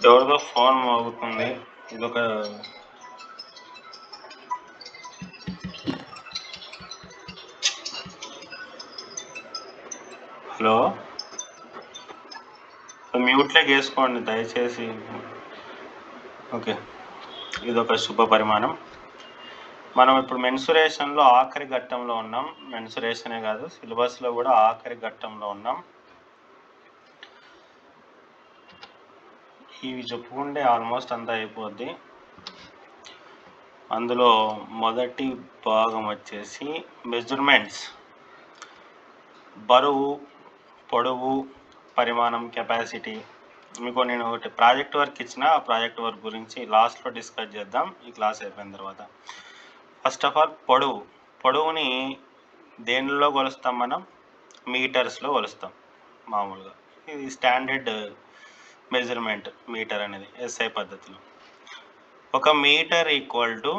ఎవరిదో ఫోన్ మోగుతుంది. ఇదొక హలో, మ్యూట్లోకి వేసుకోండి దయచేసి. ఓకే, ఇదొక శుభ పరిమాణం. మనం ఇప్పుడు మెన్సురేషన్లో ఆఖరి ఘట్టంలో ఉన్నాం. మెన్సురేషనే కాదు, సిలబస్లో కూడా ఆఖరి ఘట్టంలో ఉన్నాం. ఇవి చెప్పుకుంటే ఆల్మోస్ట్ అంతా అయిపోద్ది. అందులో మొదటి భాగం వచ్చేసి మెజర్మెంట్స్. బరువు, పొడవు, పరిమాణం, కెపాసిటీ. మీకు నేను ఒకటి ప్రాజెక్ట్ వర్క్ ఇచ్చిన, ఆ ప్రాజెక్ట్ వర్క్ గురించి లాస్ట్లో డిస్కస్ చేద్దాం ఈ క్లాస్ అయిపోయిన తర్వాత. ఫస్ట్ ఆఫ్ ఆల్ పొడవుని దేనిలో కొలుస్తాం మనం? మీటర్స్లో కొలుస్తాం మామూలుగా. ఇది స్టాండర్డ్ మెజర్మెంట్ మీటర్ అనేది ఎస్ఐ పద్ధతిలో. ఒక మీటర్ ఈక్వల్ టు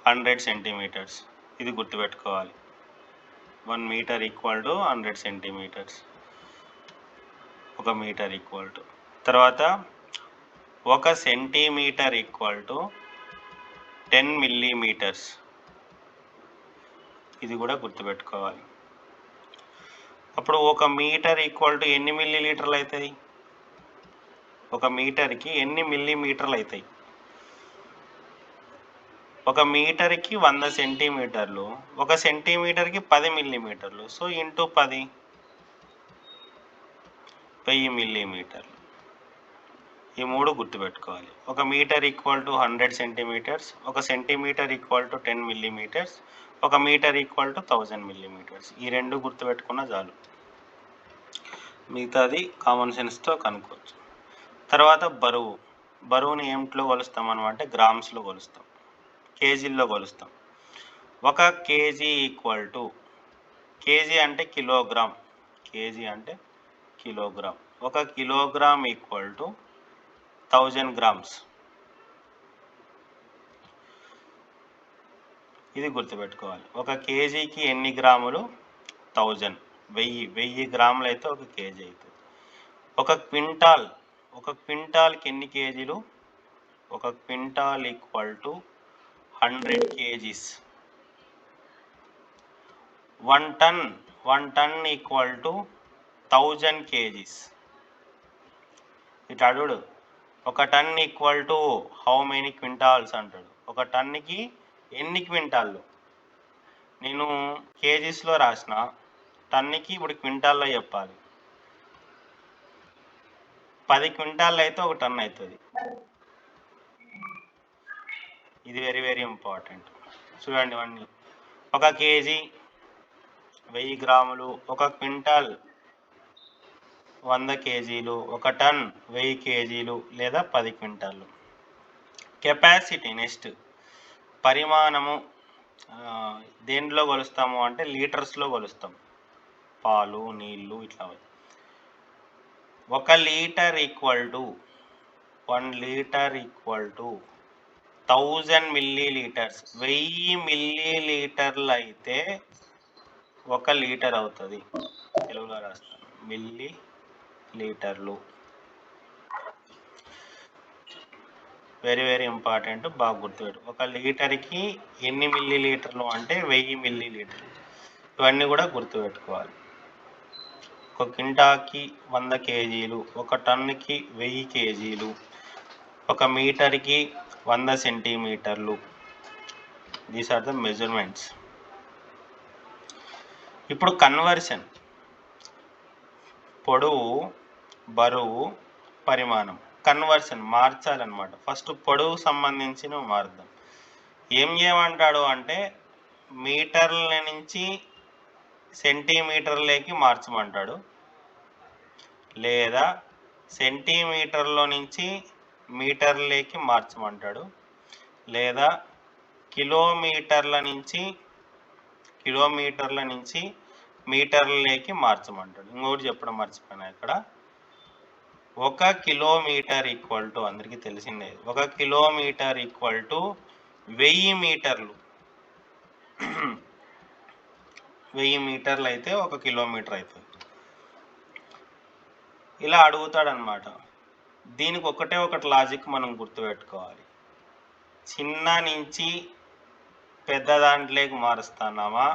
100 సెంటీమీటర్స్. ఇది గుర్తుపెట్టుకోవాలి. 1 మీటర్ ఈక్వల్ టు 100 సెంటీమీటర్స్. ఒక మీటర్ ఈక్వల్ టు. తర్వాత 1 సెంటీమీటర్ ఈక్వల్ టు 10 మిల్లీమీటర్స్. ఇది కూడా గుర్తుపెట్టుకోవాలి. అప్పుడు 1 మీటర్ ఈక్వల్ టు ఎన్ని మిల్లీలీటర్లు అవుతాయి? 1 మీటర్కి ఎన్ని మిల్లీమీటర్లు అవుతాయి? 1 మీటర్కి 100 సెంటీమీటర్లు, 1 సెంటీమీటర్కి 10 మిల్లీమీటర్లు. సో ఇంటూ 10, 1000 మిల్లీమీటర్లు. ఈ మూడు గుర్తుపెట్టుకోవాలి. 1 metre equal to 100 centimetres, 1 centimetre equal to 10 millimetres, 1 metre equal to 1000 millimetres. ఈ రెండు గుర్తుపెట్టుకున్న చాలు, మిగతాది కామన్ సెన్స్తో కనుక్కోవచ్చు. తర్వాత బరువుని ఏమిట్లో కొలుస్తాం మనం అంటే గ్రామ్స్లో కొలుస్తాం, కేజీల్లో కొలుస్తాం. 1 కేజీ ఈక్వల్ టు, కేజీ అంటే కిలోగ్రామ్, కేజీ అంటే kilogram. 1 kilogram equal to 1000 grams. ఇది గుర్తుపెట్టుకోవాలి. 1 కేజీకి ఎన్ని గ్రాములు? 1000. 1000 గ్రాములు అయితే 1 కేజీ అవుతుంది. 1 క్వింటాల్కి ఎన్ని కేజీలు? 1 quintal equal to 100 KGs. 1 ton equal to 1000 KGs. ఇటు అడుగుడు, 1 ton equal to how many quintals అంటాడు. 1 టన్నుకి ఎన్ని క్వింటాళ్ళు? నేను కేజీస్లో రాసిన, టన్నుకి ఇప్పుడు క్వింటాల్లో చెప్పాలి. 10 క్వింటాల్లో అయితే 1 టన్ అవుతుంది. ఇది వెరీ వెరీ ఇంపార్టెంట్. చూడండి ఇవన్నీ. 1 కేజీ 1000 గ్రాములు, 1 క్వింటాల్ 100 కేజీలు, 1 టన్ 1000 కేజీలు లేదా 10 క్వింటాళ్ళు. Capacity next. పరిమాణము దేంట్లో కొలుస్తాము అంటే లీటర్స్లో కొలుస్తాం. పాలు, నీళ్ళు ఇట్లా. 1 litre equal to 1 litre equal to 1000 millilitres. 1000 మిల్లీలీటర్లు అయితే 1 లీటర్ అవుతుంది. తెలుగులో రాస్తాను, మిల్లీ లీటర్లు. వెరీ వెరీ ఇంపార్టెంట్, బాగా గుర్తుపెట్టు. 1 లీటర్కి ఎన్ని మిల్లీలీటర్లు అంటే 1000 మిల్లీలీటర్లు. ఇవన్నీ కూడా గుర్తుపెట్టుకోవాలి. 1 క్వింటాల్కి 100 కేజీలు, 1 టన్నుకి 1000 కేజీలు, 1 మీటర్కి 100 సెంటీమీటర్లు. These are the measurements. ఇప్పుడు కన్వర్షన్. పొడవు, బరువు, పరిమాణం. కన్వర్షన్ మార్చాలన్నమాట. ఫస్ట్ పొడవు సంబంధించి నువ్వు మారుద్దాం. ఏం చేయమంటాడు అంటే మీటర్ల నుంచి సెంటీమీటర్లకి మార్చమంటాడు, లేదా సెంటీమీటర్లో నుంచి మీటర్లకి మార్చమంటాడు, లేదా కిలోమీటర్ల నుంచి మీటర్లకి మార్చమంటాడు. ఇంకోటి చెప్పడం మర్చిపోయినా ఇక్కడ. 1 కిలోమీటర్ ఈక్వల్ టు, అందరికీ తెలిసిందే, 1 కిలోమీటర్ ఈక్వల్ టు 1000 మీటర్లు. 1000 మీటర్లు అయితే 1 కిలోమీటర్ అవుతుంది. ఇలా అడుగుతాడనమాట. దీనికి ఒకటే ఒకటి లాజిక్ మనం గుర్తుపెట్టుకోవాలి. చిన్న నుంచి పెద్ద దాంట్లోకి మారుస్తున్నామా,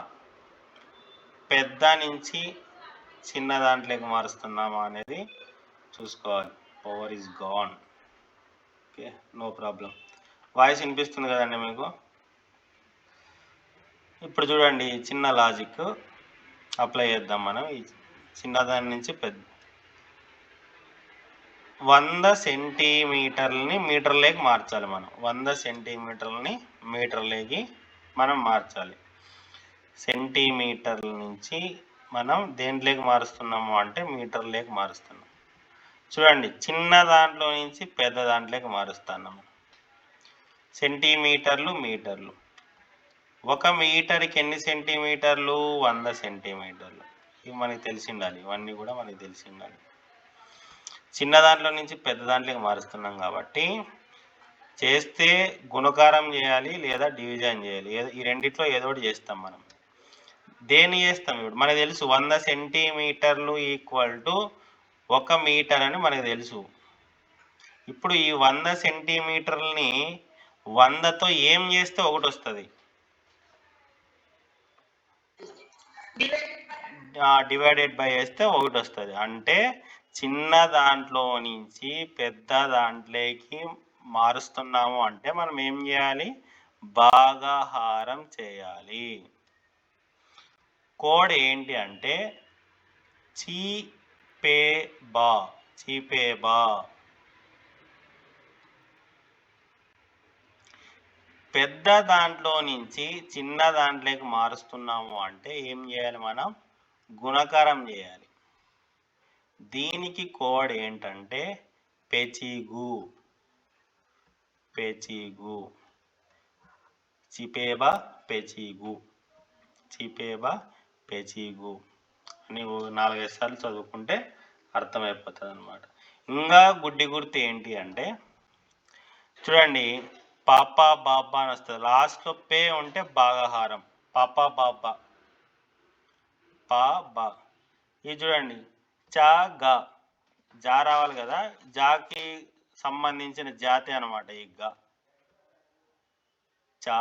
పెద్ద నుంచి చిన్న దాంట్లోకి మారుస్తున్నామా అనేది చూసుకోవాలి. Power is gone. Okay, no problem. Voice వినిపిస్తుంది కదండి మీకు? ఇప్పుడు చూడండి, చిన్న లాజిక్ అప్లై చేద్దాం మనం. ఈ చిన్నదాని నుంచి పెద్ద 100 సెంటీమీటర్లని మీటర్లోకి మార్చాలి మనం. 100 సెంటీమీటర్లని మీటర్లోకి మనం మార్చాలి. సెంటీమీటర్ల నుంచి మనం దేంట్లోకి మారుస్తున్నాము అంటే మీటర్లోకి మారుస్తున్నాం. చూడండి, చిన్న దాంట్లో నుంచి పెద్ద దాంట్లోకి మారుస్తున్నాము. సెంటీమీటర్లు, మీటర్లు. 1 మీటర్కి ఎన్ని సెంటీమీటర్లు? 100 సెంటీమీటర్లు. ఇవి మనకి తెలిసి ఉండాలి, ఇవన్నీ కూడా మనకి తెలిసి ఉండాలి. చిన్న దాంట్లో నుంచి పెద్ద దాంట్లోకి మారుస్తున్నాం కాబట్టి చేస్తే గుణకారం చేయాలి లేదా డివిజన్ చేయాలి. ఈ రెండిట్లో ఏదో ఒకటి చేస్తాం మనం. దేన్ని చేస్తాం? ఇప్పుడు మనకు తెలుసు 100 సెంటీమీటర్లు ఈక్వల్ టు 1 మీటర్ అని మనకు తెలుసు. ఇప్పుడు ఈ 100 సెంటీమీటర్లని 100తో ఏం చేస్తే ఒకటి వస్తుంది? డివైడెడ్ బై చేస్తే ఒకటి వస్తుంది. అంటే చిన్న దాంట్లో నుంచి పెద్ద దాంట్లోకి మారుస్తున్నాము అంటే మనం ఏం చేయాలి? భాగాహారం చేయాలి. కోడ్ ఏంటి అంటే చీపేబా. చీపేబా. పెద్ద దాంట్లో నుంచి చిన్న దాంట్లోకి మారుస్తున్నాము అంటే ఏం చేయాలి? మనం గుణకారం చేయాలి. దీనికి కోడ్ ఏంటంటే పెచిగు. పెచిగు. చిపేబా పెచిగు. చిపేబా పెచిగు అని 4-5 సార్లు చదువుకుంటే అర్థమైపోతుంది అనమాట. ఇంకా గుడ్డి గుర్తు ఏంటి అంటే చూడండి, పాపా బాబా అని వస్తుంది. లాస్ట్లో పే ఉంటే భాగాహారం. పాపా బాబా, పా బా. ఇది చూడండి, చా గా. జా రావాలి కదా, జాకి సంబంధించిన జాతి అనమాట ఈ గా. చా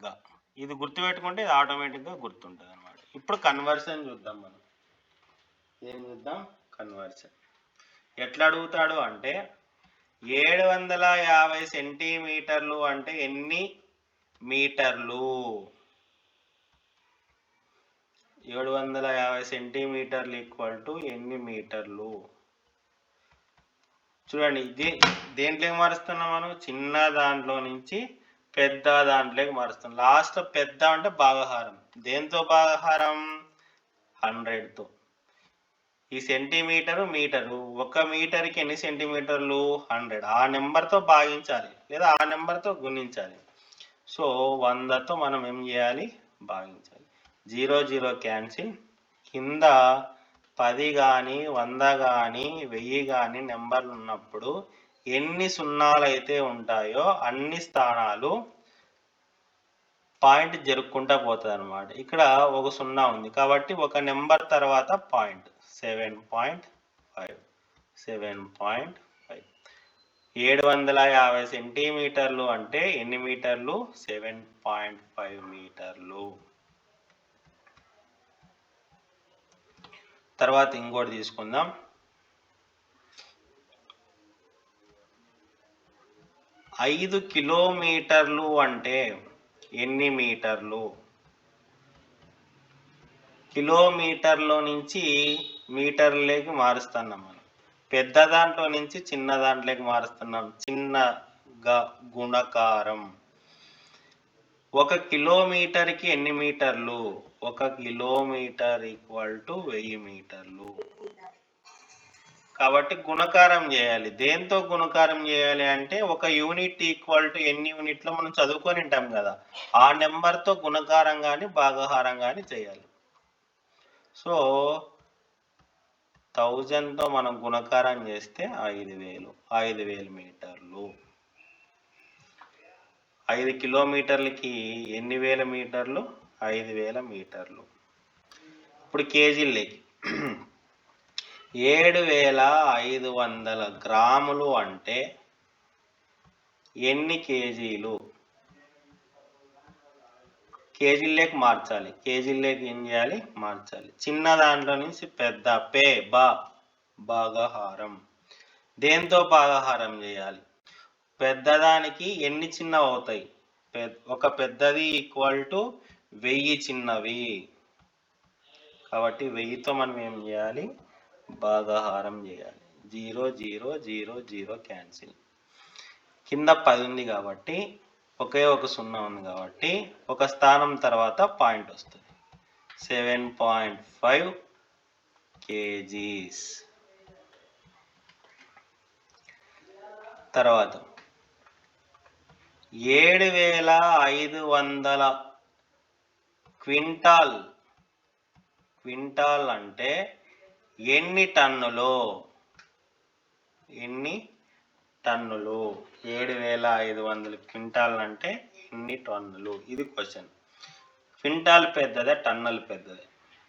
గా. ఇది గుర్తుపెట్టుకుంటే ఇది ఆటోమేటిక్గా గుర్తుంటుంది అనమాట. ఇప్పుడు కన్వర్షన్ చూద్దాం మనం. ఏం చూద్దాం? కన్వర్షన్. ఎట్లా అడుగుతాడు అంటే 750 సెంటీమీటర్లు అంటే ఎన్ని మీటర్లు? 750 సెంటీమీటర్లు ఈక్వల్ టు ఎన్ని మీటర్లు? చూడండి, ఇది దేంట్లోకి మారుస్తున్నాం మనం? చిన్న దాంట్లో నుంచి పెద్ద దాంట్లోకి మారుస్తున్నాం. లాస్ట్ పెద్ద అంటే భాగాహారం. దేంతో భాగాహారం? 100తో. ఈ సెంటీమీటరు, మీటరు. 1 మీటర్కి ఎన్ని సెంటీమీటర్లు? 100. ఆ నెంబర్తో భాగించాలి లేదా ఆ నెంబర్తో గుణించాలి. సో 100తో మనం ఏం చేయాలి? భాగించాలి. 0 0 క్యాన్సిల్. కింద 10 కానీ 100 కానీ 1000 కానీ నెంబర్లు ఉన్నప్పుడు ఎన్ని సున్నాలు అయితే ఉంటాయో అన్ని స్థానాలు పాయింట్ జరుపుకుంటా పోతుంది అనమాట. ఇక్కడ ఒక 0 ఉంది కాబట్టి ఒక నెంబర్ తర్వాత పాయింట్. 7.5. 7.5. 750 సెంటీమీటర్లు అంటే ఎన్ని మీటర్లు? 7.5 మీటర్లు. తర్వాత ఇంకోటి తీసుకుందాం. 5 కిలోమీటర్లు అంటే ఎన్ని మీటర్లు? కిలోమీటర్లో నుంచి మీటర్లోకి మారుస్తున్నాం మనం. పెద్ద దాంట్లో నుంచి చిన్న దాంట్లోకి మారుస్తున్నాం. చిన్నగా గుణకారం. 1 కిలోమీటర్కి ఎన్ని మీటర్లు? 1 కిలోమీటర్ ఈక్వల్ టు 1000 మీటర్లు. కాబట్టి గుణకారం చేయాలి. దేంతో గుణకారం చేయాలి అంటే 1 యూనిట్ ఈక్వల్ టు ఎన్ని యూనిట్లో మనం చదువుకొని ఉంటాం కదా, ఆ నెంబర్తో గుణకారం కానీ భాగాహారం కానీ చేయాలి. సో 1000తో మనం గుణకారం చేస్తే 5000 మీటర్లు. 5 కిలోమీటర్లకి ఎన్ని వేల మీటర్లు? 5000 మీటర్లు. ఇప్పుడు కేజీలకి 7500 గ్రాములు అంటే ఎన్ని కేజీలు? కేజీల్లోకి మార్చాలి. కేజీల్లోకి ఏం చేయాలి? మార్చాలి. చిన్న దాంట్లో నుంచి పెద్ద భాగాహారం. దేంతో భాగాహారం చేయాలి? పెద్దదానికి ఎన్ని చిన్నవి అవుతాయి? ఒక పెద్దది ఈక్వల్ టు 1000 చిన్నవి. కాబట్టి 1000తో మనం ఏం చేయాలి? భాగాహారం చేయాలి. 0 0 0 0 క్యాన్సిల్. కింద 10 ఉంది కాబట్టి ఒకే ఒక 0 ఉంది కాబట్టి ఒక స్థానం తర్వాత పాయింట్ వస్తుంది. 7.5 kgs. తర్వాత 7500 క్వింటాల్. క్వింటాల్ అంటే ఎన్ని టన్నులు? ఎన్ని టన్నులు? 7500 క్వింటాల్ అంటే ఎన్ని టన్నులు? ఇది క్వశ్చన్. క్వింటాల్ పెద్దదే, టన్నులు పెద్దదే?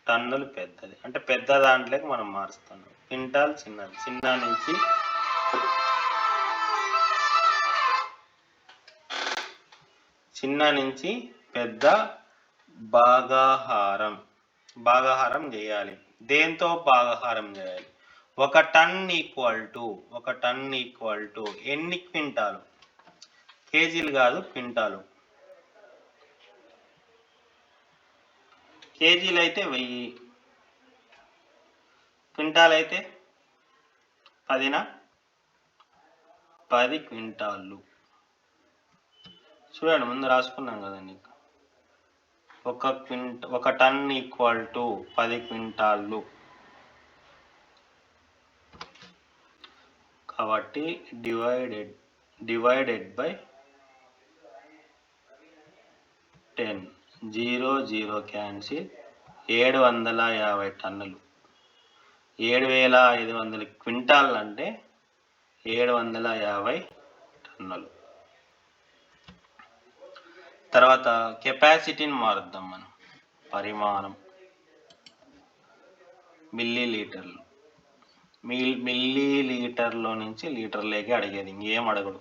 టన్నులు పెద్దది. అంటే పెద్ద దాంట్లోకి మనం మారుస్తాం. క్వింటాల్ చిన్నది. చిన్న నుంచి పెద్ద భాగాహారం చేయాలి. దేంతో భాగాహారం చేయాలి? ఒక టన్ ఈక్వల్ టు ఎన్ని క్వింటాలు? కేజీలు కాదు, క్వింటాలు. కేజీలు అయితే 1000, క్వింటాల్ అయితే 10 క్వింటాళ్ళు. చూడండి, ముందు రాసుకున్నాం కదండి. ఒక టన్ ఈక్వల్ టు 10 క్వింటాళ్ళు. కాబట్టి డివైడెడ్ బై 10. 0 0 క్యాన్సిల్. 750 టన్నులు. 7500 క్వింటాల్ అంటే 750 టన్నులు. తర్వాత కెపాసిటీని మారుద్దాం మనం. పరిమాణం మిల్లీలీటర్లు. మిల్లీలీటర్లో నుంచి లీటర్లేకి అడిగేది, ఇంకేం అడగడు.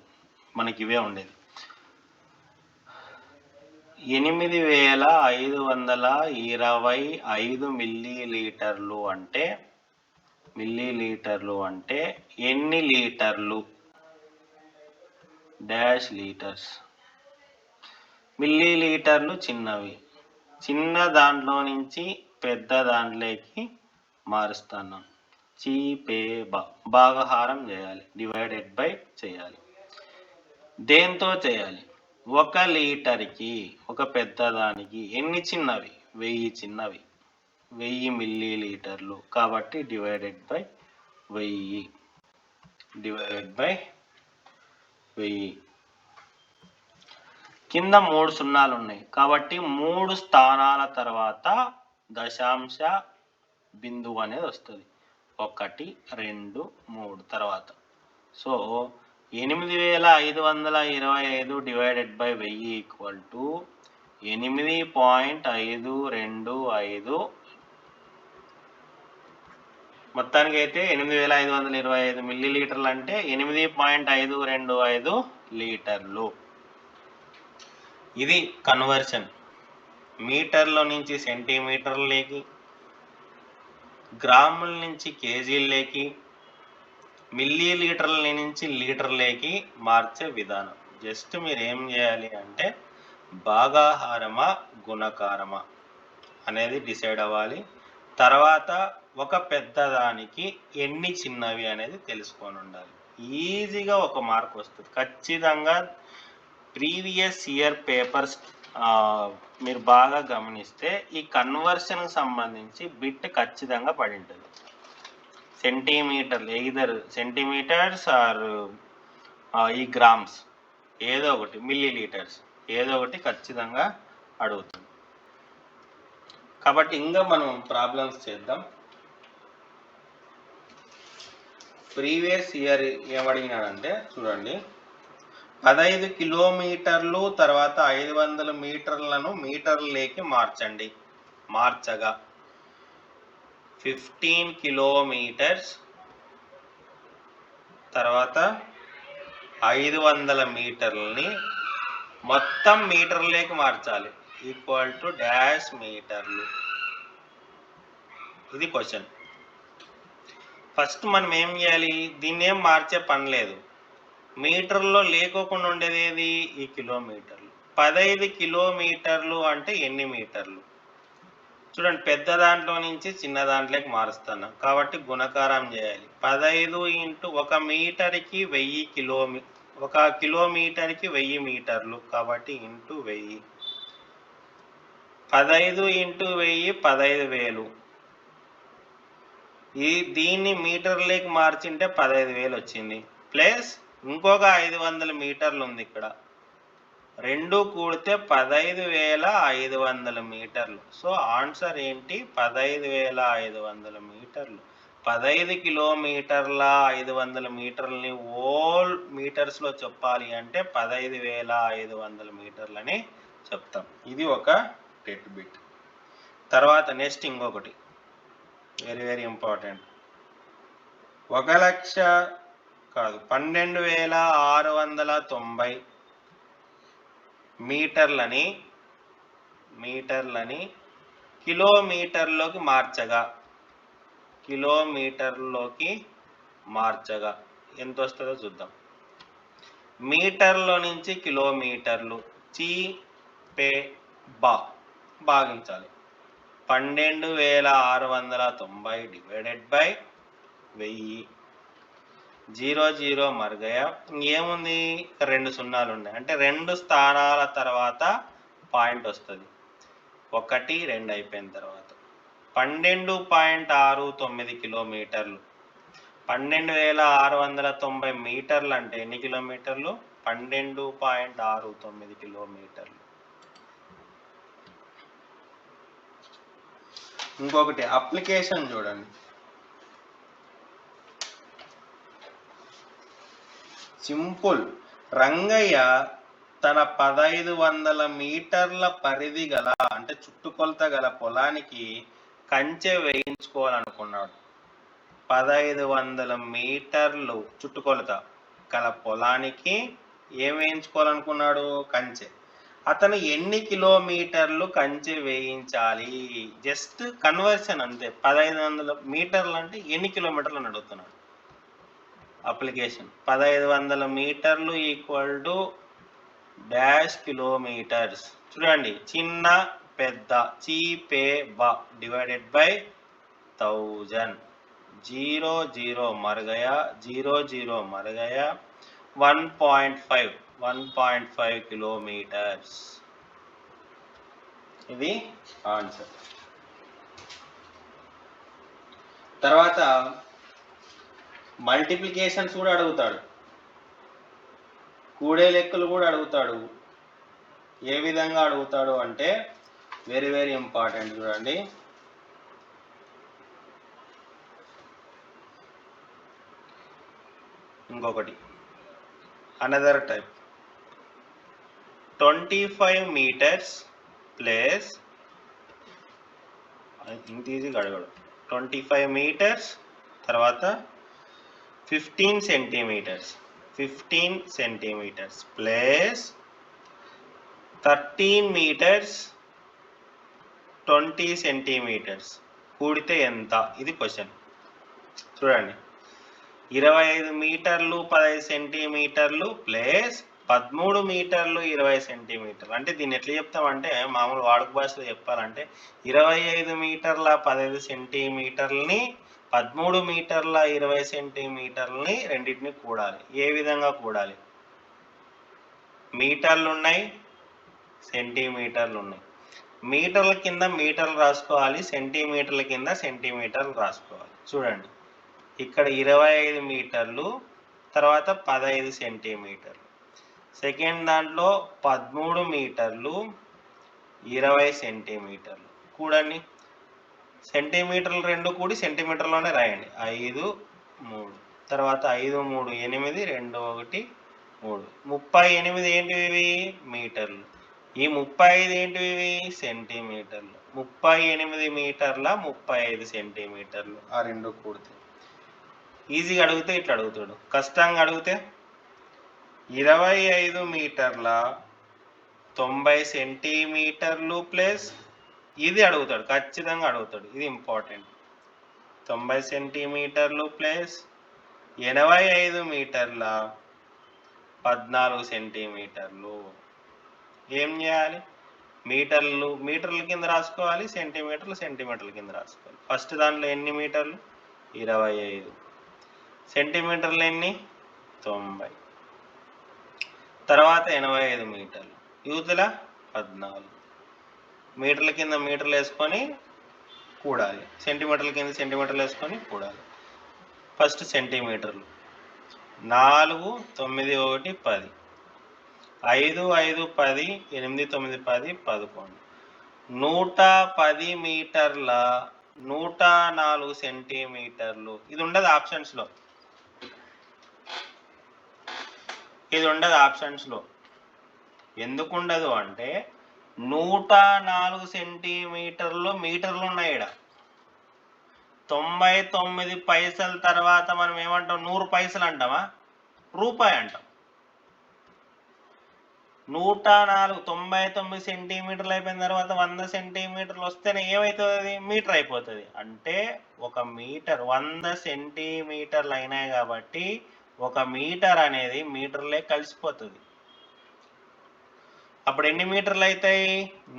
మనకి ఇవే ఉండేది. 8525 మిల్లీలీటర్లు అంటే ఎన్ని లీటర్లు? Dash litres. మిల్లీలీటర్లు చిన్నవి. చిన్న దాంట్లో నుంచి పెద్ద దాంట్లోకి మారుస్తున్నాం. భాగాహారం చేయాలి. డివైడెడ్ బై చేయాలి. దేంతో చేయాలి? 1 లీటర్కి, ఒక పెద్దదానికి ఎన్ని చిన్నవి? 1000 చిన్నవి. 1000 మిల్లీలీటర్లు. కాబట్టి డివైడెడ్ బై 1000. కింద 3 సున్నాలు ఉన్నాయి కాబట్టి 3 స్థానాల తర్వాత దశాంశ బిందువు అనేది వస్తుంది. 1 2 3 తర్వాత. So 8525 divided by 1000 equal to 8.525. మొత్తానికి అయితే 8525 మిల్లీలీటర్లు అంటే 8.525 లీటర్లు. ఇది కన్వర్షన్. మీటర్ల నుంచి సెంటీమీటర్లేకి, గ్రాముల నుంచి కేజీల్లోకి, మిల్లీలీటర్ల నుంచి లీటర్లేకి మార్చే విధానం. జస్ట్ మీరు ఏం చేయాలి అంటే భాగాహారమా గుణకారమా అనేది డిసైడ్ అవ్వాలి. తర్వాత ఒక పెద్దదానికి ఎన్ని చిన్నవి అనేది తెలుసుకొని ఉండాలి. ఈజీగా 1 మార్క్ వస్తుంది ఖచ్చితంగా. ప్రీవియస్ ఇయర్ పేపర్స్ మీరు బాగా గమనిస్తే ఈ కన్వర్షన్కి సంబంధించి బిట్ ఖచ్చితంగా పడి ఉంటుంది. సెంటీమీటర్లు, ఎయిదర్ సెంటీమీటర్స్ ఆర్ ఈ గ్రామ్స్, ఏదో ఒకటి, మిల్లీలీటర్స్ ఏదో ఒకటి ఖచ్చితంగా అడుగుతుంది. కాబట్టి ఇంకా మనం ప్రాబ్లమ్స్ చేద్దాం. ప్రీవియస్ ఇయర్ ఏమడిగినాడంటే చూడండి, 15 కిలోమీటర్లు తర్వాత 500 మీటర్లను మీటర్లేకి మార్చండి. మార్చగా 15 కిలోమీటర్స్, తర్వాత 500 మీటర్లని మొత్తం మీటర్లోకి మార్చాలి, ఈక్వల్ టు డాష్ మీటర్లు. ఇది క్వశ్చన్. ఫస్ట్ మనం ఏం చేయాలి, దీన్ని ఏం మార్చే పని లేదు, మీటర్లో లేకోకుండా ఉండేది ఏది, ఈ కిలోమీటర్లు. 15 కిలోమీటర్లు అంటే ఎన్ని మీటర్లు? చూడండి, పెద్ద దాంట్లో నుంచి చిన్న దాంట్లోకి మారుస్తాను కాబట్టి గుణకారం చేయాలి. 15 ఇంటూ 1 మీటర్కి 1000 1 కిలోమీటర్కి 1000 మీటర్లు కాబట్టి ఇంటూ 1000. 15 ఇంటూ 1000 15,000. దీన్ని మీటర్లోకి మార్చింటే 15,000 వచ్చింది. ప్లస్ ఇంకొక 500 మీటర్లు ఉంది ఇక్కడ, రెండు కూడితే 15,500 మీటర్లు. సో ఆన్సర్ ఏంటి, 15,500 మీటర్లు. 15 కిలోమీటర్ల 500 మీటర్లని ఓల్ మీటర్స్లో చెప్పాలి అంటే 15,500 మీటర్లని చెప్తాం. ఇది ఒక టెట్ బిట్. తర్వాత నెక్స్ట్ ఇంకొకటి వెరీ వెరీ ఇంపార్టెంట్. 12,690 మీటర్లని కిలోమీటర్లోకి మార్చగా ఎంత వస్తుందో చూద్దాం. మీటర్లో నుంచి కిలోమీటర్లు భాగించాలి. 12,690 డివైడెడ్ బై 1000. 0 0 మరుగయా, ఇంకేముంది, 2 సున్నాలు ఉన్నాయి అంటే 2 స్థానాల తర్వాత పాయింట్ వస్తుంది. 1 2 అయిపోయిన తర్వాత 12.69 కిలోమీటర్లు. 12,690 మీటర్లు అంటే ఎన్ని కిలోమీటర్లు, 12.69 కిలోమీటర్లు. ఇంకొకటి అప్లికేషన్ చూడండి. సింపుల్. రంగయ్య తన 1500 మీటర్ల పరిధి గల అంటే చుట్టుకొలత గల పొలానికి కంచె వేయించుకోవాలనుకున్నాడు. 1500 మీటర్లు చుట్టుకొలత గల పొలానికి ఏం వేయించుకోవాలనుకున్నాడు, కంచె. అతను ఎన్ని కిలోమీటర్లు కంచె వేయించాలి? జస్ట్ కన్వర్షన్ అంతే. 1500 మీటర్లు అంటే ఎన్ని కిలోమీటర్లు అని అడుగుతున్నాడు. అప్లికేషన్ 1500 మీటర్లు ఈక్వల్ టు డాష్ కిలోమీటర్స్. చూడండి, చిన్న పెద్ద డివైడెడ్ బై 1000. 0 0 మరుగయా, 0 0 మరుగయా, 1.5 కిలోమీటర్స్. ఇది ఆన్సర్. తర్వాత మల్టిప్లికేషన్స్ కూడా అడుగుతాడు, కూడే లెక్కలు కూడా అడుగుతాడు. ఏ విధంగా అడుగుతాడు అంటే వెరీ వెరీ ఇంపార్టెంట్. చూడండి, ఇంకొకటి అనదర్ టైప్. 25 మీటర్స్ ప్లస్, ఇంత ఈజీగా అడగడు. 25 మీటర్స్ తర్వాత 15 సెంటీమీటర్స్ ప్లస్ 13 మీటర్స్ 20 సెంటీమీటర్స్ కూడితే ఎంత? ఇది క్వశ్చన్. చూడండి, 25 మీటర్లు 15 సెంటీమీటర్లు ప్లస్ 13 మీటర్లు 20 సెంటీమీటర్లు. అంటే దీన్ని ఎట్లా చెప్తామంటే మామూలు వాడుక భాషలో చెప్పాలంటే 25 మీటర్ల 15 సెంటీమీటర్లని 13 మీటర్ల 20 సెంటీమీటర్లని రెండింటిని కూడాలి. ఏ విధంగా కూడాలి? మీటర్లు ఉన్నాయి, సెంటీమీటర్లు ఉన్నాయి. మీటర్ల కింద మీటర్లు రాసుకోవాలి, సెంటీమీటర్ల కింద సెంటీమీటర్లు రాసుకోవాలి. చూడండి, ఇక్కడ 25 మీటర్లు తర్వాత 15 సెంటీమీటర్లు. సెకండ్ దాంట్లో 13 మీటర్లు 20 సెంటీమీటర్లు. కూడండి, సెంటీమీటర్లు రెండు కూడి సెంటీమీటర్లోనే రాయండి. 5 3 తర్వాత 5 3 8 2 1 3. 38 ఏంటివి? మీటర్లు. ఈ 35 ఏంటివి? సెంటీమీటర్లు. 38 మీటర్ల 35 సెంటీమీటర్లు. ఆ రెండు కూడితే ఈజీగా అడిగితే ఇట్లా అడుగుతాడు. కష్టంగా అడిగితే 25 మీటర్ల 90 సెంటీమీటర్లు ప్లస్ ఇది అడుగుతాడు, ఖచ్చితంగా అడుగుతాడు. ఇది ఇంపార్టెంట్. 90 సెంటీమీటర్లు ప్లస్ 85 మీటర్ల 14 సెంటీమీటర్లు. ఏం చేయాలి? మీటర్ల కింద రాసుకోవాలి, సెంటీమీటర్ల కింద రాసుకోవాలి. ఫస్ట్ దాంట్లో ఎన్ని మీటర్లు? 25. సెంటీమీటర్లు ఎన్ని? 90. తర్వాత 85 మీటర్లు, యూతుల 14. మీటర్ల కింద మీటర్లు వేసుకొని కూడాలి, సెంటీమీటర్ల కింద సెంటీమీటర్లు వేసుకొని కూడాలి. ఫస్ట్ సెంటీమీటర్లు 4, 9, 1, 10. 5, 5, 10, 8, 9, 10, 11. 110 మీటర్ల 104 సెంటీమీటర్లు. ఇది ఉండదు ఆప్షన్స్లో, ఎందుకు ఉండదు అంటే 104 సెంటీమీటర్లు మీటర్లు ఉన్నాయి ఇక్కడ. 99 పైసల తర్వాత మనం ఏమంటాం? 100 పైసలు అంటామా? రూపాయి అంటాం. 104 99 సెంటీమీటర్లు అయిపోయిన తర్వాత 100 సెంటీమీటర్లు వస్తేనే ఏమవుతుంది? అది మీటర్ అయిపోతుంది. అంటే ఒక మీటర్ 100 సెంటీమీటర్లు అయినాయి కాబట్టి ఒక మీటర్ అనేది మీటర్లే కలిసిపోతుంది. అప్పుడు ఎన్ని మీటర్లు అవుతాయి?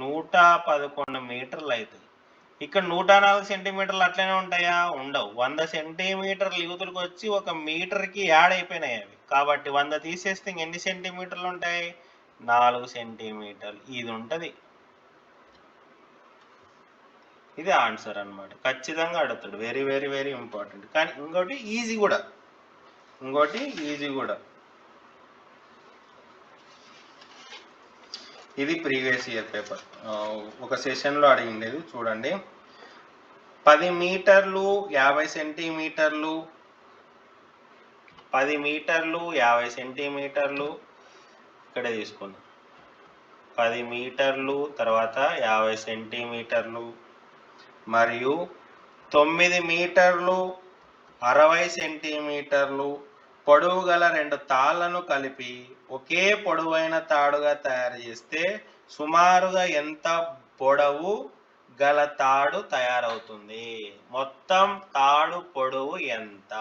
111 మీటర్లు అవుతాయి. ఇక్కడ 104 సెంటీమీటర్లు అట్లనే ఉంటాయా? ఉండవు. 100 సెంటీమీటర్లు యూతులకు వచ్చి ఒక మీటర్కి యాడ్ అయిపోయినాయి అవి. కాబట్టి 100 తీసేస్తే ఎన్ని సెంటీమీటర్లు ఉంటాయి? 4 సెంటీమీటర్లు. ఇది ఉంటుంది. ఇది ఆన్సర్ అన్నమాట. ఖచ్చితంగా అడుగుతాడు. Very very very important. కానీ ఇంకోటి ఈజీ కూడా. ఇది ప్రీవియస్ ఇయర్ పేపర్, ఒక సెషన్లో అడిగిండేది. చూడండి, 10 మీటర్లు 50 సెంటీమీటర్లు, 10 మీటర్లు 50 సెంటీమీటర్లు ఇక్కడే తీసుకుందాం. 10 మీటర్లు తర్వాత 50 సెంటీమీటర్లు మరియు 9 మీటర్లు 60 సెంటీమీటర్లు పొడవు గల 2 తాళ్లను కలిపి ఒకే పొడవైన తాడుగా తయారు చేస్తే సుమారుగా ఎంత పొడవు గల తాడు తయారవుతుంది? మొత్తం తాడు పొడవు ఎంత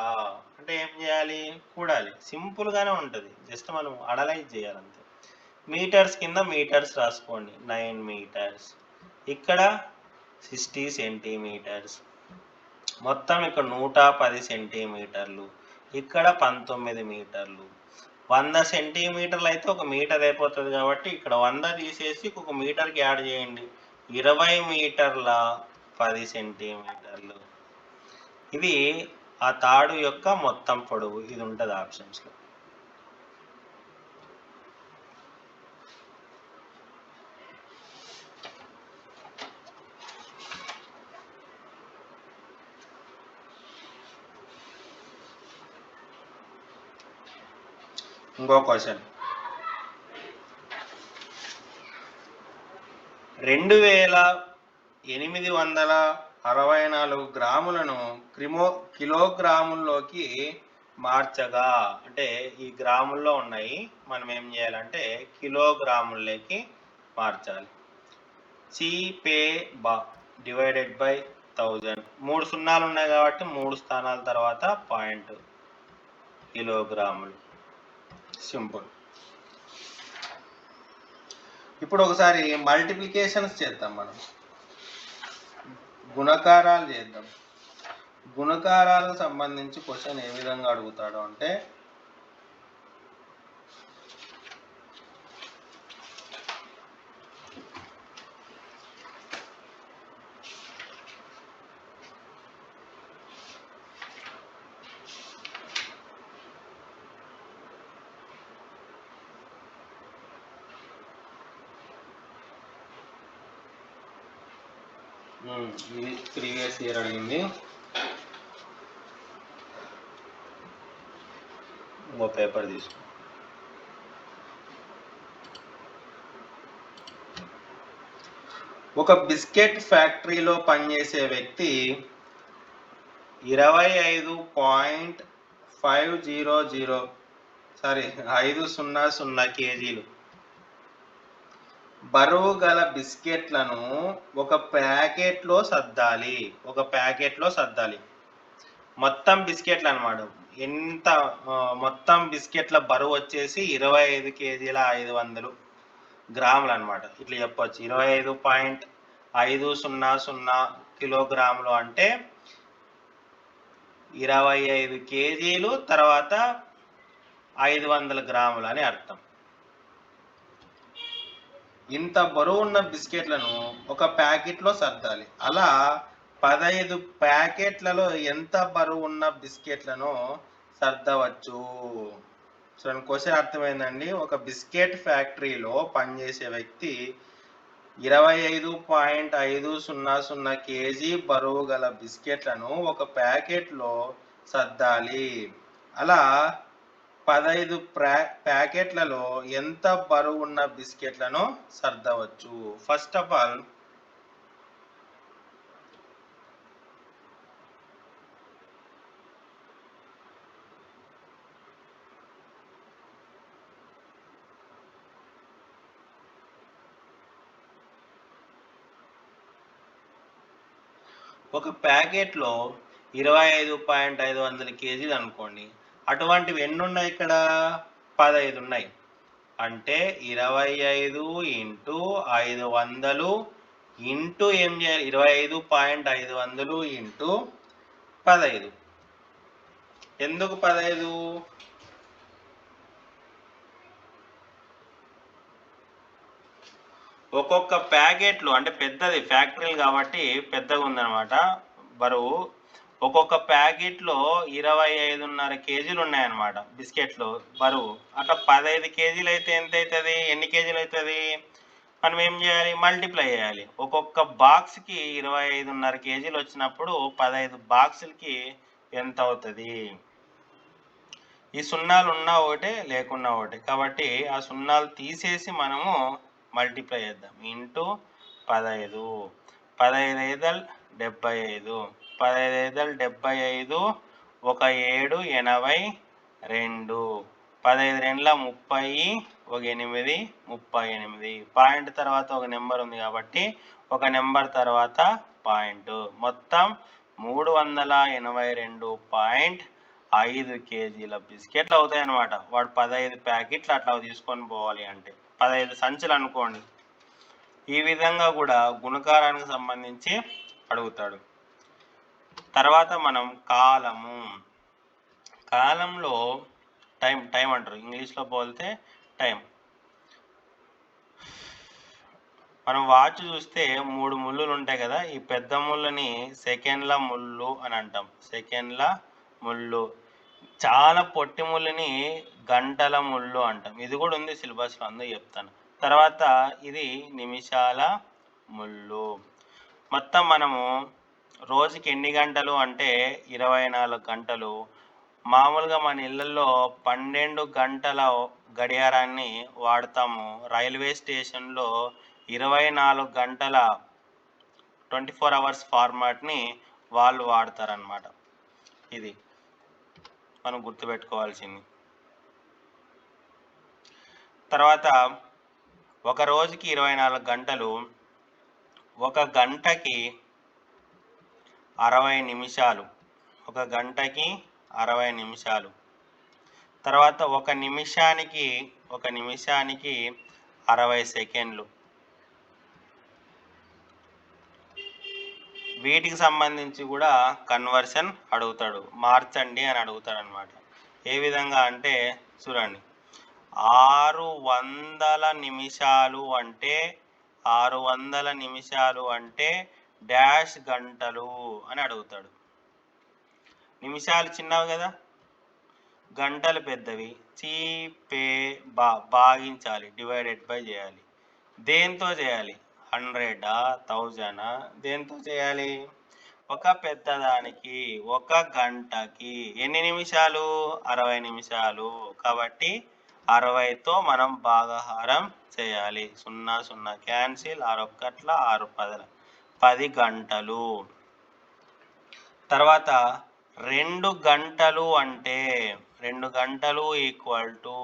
అంటే ఏం చేయాలి? కూడాలి. సింపుల్గానే ఉంటుంది, జస్ట్ మనం అనలైజ్ చేయాలంతే. మీటర్స్ కింద మీటర్స్ రాసుకోండి. 9 మీటర్స్, ఇక్కడ 60 సెంటీమీటర్స్, మొత్తం ఇక్కడ 110 సెంటీమీటర్లు, ఇక్కడ 19 మీటర్లు. 100 సెంటీమీటర్లు అయితే ఒక మీటర్ అయిపోతుంది కాబట్టి ఇక్కడ 100 తీసేసి ఒక మీటర్కి యాడ్ చేయండి. 20 మీటర్ల 10 సెంటీమీటర్లు. ఇది ఆ తాడు యొక్క మొత్తం పొడవు. ఇది ఉంటుంది ఆప్షన్స్లో. ఇంకో క్వశ్చన్, 2864 గ్రాములను కిలోగ్రాముల్లోకి మార్చగా, అంటే ఈ గ్రాముల్లో ఉన్నాయి, మనం ఏం చేయాలంటే కిలోగ్రాముల్లోకి మార్చాలి. సిపే బా డివైడెడ్ బై 1000. 3 సున్నాలు ఉన్నాయి కాబట్టి 3 స్థానాల తర్వాత పాయింట్ కిలోగ్రాములు. సింపుల్. ఇప్పుడు ఒకసారి మల్టిప్లికేషన్స్ చేద్దాం. మనం గుణకారాలు చేద్దాం. గుణకారాలకు సంబంధించి క్వశ్చన్ ఏ విధంగా అడుగుతాడు అంటే, ఇది ప్రీవియస్ ఇయర్ అడిగింది. ఇంకో పేపర్ తీసుకో. ఒక బిస్కెట్ ఫ్యాక్టరీలో పనిచేసే వ్యక్తి 500 కేజీలు బరువు గల బిస్కెట్లను ఒక ప్యాకెట్లో సర్దాలి. మొత్తం బిస్కెట్లు అన్నమాట. ఎంత మొత్తం బిస్కెట్ల బరువు వచ్చేసి 25 కేజీల 500 గ్రాములు అన్నమాట. ఇట్లా చెప్పొచ్చు. 25.500 కిలోగ్రాములు అంటే 25 కేజీలు తర్వాత 500 గ్రాములు అని అర్థం. ఇంత బరువు ఉన్న బిస్కెట్లను ఒక ప్యాకెట్లో సర్దాలి. అలా 15 ప్యాకెట్లలో ఎంత బరువు ఉన్న బిస్కెట్లను సర్దవచ్చు? చూడండి, క్వశ్చన్ అర్థమైందండి. ఒక బిస్కెట్ ఫ్యాక్టరీలో పనిచేసే వ్యక్తి 25.500 కేజీ బరువు గల బిస్కెట్లను ఒక ప్యాకెట్లో సర్దాలి. అలా 15 ప్యాకెట్లలో ఎంత బరువు ఉన్న బిస్కెట్లను సర్దవచ్చు? ఫస్ట్ ఆఫ్ ఆల్ ఒక ప్యాకెట్లో 25.500 కేజీలు అనుకోండి. అటువంటివి ఎన్ని ఉన్నాయి ఇక్కడ? 15 ఉన్నాయి. అంటే 25 ఇంటూ 500 ఇంటూ ఏం చేయాలి? 25.500 ఇంటూ 15. ఎందుకు 15? ఒక్కొక్క ప్యాకెట్లు అంటే పెద్దది ఫ్యాక్టరీలు కాబట్టి పెద్దగా ఉందన్నమాట బరువు. ఒక్కొక్క ప్యాకెట్లో 25.5 కేజీలు ఉన్నాయన్నమాట బిస్కెట్లు బరువు. అట్లా 15 కేజీలు అయితే ఎంత అవుతుంది? ఎన్ని కేజీలు అవుతుంది? మనం ఏం చేయాలి? మల్టిప్లై చేయాలి. ఒక్కొక్క బాక్స్కి 25.5 కేజీలు వచ్చినప్పుడు 15 బాక్సులకి ఎంత అవుతుంది? ఈ సున్నాలు ఉన్నా ఒకటే లేకున్నా ఒకటే కాబట్టి ఆ సున్నాలు తీసేసి మనము మల్టిప్లై చేద్దాం. ఇంటూ 15. 15 75. 15 75. 1 7 82. 15 2 30. 1 8 38. పాయింట్ తర్వాత ఒక నెంబర్ ఉంది కాబట్టి ఒక నెంబర్ తర్వాత పాయింట్. మొత్తం 382.5 కేజీల బిస్కెట్లు అవుతాయి అన్నమాట. వాడు 15 ప్యాకెట్లు అట్లా తీసుకొని పోవాలి అంటే 15 సంచులు అనుకోండి. ఈ విధంగా కూడా గుణకారానికి సంబంధించి అడుగుతాడు. తర్వాత మనం కాలంలో టైం అంటారు, ఇంగ్లీష్లో పోలితే టైం. మనం వాచ్ చూస్తే 3 ముళ్ళులు ఉంటాయి కదా. ఈ పెద్ద ముళ్ళని సెకండ్ల ముళ్ళు అని అంటాం. సెకండ్ల ముళ్ళు. చాలా పొట్టి ముళ్ళని గంటల ముళ్ళు అంటాం. ఇది కూడా ఉంది సిలబస్లో, అందుకు చెప్తాను. తర్వాత ఇది నిమిషాల ముళ్ళు. మొత్తం మనము రోజుకి ఎన్ని గంటలు అంటే 24 గంటలు. మామూలుగా మన ఇళ్ళల్లో 12 గంటల గడియారాన్ని వాడతాము. రైల్వే స్టేషన్లో 24 గంటల 24 అవర్స్ ఫార్మాట్ని వాళ్ళు వాడతారనమాట. ఇది మనం గుర్తుపెట్టుకోవాల్సింది. తర్వాత ఒక రోజుకి 24 గంటలు. ఒక గంటకి 60 నిమిషాలు. ఒక గంటకి 60 నిమిషాలు. తర్వాత ఒక నిమిషానికి 60 సెకండ్లు. వీటికి సంబంధించి కూడా కన్వర్షన్ అడుగుతాడు. మార్చండి అని అడుగుతాడు అనమాట. ఏ విధంగా అంటే చూడండి, 600 నిమిషాలు అంటే 600 నిమిషాలు అంటే డాష్ గంటలు అని అడుగుతాడు. నిమిషాలు చిన్నవి కదా, గంటలు పెద్దవి. భాగించాలి, డివైడెడ్ బై చేయాలి. దేంతో చేయాలి? 100, 1000 దేంతో చేయాలి? ఒక పెద్దదానికి ఒక గంటకి ఎన్ని నిమిషాలు? 60 నిమిషాలు. కాబట్టి 60తో మనం భాగాహారం చేయాలి. 0 0 క్యాన్సిల్, 6 1 6 10 10 గంటలు. తర్వాత 2 గంటలు అంటే 2 గంటలు ఈక్వల్ టు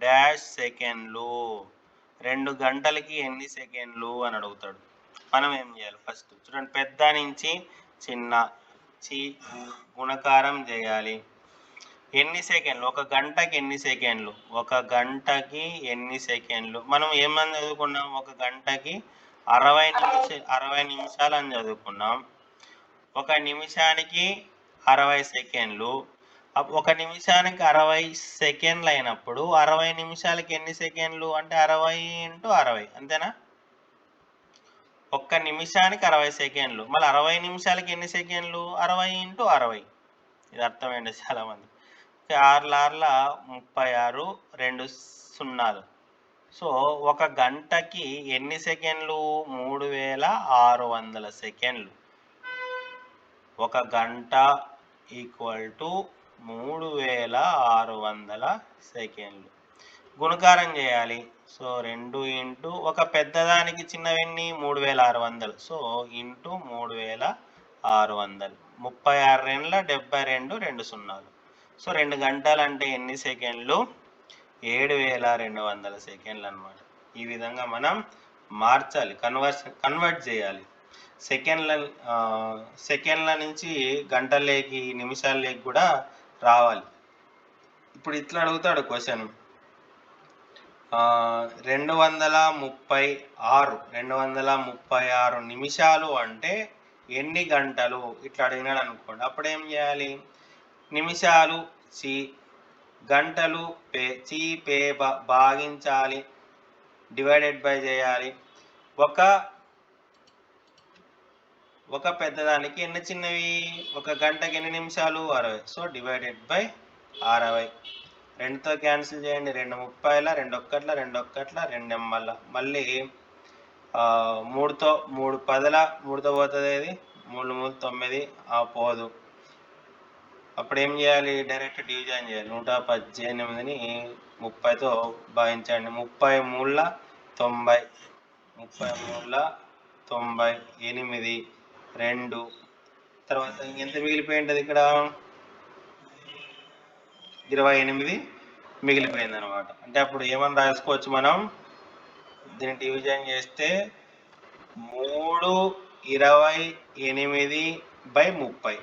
డాష్ సెకండ్లు. 2 గంటలకి ఎన్ని సెకండ్లు అని అడుగుతాడు. మనం ఏం చేయాలి? ఫస్ట్ చూడండి, పెద్ద నుంచి చిన్న గుణకారం చేయాలి. ఎన్ని సెకండ్లు? ఒక గంటకి ఎన్ని సెకండ్లు? ఒక గంటకి ఎన్ని సెకండ్లు? మనం ఏమని చదువుకున్నాం? ఒక గంటకి 60 నిమిషాలు అని చదువుకున్నాం. ఒక నిమిషానికి 60 సెకండ్లు. ఒక నిమిషానికి 60 సెకండ్లు అయినప్పుడు 60 నిమిషాలకి ఎన్ని సెకండ్లు అంటే 60 × 60, అంతేనా? ఒక్క నిమిషానికి 60 సెకండ్లు. మళ్ళీ 60 నిమిషాలకి ఎన్ని సెకండ్లు? 60 × 60. ఇది అర్థమైంది చాలామంది. 6 36, 2 0. సో ఒక గంటకి ఎన్ని సెకండ్లు? 3600 సెకండ్లు. ఒక గంట ఈక్వల్ టు 3600 సెకండ్లు. గుణకారం చేయాలి. సో 2 × ఒక పెద్దదానికి చిన్నవన్నీ 3600. So into 3600. 36 72, 2 0. సో 2 గంటలు అంటే ఎన్ని సెకండ్లు? 7200 సెకండ్లు అన్నమాట. ఈ విధంగా మనం మార్చాలి, కన్వర్ట్ చేయాలి. సెకండ్ల నుంచి గంటలేకి, నిమిషాలకి కూడా రావాలి. ఇప్పుడు ఇట్లా అడుగుతాడు క్వశ్చన్. 236 నిమిషాలు అంటే ఎన్ని గంటలు? ఇట్లా అడిగినాడు అనుకోండి. అప్పుడు ఏం చేయాలి? నిమిషాలు చి, గంటలు పే, చి పే భాగించాలి, డివైడెడ్ బై చేయాలి. ఒక పెద్దదానికి ఎన్ని చిన్నవి? ఒక గంటకి ఎన్ని నిమిషాలు? 60. So divided by 60. 2తో క్యాన్సిల్ చేయండి. 2 30, 2 1 2 1 2 ఎమ్మల. మళ్ళీ 3తో 3 10, 3తో పోతుంది. ఏది? 3 3 9 పోదు. అప్పుడు ఏం చేయాలి? డైరెక్ట్ డివిజన్ చేయాలి. 118ని 30తో భాగించండి. 30 3 90, 33 90, 8 2. తర్వాత ఇంకెంత మిగిలిపోయింది ఇక్కడ? 28 మిగిలిపోయింది అనమాట. అంటే అప్పుడు ఏమని రాసుకోవచ్చు మనం? దీన్ని డివిజన్ చేస్తే 3/28/30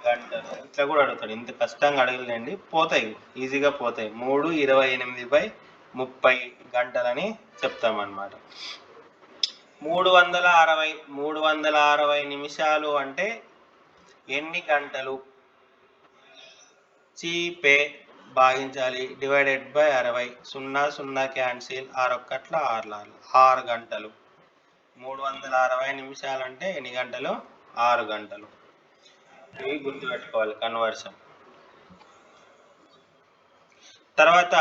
గంటలు. ఇట్లా కూడా అడుగుతాడు. ఇంత కష్టంగా అడగలేండి, పోతాయి, ఈజీగా పోతాయి. 3/28/30 గంటలని చెప్తామన్నమాట. 360 నిమిషాలు అంటే ఎన్ని గంటలు? చి పే భాగించాలి, డివైడెడ్ బై 60. 0 0 క్యాన్సిల్, 6 1 6 గంటలు. 360 నిమిషాలు అంటే ఎన్ని గంటలు? 6 గంటలు. ఇవి గుర్తుపెట్టుకోవాలి, కన్వర్షన్. తర్వాత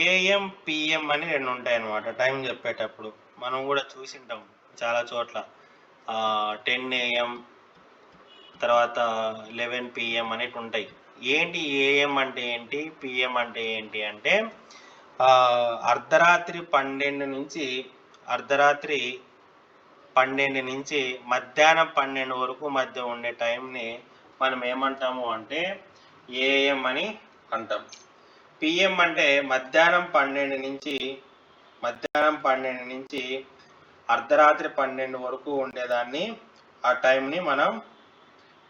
ఏఎం పిఎం అని 2 ఉంటాయి అన్నమాట. టైం చెప్పేటప్పుడు మనం కూడా చూసింటాం చాలా చోట్ల. 10 AM, తర్వాత 11 PM అనేవి ఉంటాయి. ఏంటి ఏఎం అంటే ఏంటి, పిఎం అంటే ఏంటి అంటే అర్ధరాత్రి 12 నుంచి మధ్యాహ్నం 12 వరకు మధ్య ఉండే టైంని మనం ఏమంటాము అంటే ఏఎం అని అంటాం. పిఎం అంటే మధ్యాహ్నం 12 నుంచి అర్ధరాత్రి 12 వరకు ఉండేదాన్ని, ఆ టైంని మనం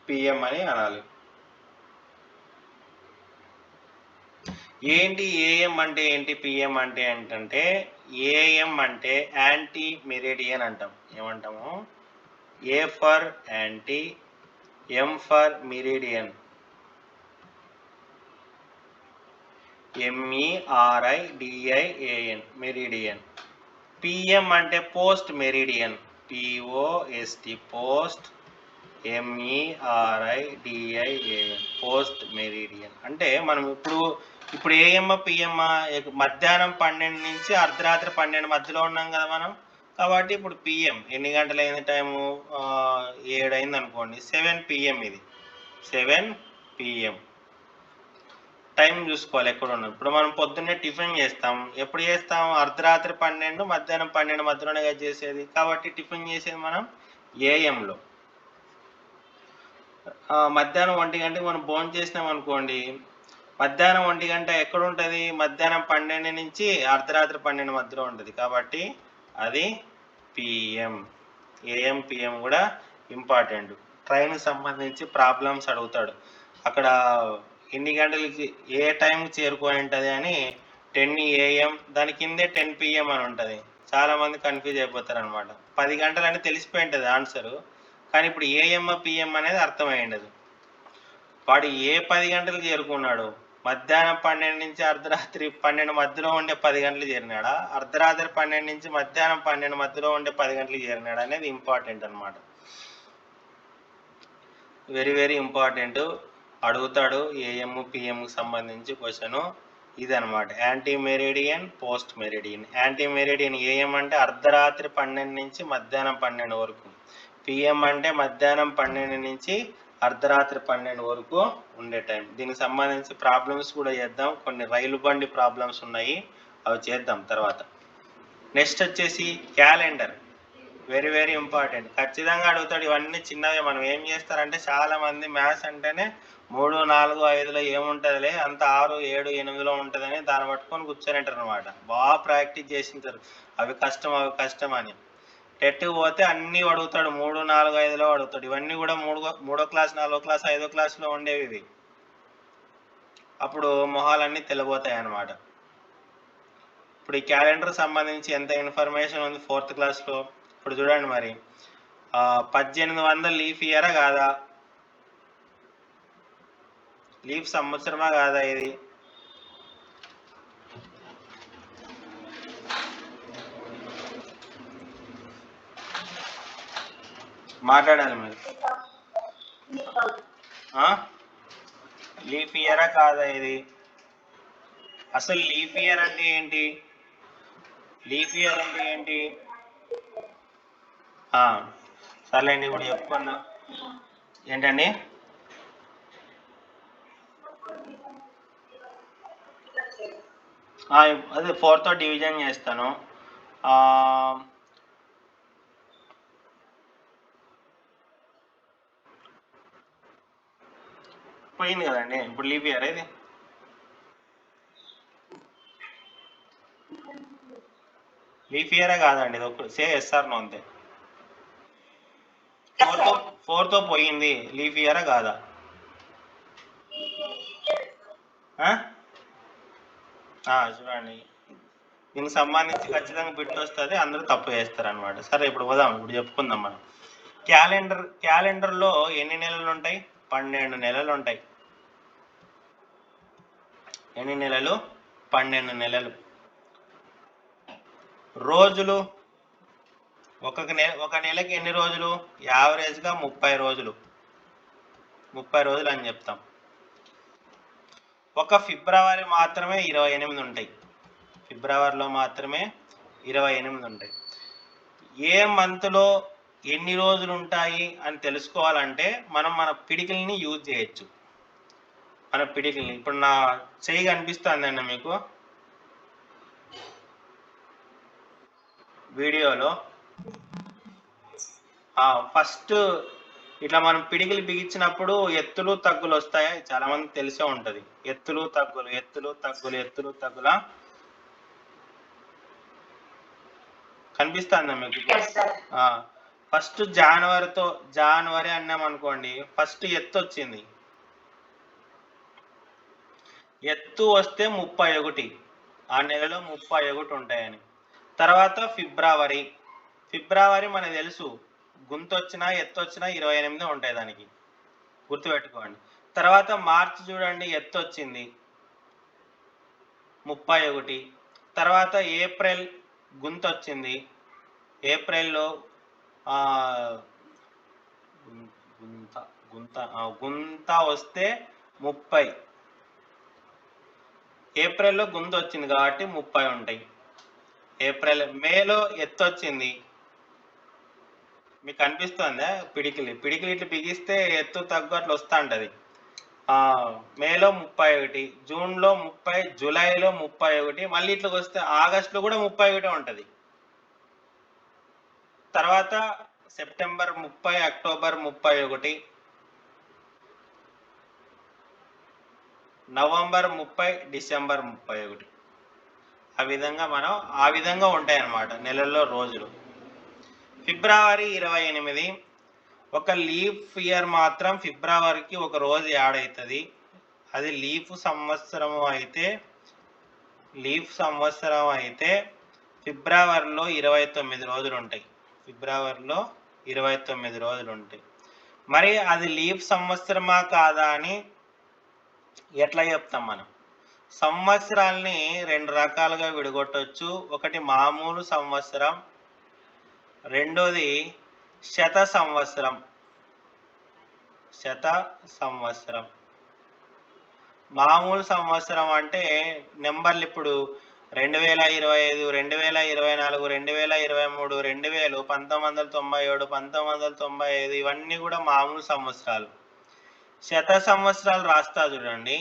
పిఎం అని అనాలి. ఏంటి ఏఎం అంటే ఏంటి, పిఎం అంటే ఏంటంటే ఏఎం అంటే యాంటీ మెరిడియన్ అంటాం. ఏమంటాము? A for anti, M for meridian, MERIDIAN meridian. PM అంటే post meridian, POST post, MERIDIAN post meridian. అంటే మనం ఇప్పుడు ఏఎం పిఎం మధ్యాహ్నం 12 నుంచి అర్ధరాత్రి 12 మధ్యలో ఉన్నాం కదా మనం. కాబట్టి ఇప్పుడు పిఎం ఎన్ని గంటలు అయింది? టైము 7 అయింది అనుకోండి. 7 PM ఇది 7 PM. టైం చూసుకోవాలి ఎక్కడ ఉన్నాం. ఇప్పుడు మనం పొద్దున్నే టిఫిన్ చేస్తాం. ఎప్పుడు చేస్తాం? అర్ధరాత్రి 12 మధ్యాహ్నం 12 మధ్యలోనే కదా చేసేది. కాబట్టి టిఫిన్ చేసేది మనం ఏఎంలో. మధ్యాహ్నం 1 గంటకి మనం భోజనం చేసినాం అనుకోండి, మధ్యాహ్నం 1 గంట ఎక్కడ ఉంటుంది? మధ్యాహ్నం 12 నుంచి అర్ధరాత్రి 12 మధ్యలో ఉంటుంది. కాబట్టి అది పిఎం. ఏఎం పిఎం కూడా ఇంపార్టెంట్. ట్రైన్కి సంబంధించి ప్రాబ్లమ్స్ అడుగుతాడు. అక్కడ ఎన్ని గంటలకి ఏ టైంకి చేరుకొని ఉంటుంది అని 10 AM, దాని కిందే 10 PM అని ఉంటుంది. చాలామంది కన్ఫ్యూజ్ అయిపోతారు అనమాట. 10 గంటలని తెలిసిపోయి ఉంటుంది ఆన్సరు, కానీ ఇప్పుడు ఏఎం పిఎం అనేది అర్థమై ఉండదు. వాడు ఏ 10 గంటలకు చేరుకున్నాడు? మధ్యాహ్నం 12 నుంచి అర్ధరాత్రి 12 మధ్యలో ఉండే 10 గంటలు చేరినాడా? అర్ధరాత్రి 12 నుంచి మధ్యాహ్నం 12 మధ్యలో ఉండే 10 గంటలు చేరినాడా అనేది ఇంపార్టెంట్ అనమాట. Very very important. అడుగుతాడు ఏఎం పిఎంకి సంబంధించి క్వశ్చన్ ఇది అనమాట. Anti meridian, post meridian. Anti meridian AM అంటే అర్ధరాత్రి 12 నుంచి మధ్యాహ్నం 12 వరకు. పిఎం అంటే మధ్యాహ్నం 12 నుంచి అర్ధరాత్రి 12 వరకు ఉండే టైం. దీనికి సంబంధించి ప్రాబ్లమ్స్ కూడా చేద్దాం. కొన్ని రైలు బండి ప్రాబ్లమ్స్ ఉన్నాయి, అవి చేద్దాం తర్వాత. నెక్స్ట్ వచ్చేసి క్యాలెండర్. Very very important. ఖచ్చితంగా అడుగుతాడు. ఇవన్నీ చిన్నవే. మనం ఏం చేస్తారంటే చాలా మంది మ్యాథ్స్ అంటేనే 3, 4, 5లో ఏముంటుందిలే, అంత 6, 7, 8లో ఉంటుందని దాన్ని పట్టుకొని కూర్చొనింటారు అనమాట. బాగా ప్రాక్టీస్ చేసింటారు అవి కష్టం అవి కష్టం అని. టెట్కి పోతే అన్నీ అడుగుతాడు. 3, 4, 5లో అడుగుతాడు. ఇవన్నీ కూడా 3వ క్లాస్, 4వ క్లాస్, 5వ క్లాస్లో ఉండేవి ఇవి. అప్పుడు మొహాలన్నీ తెల్లబోతాయి అన్నమాట. ఇప్పుడు ఈ క్యాలెండర్ సంబంధించి ఎంత ఇన్ఫర్మేషన్ ఉంది 4th క్లాస్లో. ఇప్పుడు చూడండి మరి, 1800 లీఫ్ ఇయరా కాదా? లీఫ్ సంవత్సరమా కాదా? ఇది మాట్లాడాలి మరి. లీఫ్ ఇయరా కాదా ఇది? అసలు లీఫ్ ఇయర్ అంటే ఏంటి? లీఫ్ ఇయర్ అంటే ఏంటి? సర్లేండి, ఇప్పుడు చెప్పుకున్నా. ఏంటండి? అదే 4తో డివిజన్ చేస్తాను. పోయింది కదండి ఇప్పుడు లీఫ్ ఇయర్. ఇది లీఫ్ ఇయరే కాదండి, ఇది ఒక ఎస్ఆర్ నో అంతే. 4తో పోయింది. లీఫ్ ఇయరా కాదా? చూడండి, దీనికి సంబంధించి ఖచ్చితంగా బిట్ వస్తుంది, అందరూ తప్పు చేస్తారు అనమాట. సరే ఇప్పుడు పోదాం, ఇప్పుడు చెప్పుకుందాం మనం. క్యాలెండర్లో ఎన్ని నెలలు ఉంటాయి? 12 నెలలు ఉంటాయి. ఎన్ని నెలలు? 12 నెలలు. రోజులు ఒక నెలకి ఎన్ని రోజులు? యావరేజ్గా 30 రోజులు. 30 రోజులు అని చెప్తాం. ఒక ఫిబ్రవరి మాత్రమే 28 ఉంటాయి. ఫిబ్రవరిలో మాత్రమే 28 ఉంటాయి. ఏ మంత్లో ఎన్ని రోజులు ఉంటాయి అని తెలుసుకోవాలంటే మనం మన పిడికిల్ని యూజ్ చేయొచ్చు. మన పిడికిల్ని ఇప్పుడు నా చెయ్యి కనిపిస్తుందండి మీకు వీడియోలో. ఫస్ట్ ఇట్లా మనం పిడికిలు బిగించినప్పుడు ఎత్తులు తగ్గులు వస్తాయి. చాలా మంది తెలిసే ఉంటది. ఎత్తులు తగ్గులు, ఎత్తులు తగ్గులు, ఎత్తులు తగ్గులా కనిపిస్తుందా మీకు? ఫస్ట్ జనవరి అన్నాం అనుకోండి, ఫస్ట్ ఎత్తు వచ్చింది. ఎత్తు వస్తే 31, ఆ నెలలో 31 ఉంటాయని. తర్వాత ఫిబ్రవరి మనకు తెలుసు, గుంత వచ్చినా ఎత్తు వచ్చినా 28 ఉంటాయి, దానికి గుర్తుపెట్టుకోండి. తర్వాత మార్చి చూడండి, ఎత్తు వచ్చింది 31. తర్వాత ఏప్రిల్ గుంత వచ్చింది. ఏప్రిల్లో గుంత వస్తే 30. ఏప్రిల్లో గుంత వచ్చింది కాబట్టి 30 ఉంటాయి. మేలో ఎత్తు వచ్చింది, మీకు అనిపిస్తుందా? పిడికిలి ఇట్లా బిగిస్తే ఎత్తు తగ్గు అట్లా వస్తూ ఉంటుంది. మేలో 31, జూన్లో 30, జూలైలో 31, మళ్ళీ ఇట్లా వస్తే ఆగస్టులో కూడా 31 ఉంటుంది. తర్వాత సెప్టెంబర్ 30, అక్టోబర్ 31, నవంబర్ 30, డిసెంబర్ 31. ఆ విధంగా ఉంటాయి అన్నమాట నెలల్లో రోజులు. ఫిబ్రవరి 28, ఒక లీఫ్ ఇయర్ మాత్రం ఫిబ్రవరికి ఒక రోజు యాడ్ అవుతుంది. అది లీఫ్ సంవత్సరం అయితే ఫిబ్రవరిలో 29 రోజులు ఉంటాయి. ఫిబ్రవరిలో 29 రోజులు ఉంటాయి. మరి అది లీఫ్ సంవత్సరమా కాదా అని ఎట్లా చెప్తాం మనం? సంవత్సరాల్ని 2 రకాలుగా విడగొట్టవచ్చు. ఒకటి మామూలు సంవత్సరం, రెండోది శత సంవత్సరం. మామూలు సంవత్సరం అంటే నెంబర్లు ఇప్పుడు 2025, 2024, 2023, 2000, 1997, 1995 ఇవన్నీ కూడా మామూలు సంవత్సరాలు. శత సంవత్సరాలు రాస్తా చూడండి.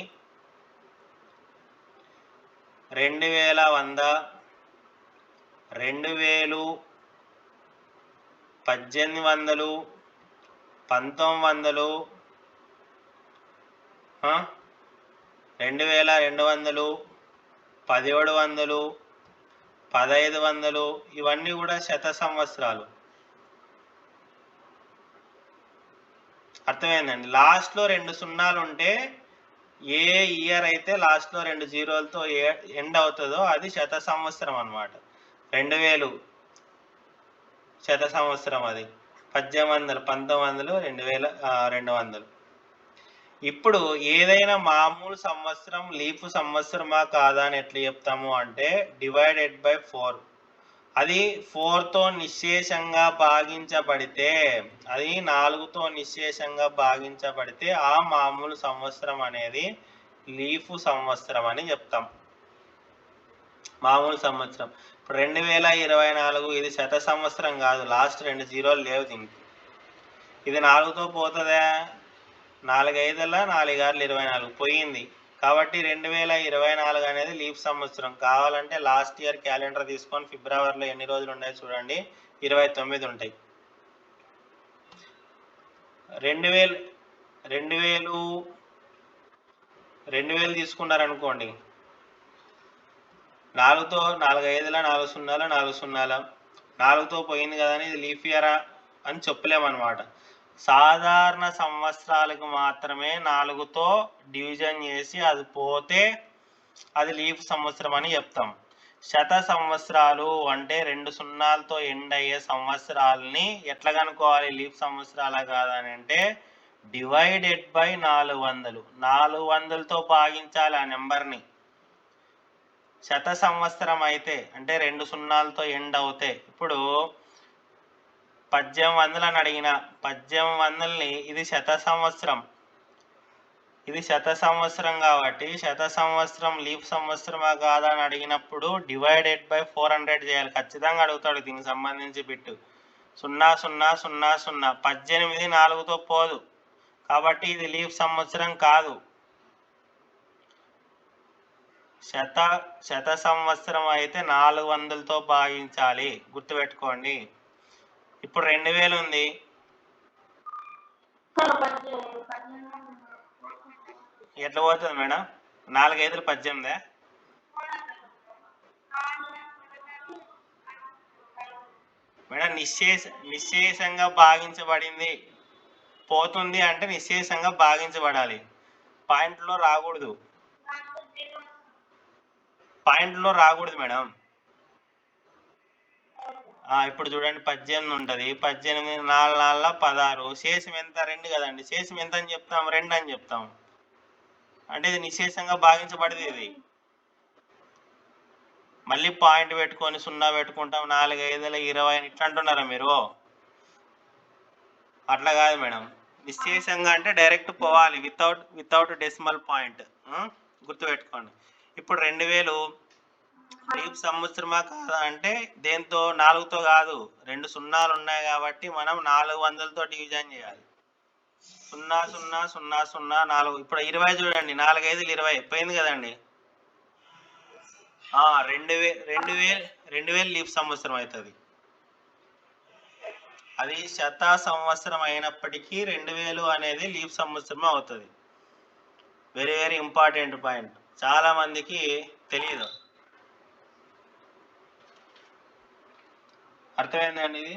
2100, 2000, 1800, 1900, 2200, 1700, 1500 ఇవన్నీ కూడా శత సంవత్సరాలు. అర్థమైందండి? లాస్ట్లో 2 సున్నాలు ఉంటే ఏ ఇయర్ అయితే లాస్ట్లో 2 జీరోలతో ఎండ్ అవుతుందో అది శత సంవత్సరం అన్నమాట. 2000 శత సంవత్సరం, అది 1800, 1900, 2200. ఇప్పుడు ఏదైనా మామూలు సంవత్సరం లీఫ్ సంవత్సరమా కాదా అని ఎట్లా చెప్తాము అంటే డివైడెడ్ బై 4. అది 4తో నిశ్శేషంగా భాగించబడితే, అది 4తో నిశ్శేషంగా భాగించబడితే ఆ మామూలు సంవత్సరం అనేది లీఫ్ సంవత్సరం అని చెప్తాం. మామూలు సంవత్సరం. ఇప్పుడు 2024 ఇది శత సంవత్సరం కాదు, లాస్ట్ 2 జీరోలు లేవు దీనికి. ఇది 4తో పోతుందా? 4 5ల 4 6 24 పోయింది. కాబట్టి 2024 అనేది లీఫ్ సంవత్సరం. కావాలంటే లాస్ట్ ఇయర్ క్యాలెండర్ తీసుకొని ఫిబ్రవరిలో ఎన్ని రోజులు ఉన్నాయి చూడండి, 29 ఉంటాయి. 2000 తీసుకున్నారనుకోండి, 4తో 4 5ల 4 సున్నాల 4 సున్నాల 4తో పోయింది కదా అని ఇది లీఫ్ ఇయర్ అని చెప్పలేమన్నమాట. సాధారణ సంవత్సరాలకు మాత్రమే 4తో డివిజన్ చేసి అది పోతే అది లీఫ్ సంవత్సరం అని చెప్తాం. శత సంవత్సరాలు అంటే 2 సున్నాలతో ఎండ్ అయ్యే సంవత్సరాలని ఎట్లా కనుక్కోవాలి లీఫ్ సంవత్సరాలా కాదని అంటే డివైడెడ్ బై 400. 400తో భాగించాలి ఆ నెంబర్ని. శత సంవత్సరం అయితే అంటే 2 సున్నాలతో ఎండ్ అవుతాయి. ఇప్పుడు 1800 అని అడిగిన 1800ని ఇది శత సంవత్సరం, ఇది శత సంవత్సరం కాబట్టి శత సంవత్సరం లీఫ్ సంవత్సరమా కాదా అని అడిగినప్పుడు డివైడెడ్ బై 400 చేయాలి. ఖచ్చితంగా అడుగుతాడు దీనికి సంబంధించి బిట్టు. 0 0 0 0 18 4తో పోదు కాబట్టి ఇది లీఫ్ సంవత్సరం కాదు. శత సంవత్సరం అయితే 400తో భాగించాలి, గుర్తుపెట్టుకోండి. ఇప్పుడు 2000 ఉంది, ఎట్లా పోతుంది మేడం? 4 5లు 18. మేడం నిశ్శేషంగా భాగించబడింది పోతుంది అంటే నిశ్శేషంగా భాగించబడాలి, పాయింట్లో రాకూడదు మేడం. ఇప్పుడు చూడండి 18 ఉంటుంది, 18 4 4 16, శేషం ఎంత? 2 కదండి. శేషం ఎంత అని చెప్తాం? 2 అని చెప్తాం. అంటే ఇది నిశ్శేషంగా భాగించబడింది. ఇది మళ్ళీ పాయింట్ పెట్టుకొని 0 పెట్టుకుంటాం, 4 5ల 20 అని ఇట్లా అంటున్నారా మీరు? అట్లా కాదు మేడం. నిశ్శేషంగా అంటే డైరెక్ట్ పోవాలి, వితౌట్ డెసిమల్ పాయింట్. గుర్తుపెట్టుకోండి. ఇప్పుడు 2000 లీఫ్ సంవత్సరమా కాదా అంటే దేంతో? 4తో కాదు, 2 సున్నాలు ఉన్నాయి కాబట్టి మనం 400తో డివిజన్ చేయాలి. 0 0,0,0,0,4 ఇప్పుడు 20 చూడండి, 4 5 20 పోయింది కదండి. 2000 లీప్ సంవత్సరం అవుతుంది. అది శత సంవత్సరం అయినప్పటికీ 2000 అనేది లీప్ సంవత్సరం అవుతుంది. వెరీ వెరీ ఇంపార్టెంట్ పాయింట్, చాలా మందికి తెలియదు. అర్థమైందండి ఇది?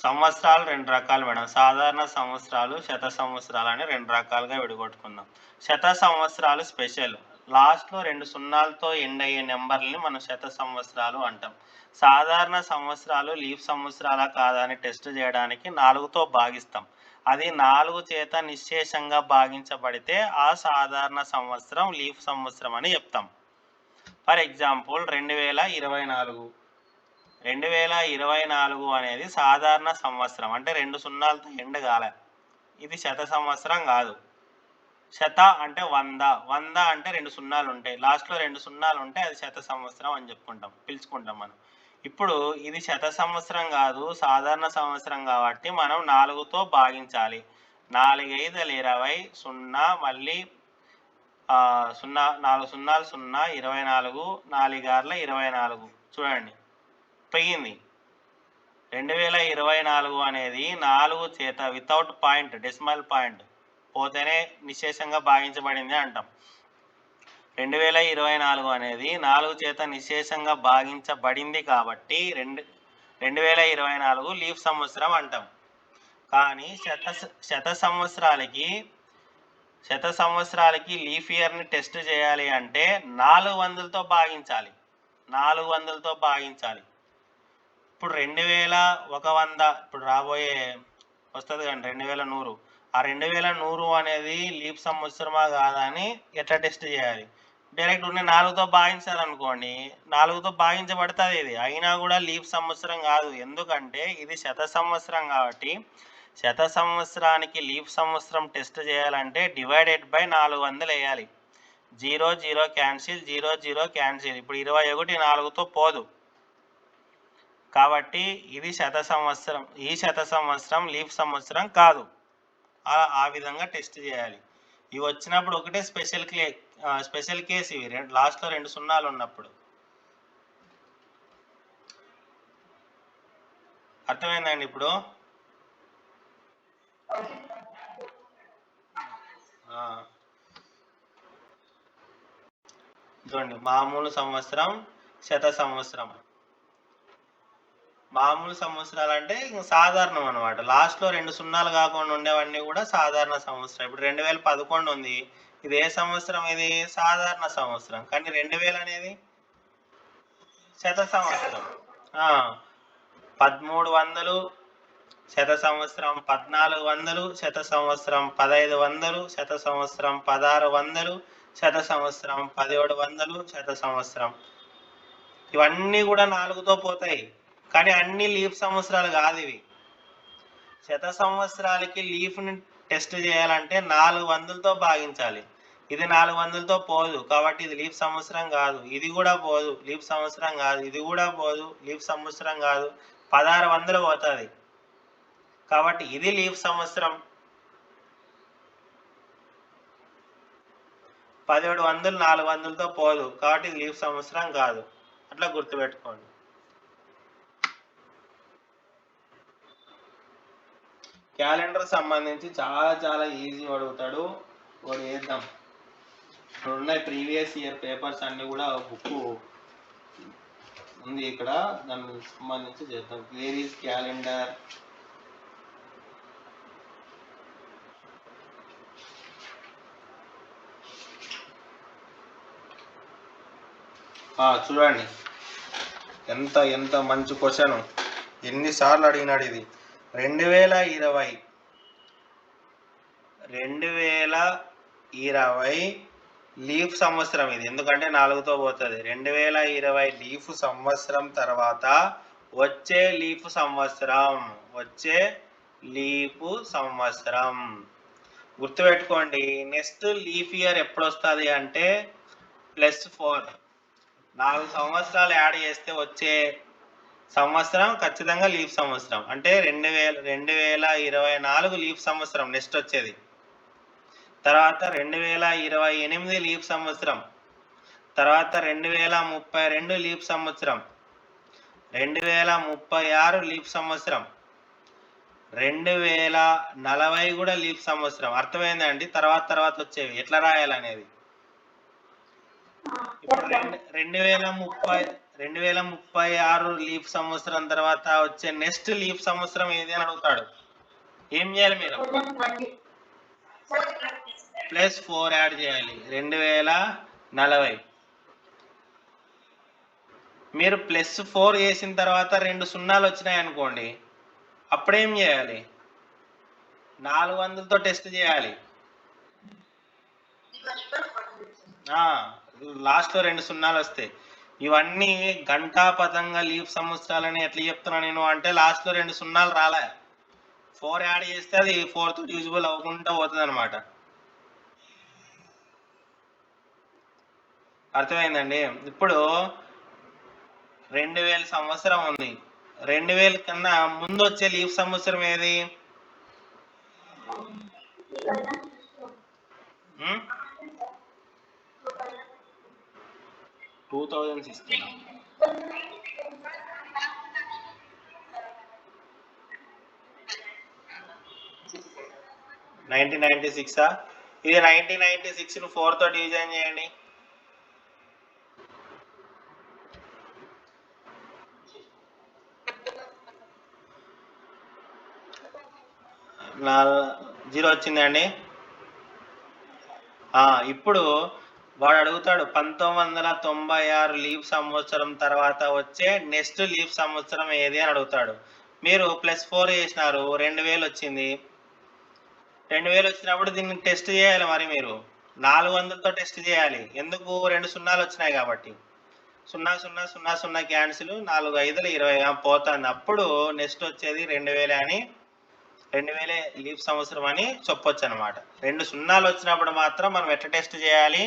సంవత్సరాలు 2 రకాలు మేడం. సాధారణ సంవత్సరాలు, శత సంవత్సరాలు అని 2 రకాలుగా విడగొట్టుకుందాం. శత సంవత్సరాలు స్పెషల్, లాస్ట్లో 2 సున్నాలతో ఎండ్ అయ్యే నెంబర్ని మనం శత సంవత్సరాలు అంటాం. సాధారణ సంవత్సరాలు లీప్ సంవత్సరాలా కాదా అని టెస్ట్ చేయడానికి 4తో భాగిస్తాం. అది 4 చేత నిశ్శేషంగా భాగించబడితే ఆ సాధారణ సంవత్సరం లీప్ సంవత్సరం అని చెప్తాం. ఫర్ ఎగ్జాంపుల్ 2024 అనేది సాధారణ సంవత్సరం, అంటే 2 సున్నాలతో ఎండ్ కాలే, ఇది శత సంవత్సరం కాదు. శత అంటే 100 అంటే 2 సున్నాలు ఉంటాయి, లాస్ట్లో 2 సున్నాలు ఉంటాయి, అది శత సంవత్సరం అని పిలుచుకుంటాం మనం. ఇప్పుడు ఇది శత సంవత్సరం కాదు, సాధారణ సంవత్సరం కాబట్టి మనం 4తో భాగించాలి. 4 5 20, 0 మళ్ళీ 0 4 సున్నాలు 0, 24, 4 6 24. చూడండి పోయింది. 2024 అనేది 4 చేత వితౌట్ పాయింట్, డెసిమల్ పాయింట్ పోతేనే నిశ్శేషంగా భాగించబడింది అంటాం. 2024 అనేది 4 చేత నిశ్శేషంగా భాగించబడింది కాబట్టి 2024 లీప్ సంవత్సరం అంటాం. కానీ శత సంవత్సరాలకి లీఫ్ ఇయర్ని టెస్ట్ చేయాలి అంటే 400తో భాగించాలి. 400తో భాగించాలి. ఇప్పుడు 2100 ఇప్పుడు రాబోయే వస్తుంది కానీ 2100, ఆ 2100 అనేది లీప్ సంవత్సరమా కాదా అని ఎట్లా టెస్ట్ చేయాలి? డైరెక్ట్ ఉన్న 4తో భాగించాలనుకోండి, 4తో భాగించబడుతుంది, ఇది అయినా కూడా లీప్ సంవత్సరం కాదు. ఎందుకంటే ఇది శత సంవత్సరం కాబట్టి శత సంవత్సరానికి లీప్ సంవత్సరం టెస్ట్ చేయాలంటే డివైడెడ్ బై 400 వేయాలి. 0 0 క్యాన్సిల్, 0 0 క్యాన్సిల్. ఇప్పుడు 21 4తో పోదు కాబట్టి ఇది శత సంవత్సరం, ఈ శత సంవత్సరం లీప్ సంవత్సరం కాదు. ఆ విధంగా టెస్ట్ చేయాలి. ఇవి వచ్చినప్పుడు ఒకటే స్పెషల్ కేసు, ఇవి లాస్ట్లో 2 సున్నాలు ఉన్నప్పుడు. అర్థమైందండి ఇప్పుడు? చూడండి, మామూలు సంవత్సరం, శత సంవత్సరం. మామూలు సంవత్సరాలు అంటే సాధారణం అనమాట, లాస్ట్లో 2 సున్నాలు కాకుండా ఉండేవన్నీ కూడా సాధారణ సంవత్సరం. ఇప్పుడు 2011 ఉంది, ఇది ఏ సంవత్సరం? ఇది సాధారణ సంవత్సరం. కానీ 2000 అనేది శత సంవత్సరం. 1300 శత సంవత్సరం, 1400 శత సంవత్సరం, 1500 శత సంవత్సరం, 1600 శత సంవత్సరం, 1700 శత సంవత్సరం. ఇవన్నీ కూడా 4తో పోతాయి, కానీ అన్ని లీప్ సంవత్సరాలు కాదు ఇవి. శత సంవత్సరాలకి లీఫ్ని టెస్ట్ చేయాలంటే 400తో భాగించాలి. ఇది 400తో పోదు కాబట్టి ఇది లీప్ సంవత్సరం కాదు. ఇది కూడా పోదు, లీప్ సంవత్సరం కాదు. ఇది కూడా పోదు, లీప్ సంవత్సరం కాదు. 1600 పోతుంది కాబట్టి ఇది లీప్ సంవత్సరం. 1700 400తో పోదు కాబట్టి ఇది లీప్ సంవత్సరం కాదు. అట్లా గుర్తుపెట్టుకోండి. క్యాలెండర్ సంబంధించి చాలా ఈజీ అడుగుతాడు, వాడు వేద్దాం. ఇప్పుడు ఉన్నాయి ప్రీవియస్ ఇయర్ పేపర్స్ అన్నీ కూడా బుక్ ఉంది ఇక్కడ, దానికి సంబంధించి చేద్దాం. Where is calendar? చూడండి ఎంత మంచి క్వశ్చన్, ఎన్నిసార్లు అడిగినాడు ఇది. 2020 లీఫ్ సంవత్సరం ఇది, ఎందుకంటే 4తో పోతుంది. 2020 లీఫ్ సంవత్సరం తర్వాత వచ్చే లీఫ్ సంవత్సరం గుర్తుపెట్టుకోండి. నెక్స్ట్ లీఫ్ ఇయర్ ఎప్పుడు వస్తుంది అంటే +4. 4 సంవత్సరాలు యాడ్ చేస్తే వచ్చే సంవత్సరం ఖచ్చితంగా లీప్ సంవత్సరం. అంటే 2024 లీప్ సంవత్సరం నెక్స్ట్ వచ్చేది. తర్వాత 2028 లీప్ సంవత్సరం. తర్వాత 2032 లీప్ సంవత్సరం. 2036 లీప్ సంవత్సరం. 2040 కూడా లీప్ సంవత్సరం. అర్థమైందండి? తర్వాత వచ్చేవి ఎట్లా రాయాలనేది. ఇప్పుడు 2036 లీప్ సంవత్సరం తర్వాత వచ్చే నెక్స్ట్ లీప్ సంవత్సరం ఏది అని అడుగుతాడు. ఏం చేయాలి మీరు? +4 యాడ్ చేయాలి. 2040. మీరు +4 చేసిన తర్వాత 2 సున్నాలు వచ్చినాయి అనుకోండి, అప్పుడేం చేయాలి? 400తో టెస్ట్ చేయాలి. లాస్ట్లో 2 సున్నాలు వస్తాయి. ఇవన్నీ గంటాపథంగా లీప్ సంవత్సరాలని ఎట్లా చెప్తున్నా నేను అంటే లాస్ట్లో 2 సున్నాలు రాలే, 4 యాడ్ చేస్తే అది 4th యూజబుల్ అవ్వకుండా పోతుంది అనమాట. అర్థమైందండి? ఇప్పుడు 2000 సంవత్సరం ఉంది. 2000 కన్నా ముందు వచ్చే లీప్ సంవత్సరం ఏది? 2016. 1996. ఇది 1996ను 4తో డివిజన్ చేయండి. జీరో వచ్చిందండి. ఇప్పుడు వాడు అడుగుతాడు 1996 లీప్ సంవత్సరం తర్వాత వచ్చే నెక్స్ట్ లీప్ సంవత్సరం ఏది అని అడుగుతాడు. మీరు +4 చేసినారు, 2000 వచ్చింది. 2000 వచ్చినప్పుడు దీన్ని టెస్ట్ చేయాలి. మరి మీరు 400తో టెస్ట్ చేయాలి. ఎందుకు? 2 సున్నాలు వచ్చినాయి కాబట్టి. 0 0 0 0 క్యాన్సిల్, 4 5 20 పోతుంది. అప్పుడు నెక్స్ట్ వచ్చేది 2000 అని, 2000 లీప్ సంవత్సరం అని చెప్పొచ్చు అనమాట. 2 సున్నాలు వచ్చినప్పుడు మాత్రం మనం ఎట్లా టెస్ట్ చేయాలి?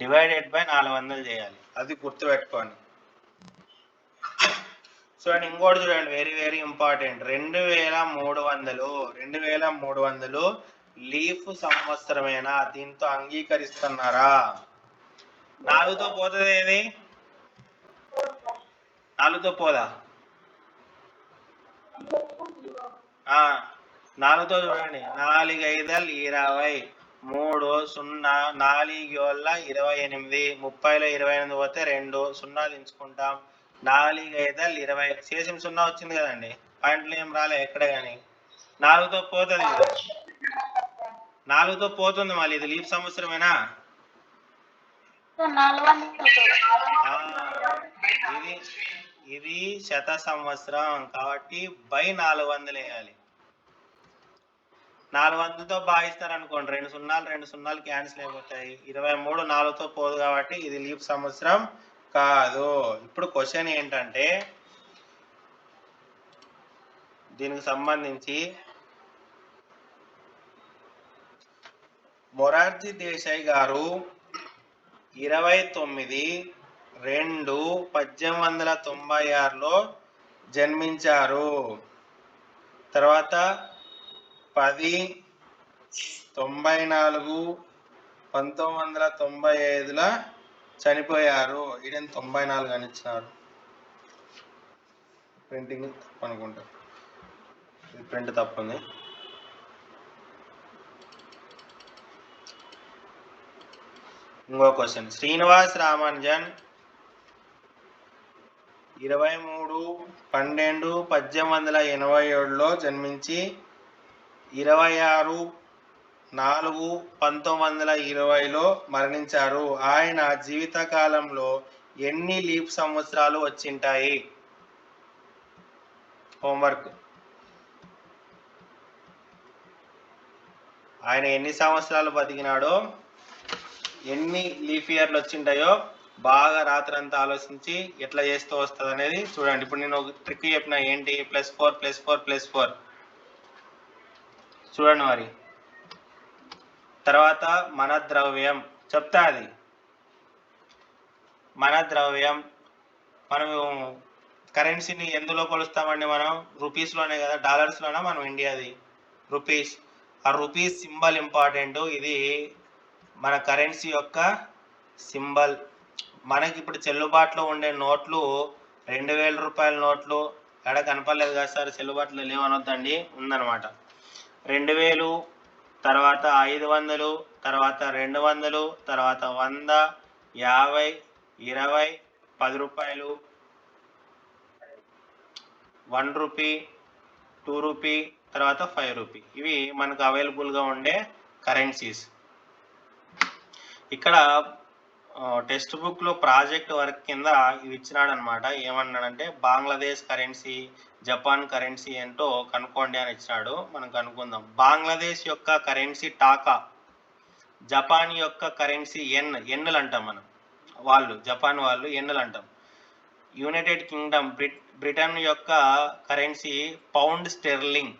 /400 చేయాలి. అది గుర్తుపెట్టుకోండి. చూడండి, ఇంకోటి చూడండి, వెరీ వెరీ ఇంపార్టెంట్. 2300 లీఫ్ సంవత్సరమేనా? దీంతో అంగీకరిస్తున్నారా? 4తో పోతుంది ఏది? 4తో పోదా? 4తో చూడండి, 4 5 20, 3 0, 4 7 28, 30లో 28 పోతే 2 0 దించుకుంటాం. 4 5 20 చేసిన 0 వచ్చింది కదండి, పాయింట్లు ఏం రాలే ఎక్కడ కానీ. 4తో పోతుంది కదా, 4తో పోతుంది. మళ్ళీ ఇది లీప్ సంవత్సరమేనా? ఇది శత సంవత్సరం కాబట్టి /400 వేయాలి. 400తో భాగిస్తారు అనుకోండి, 2 సున్నాలు క్యాన్సిల్ అయిపోతాయి. 23 4తో పోదు కాబట్టి ఇది లీప్ సంవత్సరం కాదు. ఇప్పుడు క్వశ్చన్ ఏంటంటే, దీనికి సంబంధించి మొరార్జీ దేశాయ్ గారు 29/2/1896లో జన్మించారు. తర్వాత 10/94/1995లో చనిపోయారు. ఈయన 94 అని ఇచ్చినారు. ప్రింటింగ్ తప్పు అనుకుంటా, ప్రింట్ తప్పుంది. ఇంకో క్వశ్చన్, శ్రీనివాస్ రామానుజన్ 23/12/1887లో జన్మించి 26/4/1920లో మరణించారు. ఆయన జీవిత కాలంలో ఎన్ని లీప్ సంవత్సరాలు వచ్చింటాయి? హోంవర్క్. ఆయన ఎన్ని సంవత్సరాలు బతికినాడో, ఎన్ని లీఫ్ ఇయర్లు వచ్చింటాయో బాగా రాత్రంతా ఆలోచించి ఎట్లా చేస్తూ వస్తుంది అనేది చూడండి. ఇప్పుడు నేను ఒక ట్రిక్ చెప్పిన, ఏంటి? +4 +4 +4 చూడండి. మరి తర్వాత మన ద్రవ్యం చెప్తా, అది మన ద్రవ్యం. మనం కరెన్సీని ఎందులో కొలుస్తామండి? మనం రూపీస్లోనే కదా, డాలర్స్లోనే మనం ఇండియాది రూపీస్. ఆ రూపీస్ సింబల్ ఇంపార్టెంట్. ఇది మన కరెన్సీ యొక్క సింబల్. మనకి ఇప్పుడు చెల్లుబాటులో ఉండే నోట్లు 2000 రూపాయల నోట్లు ఎక్కడ కనపడలేదు కదా సార్, చెల్లుబాటులో లేవనొద్దండి, ఉందన్నమాట. 2000, తర్వాత 500, తర్వాత 200, తర్వాత 100, 50, 20, 10 రూపాయలు, 1 రూపీ, 2 రూపీ, తర్వాత 5 రూపీ. ఇవి మనకు అవైలబుల్గా ఉండే కరెన్సీస్. ఇక్కడ టెక్స్ట్ బుక్లో ప్రాజెక్ట్ వర్క్ కింద ఇవి ఇచ్చినాడు అనమాట. ఏమన్నాడంటే బంగ్లాదేశ్ కరెన్సీ, జపాన్ కరెన్సీ ఏంటో కనుక్కోండి అని ఇచ్చినాడు. మనం కనుక్కుందాం. బంగ్లాదేశ్ యొక్క కరెన్సీ టాకా, జపాన్ యొక్క కరెన్సీ ఎన్నులు అంటాం మనం. వాళ్ళు జపాన్ వాళ్ళు ఎన్నులు అంటాం. యునైటెడ్ కింగ్డమ్ బ్రిటన్ యొక్క కరెన్సీ పౌండ్ స్టెర్లింగ్,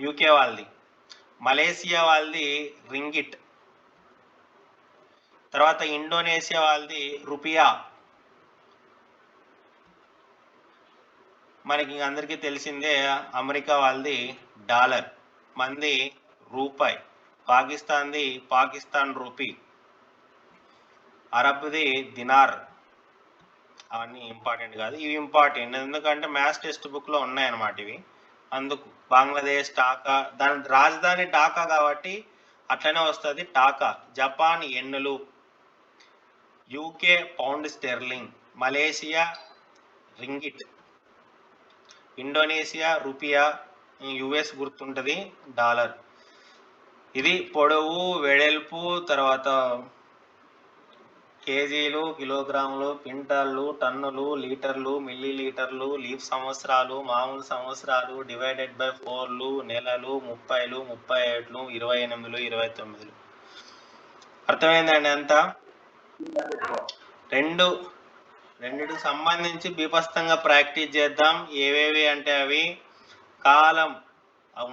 యూకే వాళ్ళది. మలేసియా వాళ్ళది రింగిట్. తర్వాత ఇండోనేషియా వాళ్ళది రూపియా. మనకి అందరికీ తెలిసిందే అమెరికా వాళ్ళది డాలర్, మంది రూపాయి. పాకిస్తాన్ది పాకిస్తాన్ రూపీ, అరబ్ది దినార్. అవన్నీ ఇంపార్టెంట్ కాదు, ఇవి ఇంపార్టెంట్ ఎందుకంటే మ్యాథ్స్ టెక్స్ట్ బుక్లో ఉన్నాయన్నమాట ఇవి. అందుకు బంగ్లాదేశ్ టాకా, దాని రాజధాని ఢాకా కాబట్టి అట్లనే వస్తుంది టాకా. జపాన్ ఎన్నులు, UK pound sterling, Malaysia ringgit, Indonesia rupiah, US గుర్తుంటుంది డాలర్. ఇది పొడవు, వెడల్పు, తర్వాత కేజీలు, కిలోగ్రాములు, క్వింటాళ్ళు, టన్నులు, లీటర్లు, మిల్లీ లీటర్లు, లీఫ్ సంవత్సరాలు, మామూలు సంవత్సరాలు, డివైడెడ్ బై 4లు, నెలలు, 30లు, 37లు, 28లు, 29లు. అర్థమైందండి అంతా? రెండిటికి సంబంధించి బీభత్సంగా ప్రాక్టీస్ చేద్దాం. ఏవేవి అంటే అవి కాలం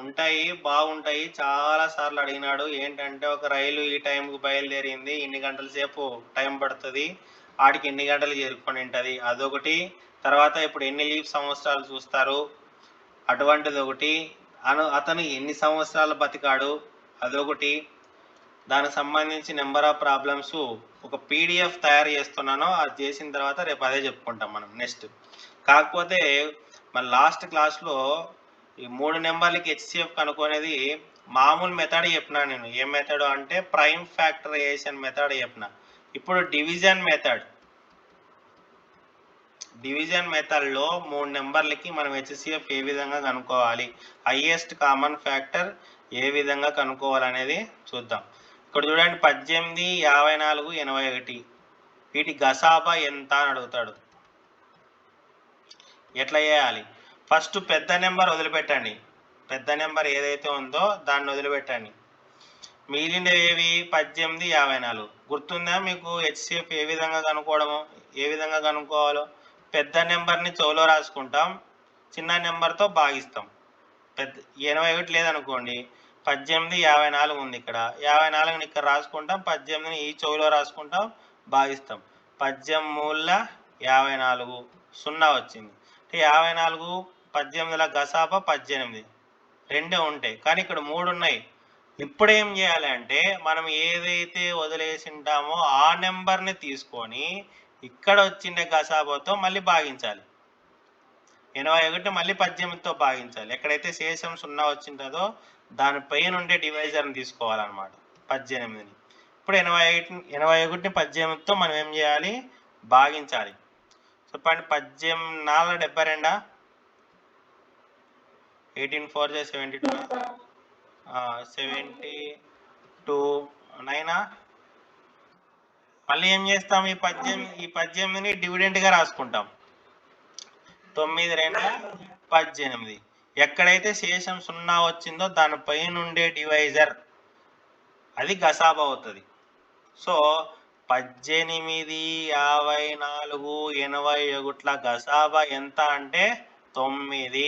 ఉంటాయి, బాగుంటాయి. చాలా సార్లు అడిగినాడు. ఏంటంటే ఒక రైలు ఈ టైంకి బయలుదేరింది, ఇన్ని గంటల సేపు టైం పడుతుంది, ఆడికి ఎన్ని గంటలు చేరుకొని ఉంటుంది, అదొకటి. తర్వాత ఇప్పుడు ఎన్ని లీఫ్ సంవత్సరాలు చూస్తారు, అటువంటిది ఒకటి. అతను ఎన్ని సంవత్సరాలు బతికాడు, అదొకటి. దానికి సంబంధించి నెంబర్ ఆఫ్ ప్రాబ్లమ్స్ ఒక పీడిఎఫ్ తయారు చేస్తున్నాను, అది చేసిన తర్వాత రేపు అదే చెప్పుకుంటాం మనం నెక్స్ట్. కాకపోతే మన లాస్ట్ క్లాస్లో ఈ 3 నెంబర్లకి హెచ్సిఎఫ్ కనుక్కునేది మామూలు మెథడ్ చెప్పినా నేను. ఏం మెథడ్ అంటే ప్రైమ్ ఫ్యాక్టరైజేషన్ మెథడ్ చెప్పిన. ఇప్పుడు డివిజన్ మెథడ్లో 3 నెంబర్లకి మనం హెచ్సిఎఫ్ ఏ విధంగా కనుక్కోవాలి, హైయెస్ట్ కామన్ ఫ్యాక్టర్ ఏ విధంగా కనుక్కోవాలనేది చూద్దాం. ఇక్కడ చూడండి 18, 54, 81. వీటి గసాబా ఎంత అని అడుగుతాడు. ఎట్లా చేయాలి? ఫస్ట్ పెద్ద నెంబర్ వదిలిపెట్టండి, పెద్ద నెంబర్ ఏదైతే ఉందో దాన్ని వదిలిపెట్టండి. మిగిలినవి ఏవి? 18, 54. గుర్తుందా మీకు హెచ్సిఎఫ్ ఏ విధంగా కనుక్కోవాలో? పెద్ద నెంబర్ని చెవులో రాసుకుంటాం, చిన్న నెంబర్తో భాగిస్తాం. 81 లేదనుకోండి, 18, 54 ఉంది ఇక్కడ, 54ని ఇక్కడ రాసుకుంటాం, 18ని ఈ చెవులో రాసుకుంటాం, భాగిస్తాం. 18 54, 0 వచ్చింది. 54, 18ల గసాబా 18, రెండే ఉంటాయి. కానీ ఇక్కడ 3 ఉన్నాయి. ఇప్పుడు ఏం చేయాలి అంటే మనం ఏదైతే వదిలేసింటామో ఆ నెంబర్ని తీసుకొని ఇక్కడ వచ్చిన గసాబాతో మళ్ళీ భాగించాలి. 81 మళ్ళీ 18తో భాగించాలి. ఎక్కడైతే శేషం 0 వచ్చింటుందో దానిపైన ఉండే డివైజర్ని తీసుకోవాలన్నమాట, 18ని. ఇప్పుడు 81ని 18తో మనం ఏం చేయాలి? భాగించాలి. చెప్పండి. 18 72, 18 4 72, 72 9. మళ్ళీ ఏం చేస్తాం? ఈ 18ని డివిడెంట్గా రాసుకుంటాం. 9 2 18. ఎక్కడైతే శేషం 0 వచ్చిందో దానిపైన ఉండే డివైజర్ అది గసాబా అవుతుంది. సో 18, 54, 81ల గసాబా ఎంత అంటే 9.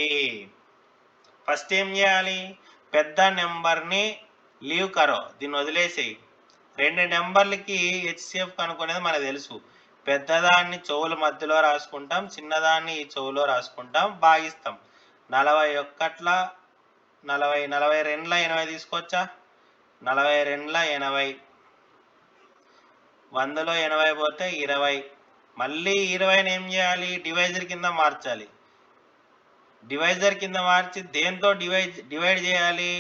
ఫస్ట్ ఏం చేయాలి? పెద్ద నెంబర్ని లీవ్ కరో, దీన్ని వదిలేసేయి. 2 నెంబర్లకి హెచ్సిఎఫ్ కనుక్కునేది మనకు తెలుసు. పెద్దదాన్ని చెవుల మధ్యలో రాసుకుంటాం, చిన్నదాన్ని ఈ చెవులో రాసుకుంటాం, భాగిస్తాం. 41 40 42 80 తీసుకోవచ్చా? 42 80, 100లో 80 పోతే 20. మళ్ళీ 20ని ఏం చేయాలి? డివైజర్ కింద మార్చాలి. డివైజర్ కింద మార్చి దేంతో డివైడ్ చేయాలి?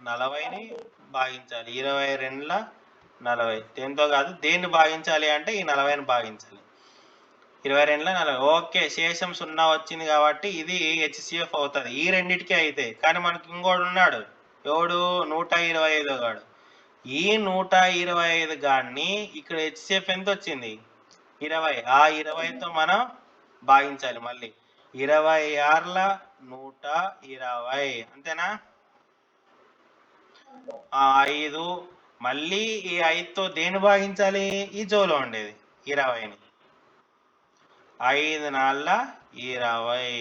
40ని భాగించాలి. 22 40. దేంతో కాదు, దేన్ని భాగించాలి అంటే ఈ 40ని భాగించాలి. 22 40. ఓకే, శేషం 0 వచ్చింది కాబట్టి ఇది హెచ్సిఎఫ్ అవుతుంది. ఈ రెండింటికి అయితే. కానీ మనకి ఇంకోడు ఉన్నాడు, ఎవడు? 125 గాడు. ఈ 125 గాడిని ఇక్కడ హెచ్సిఎఫ్ ఎంత వచ్చింది? 20. ఆ 20తో మనం భాగించాలి. మళ్ళీ 26 120, అంతేనా? 5. మళ్ళీ ఈ 5తో దేన్ని భాగించాలి? ఈ జోలో ఉండేది 20ని. 5 4 20.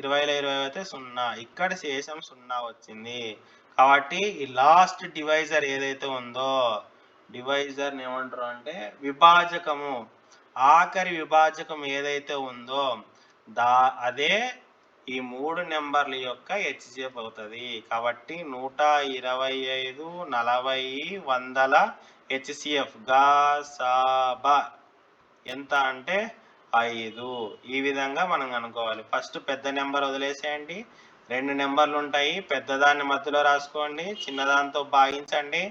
20లో 20 అయితే 0. ఇక్కడ శేషం 0 వచ్చింది. కాబట్టి ఈ లాస్ట్ డివైజర్ ఏదైతే ఉందో, డివైజర్ ఏమంటారు అంటే విభాజకము, ఆఖరి విభాజకం ఏదైతే ఉందో అదే ఈ 3 నెంబర్ల యొక్క హెచ్సిఎఫ్ అవుతుంది. కాబట్టి 125 40 100ల హెచ్సిఎఫ్ గసాబా ఎంత అంటే 5. ఈ విధంగా మనం కనుక్కోవాలి. ఫస్ట్ పెద్ద నెంబర్ వదిలేసేయండి, 2 నెంబర్లు ఉంటాయి, పెద్దదాన్ని మధ్యలో రాసుకోండి, చిన్నదాంతో భాగించండి.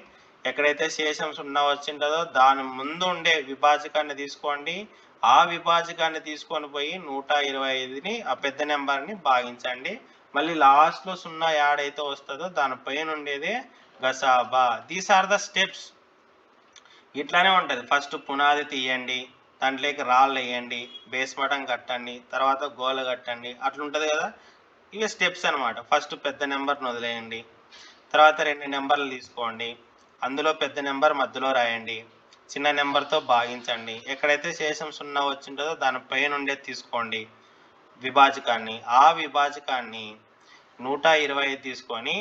ఎక్కడైతే శేషం 0 వచ్చింటుందో దాని ముందు ఉండే విభాజకాన్ని తీసుకోండి, ఆ విభాజకాన్ని తీసుకొని పోయి 125ని ఆ పెద్ద నెంబర్ని భాగించండి. మళ్ళీ లాస్ట్లో 0 యాడ్ అయితే వస్తుందో దానిపైన ఉండేదే గసాబా. These are the steps. ఇట్లానే ఉంటుంది. ఫస్ట్ పునాది తీయండి, దాంట్లోకి రాళ్ళు వేయండి, బేస్మటం కట్టండి, తర్వాత గోల కట్టండి, అట్లుంటుంది కదా. ఇవి స్టెప్స్ అనమాట. ఫస్ట్ పెద్ద నెంబర్ని వదిలేయండి, తర్వాత 2 నెంబర్లు తీసుకోండి, అందులో పెద్ద నెంబర్ మధ్యలో రాయండి, చిన్న నెంబర్తో భాగించండి. ఎక్కడైతే శేషం 0 వచ్చింటుందో దానిపైన ఉండేది తీసుకోండి విభాజకాన్ని. ఆ విభాజకాన్ని 125 తీసుకొని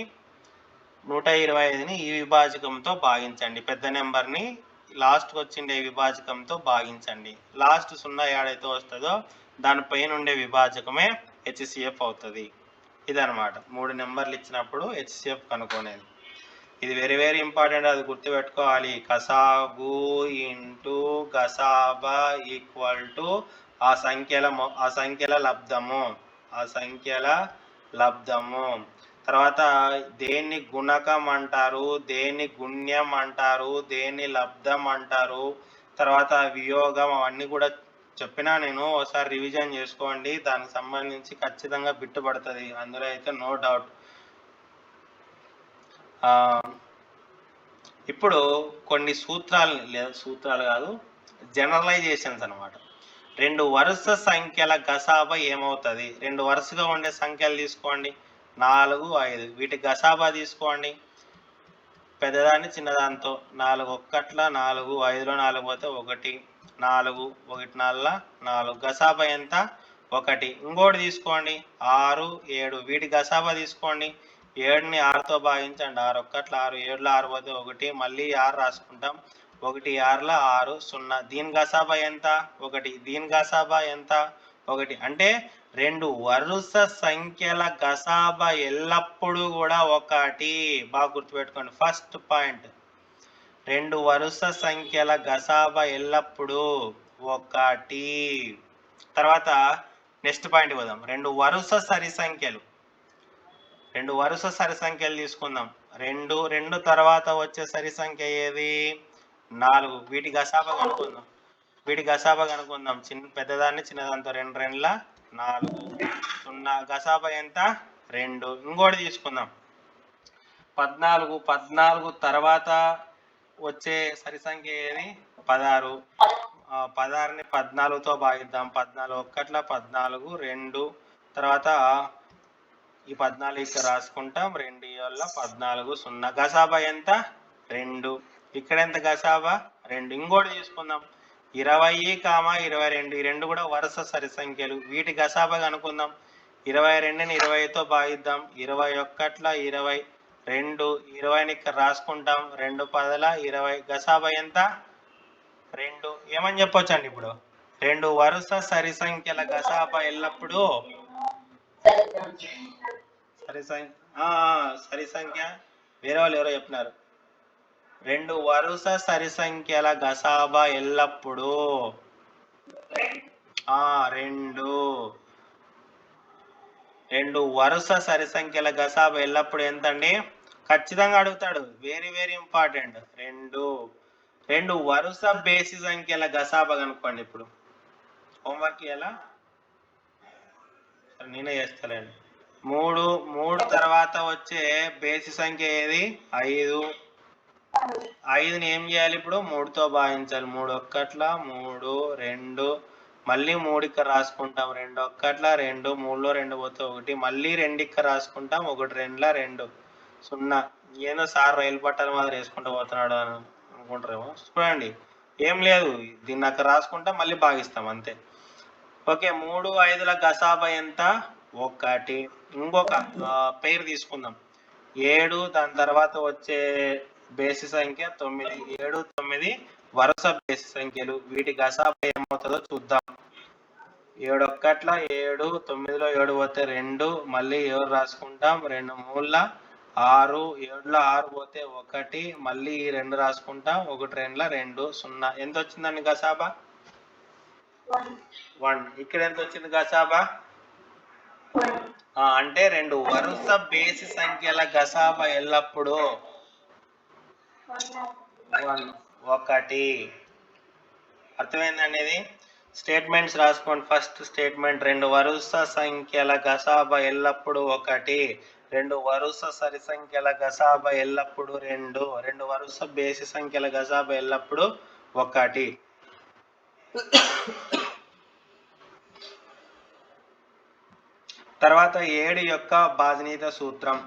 125ని ఈ విభాజకంతో భాగించండి, పెద్ద నెంబర్ని లాస్ట్కి వచ్చిండే విభాజకంతో భాగించండి. లాస్ట్ 0 ఏడైతే వస్తుందో దానిపైన ఉండే విభాజకమే హెచ్సిఎఫ్ అవుతుంది. ఇదనమాట 3 నెంబర్లు ఇచ్చినప్పుడు హెచ్సిఎఫ్ కనుక్కునేది. ఇది వెరీ వెరీ ఇంపార్టెంట్, అది గుర్తుపెట్టుకోవాలి. కసాగు ఇంటూ గసాబా ఈక్వల్ టు ఆ సంఖ్యల లబ్ధము. తర్వాత దేన్ని గుణకం అంటారు, దేన్ని గుణ్యం అంటారు, దేన్ని లబ్ధం అంటారు, తర్వాత వియోగం, అవన్నీ కూడా చెప్పినా నేను. ఒకసారి రివిజన్ చేసుకోండి, దానికి సంబంధించి ఖచ్చితంగా బిట్టు పడుతుంది, అందులో అయితే నో డౌట్. ఇప్పుడు కొన్ని సూత్రాలు కాదు, జనరలైజేషన్స్ అనమాట. 2 వరుస సంఖ్యల గసాబా ఏమవుతుంది? 2 వరుసగా ఉండే సంఖ్యలు తీసుకోండి, 4 5. వీటి గసాబా తీసుకోండి, పెద్దదాన్ని చిన్నదాంతో. 4 1 4, 5లో 4 పోతే 1, 4 1 4 4. గసాబా ఎంత? 1. ఇంకోటి తీసుకోండి 6 7. వీటి గసాబా తీసుకోండి, 7ని 6తో భాగించండి, 6 1 6, 7లో 6 పోతే 1, మళ్ళీ 6 రాసుకుంటాం, 1 6ల 6 0. దీని గసాబా ఎంత? 1. దీని గసాబా ఎంత? 1. అంటే 2 వరుస సంఖ్యల గసాబా ఎల్లప్పుడూ కూడా 1. బాగా గుర్తుపెట్టుకోండి. ఫస్ట్ పాయింట్, 2 వరుస సంఖ్యల గసాబా ఎల్లప్పుడూ 1. తర్వాత నెక్స్ట్ పాయింట్ పోదాం. 2 వరుస సరి సంఖ్యలు తీసుకుందాం. 2 తర్వాత వచ్చే సరి సంఖ్య ఏది? 4. వీటి గసాబా కనుక్కుందాం. పెద్దదాన్ని చిన్నదాంతో. 2 2 4 0. గసాబా ఎంత? 2. ఇంకోటి తీసుకుందాం 14 తర్వాత వచ్చే సరి సంఖ్య ఏది? 16. 16ని 14తో భాగిద్దాం. 14 1 14 2. తర్వాత ఈ 14 ఇక్కడ రాసుకుంటాం, 2 వల్ల 14 0. గసాబా ఎంత? 2. ఇక్కడ ఎంత గసాబా? 2. ఇంకోటి తీసుకుందాం 20, 22. ఈ 2 కూడా వరుస సరి సంఖ్యలు. వీటి గసాబా కనుక్కుందాం. 22ని 20తో భాగిద్దాం. 21 20. 2 20ని ఇక్కడ రాసుకుంటాం, 2 10ల 20. గసాబా ఎంత? రెండు ఏమని చెప్పొచ్చండి ఇప్పుడు? రెండు వరుస సరి సంఖ్యల గసాబా ఎల్లప్పుడూ సరి సంఖ్య వేరే వాళ్ళు ఎవరో చెప్పినారు. రెండు వరుస సరి సంఖ్యల గసాబా ఎల్లప్పుడూ రెండు రెండు వరుస సరి సంఖ్యల గసాబా ఎల్లప్పుడు ఎంతండి? ఖచ్చితంగా అడుగుతాడు, వెరీ వెరీ ఇంపార్టెంట్. రెండు వరుస బేసి సంఖ్యల గసాబా కనుక్కోండి. ఇప్పుడు హోంవర్క్ ఎలా నేనే చేస్తానండి. మూడు తర్వాత వచ్చే బేసి సంఖ్య ఏది? 5. 5ని ఏం చేయాలి? ఇప్పుడు 3తో భాగించాలి. 3 ఒక్కట్ల 3, 2 మళ్ళీ 3 ఇక్కడ రాసుకుంటాం. 2 ఒక్కట్ల 2, 3లో 2 పోతే 1, మళ్ళీ 2 ఇక్కడ రాసుకుంటాం. 1 2ల 2, 0. ఏదో సార్ రైలు పట్టాల మాదిరి వేసుకుంటూ పోతున్నాడు అని అనుకుంటారేమో. చూడండి, ఏం లేదు, దీన్ని అక్కడ రాసుకుంటాం, మళ్ళీ భాగిస్తాం, అంతే. ఓకే, 3 5ల గసాబా ఎంత? 1. ఇంకొక పేరు తీసుకుందాం, 7. దాని తర్వాత వచ్చే బేసి సంఖ్య 9. 7, 9 వరుస బేసి సంఖ్యలు. వీటి గసాబా ఏమవుతుందో చూద్దాం. 7 ఒక్కట్ల 7, 9లో 7 పోతే 2, మళ్ళీ 7 రాసుకుంటాం. 2 3ల 6, 7లో 6 పోతే 1, మళ్ళీ 2 రాసుకుంటాం. 1 2ల 2, 0. ఎంత వచ్చిందండి గసాబా? 1. ఇక్కడ ఎంత వచ్చింది గసాబా? అంటే రెండు వరుస బేసి సంఖ్యల గసాబా ఎల్లప్పుడూ 1. అర్థమైందండి ఇది? స్టేట్మెంట్స్ రాసుకోండి. ఫస్ట్ స్టేట్మెంట్, రెండు వరుస సంఖ్యల గసాబా ఎల్లప్పుడూ 1. రెండు వరుస సరి సంఖ్యల గసాబా ఎల్లప్పుడూ 2. రెండు వరుస బేసి సంఖ్యల గసాబా ఎల్లప్పుడూ 1. తర్వాత 7 యొక్క బాజనీత సూత్రం.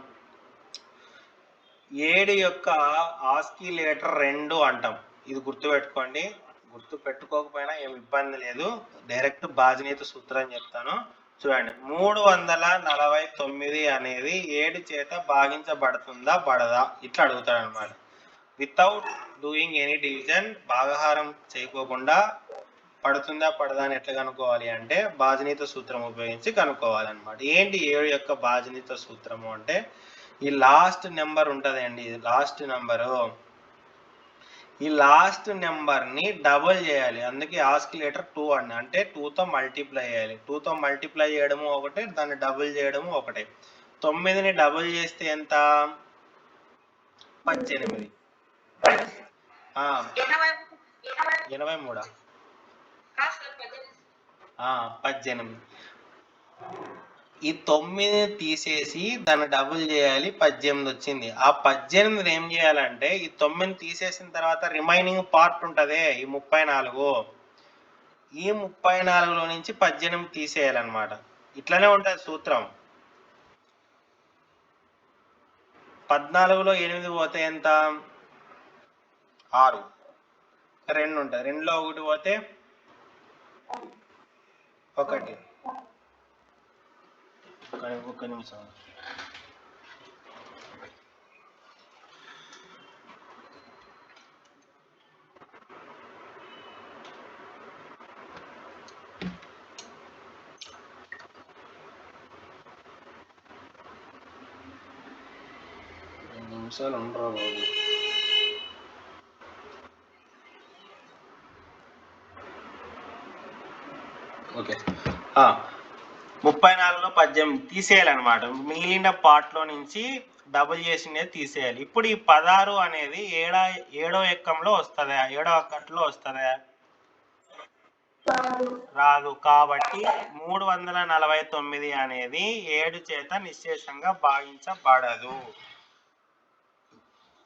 7 యొక్క ఆస్కిలేటర్ 2 అంటాం. ఇది గుర్తుపెట్టుకోండి. గుర్తు పెట్టుకోకపోయినా ఏం ఇబ్బంది లేదు, డైరెక్ట్ బాజనీత సూత్రం చెప్తాను. చూడండి, 349 అనేది 7 చేత భాగించబడుతుందా పడదా? ఇట్లా అడుగుతాడు అనమాట. వితౌట్ డూయింగ్ ఎనీ డివిజన్, భాగహారం చేయకోకుండా పడుతుందా పడదా అని ఎట్లా కనుక్కోవాలి అంటే బాజనీత సూత్రం ఉపయోగించి కనుక్కోవాలన్నమాట. ఏంటి 7 యొక్క బాజనీత సూత్రము అంటే, ఈ లాస్ట్ నెంబర్ ఉంటుందండి, ఇది లాస్ట్ నెంబరు. ఈ లాస్ట్ నెంబర్ని డబుల్ చేయాలి, అందుకే ఆస్కిలేటర్ 2 అండి. అంటే 2తో మల్టిప్లై చేయాలి. 2తో మల్టిప్లై చేయడము ఒకటే, దాన్ని డబుల్ చేయడము ఒకటే. 9ని డబుల్ చేస్తే ఎంత? 18. 83. 18. ఈ 9 తీసేసి దాన్ని డబుల్ చేయాలి, 18 వచ్చింది. ఆ 18 ఏం చేయాలంటే, ఈ 9 తీసేసిన తర్వాత రిమైనింగ్ పార్ట్ ఉంటుంది, ఈ 34. ఈ 34లో నుంచి 18 తీసేయాలన్నమాట. ఇట్లనే ఉంటుంది సూత్రం. 14లో 8 పోతే ఎంత? 6. 2 ఉంటుంది. 2లో 1 పోతే 1. ఒక్క నిమిషం. నిమిషాలు ఉండరా బాబు. ఓకే, 34లో 18 తీసేయాలన్నమాట. మిగిలిన పార్ట్లో నుంచి డబుల్ చేసినది తీసేయాలి. ఇప్పుడు ఈ 16 అనేది 7వ ఎక్కంలో వస్తుందా? 7వ అక్కట్లో వస్తుందా? రాదు. కాబట్టి 349 అనేది 7 చేత నిశ్శేషంగా భాగించబడదు.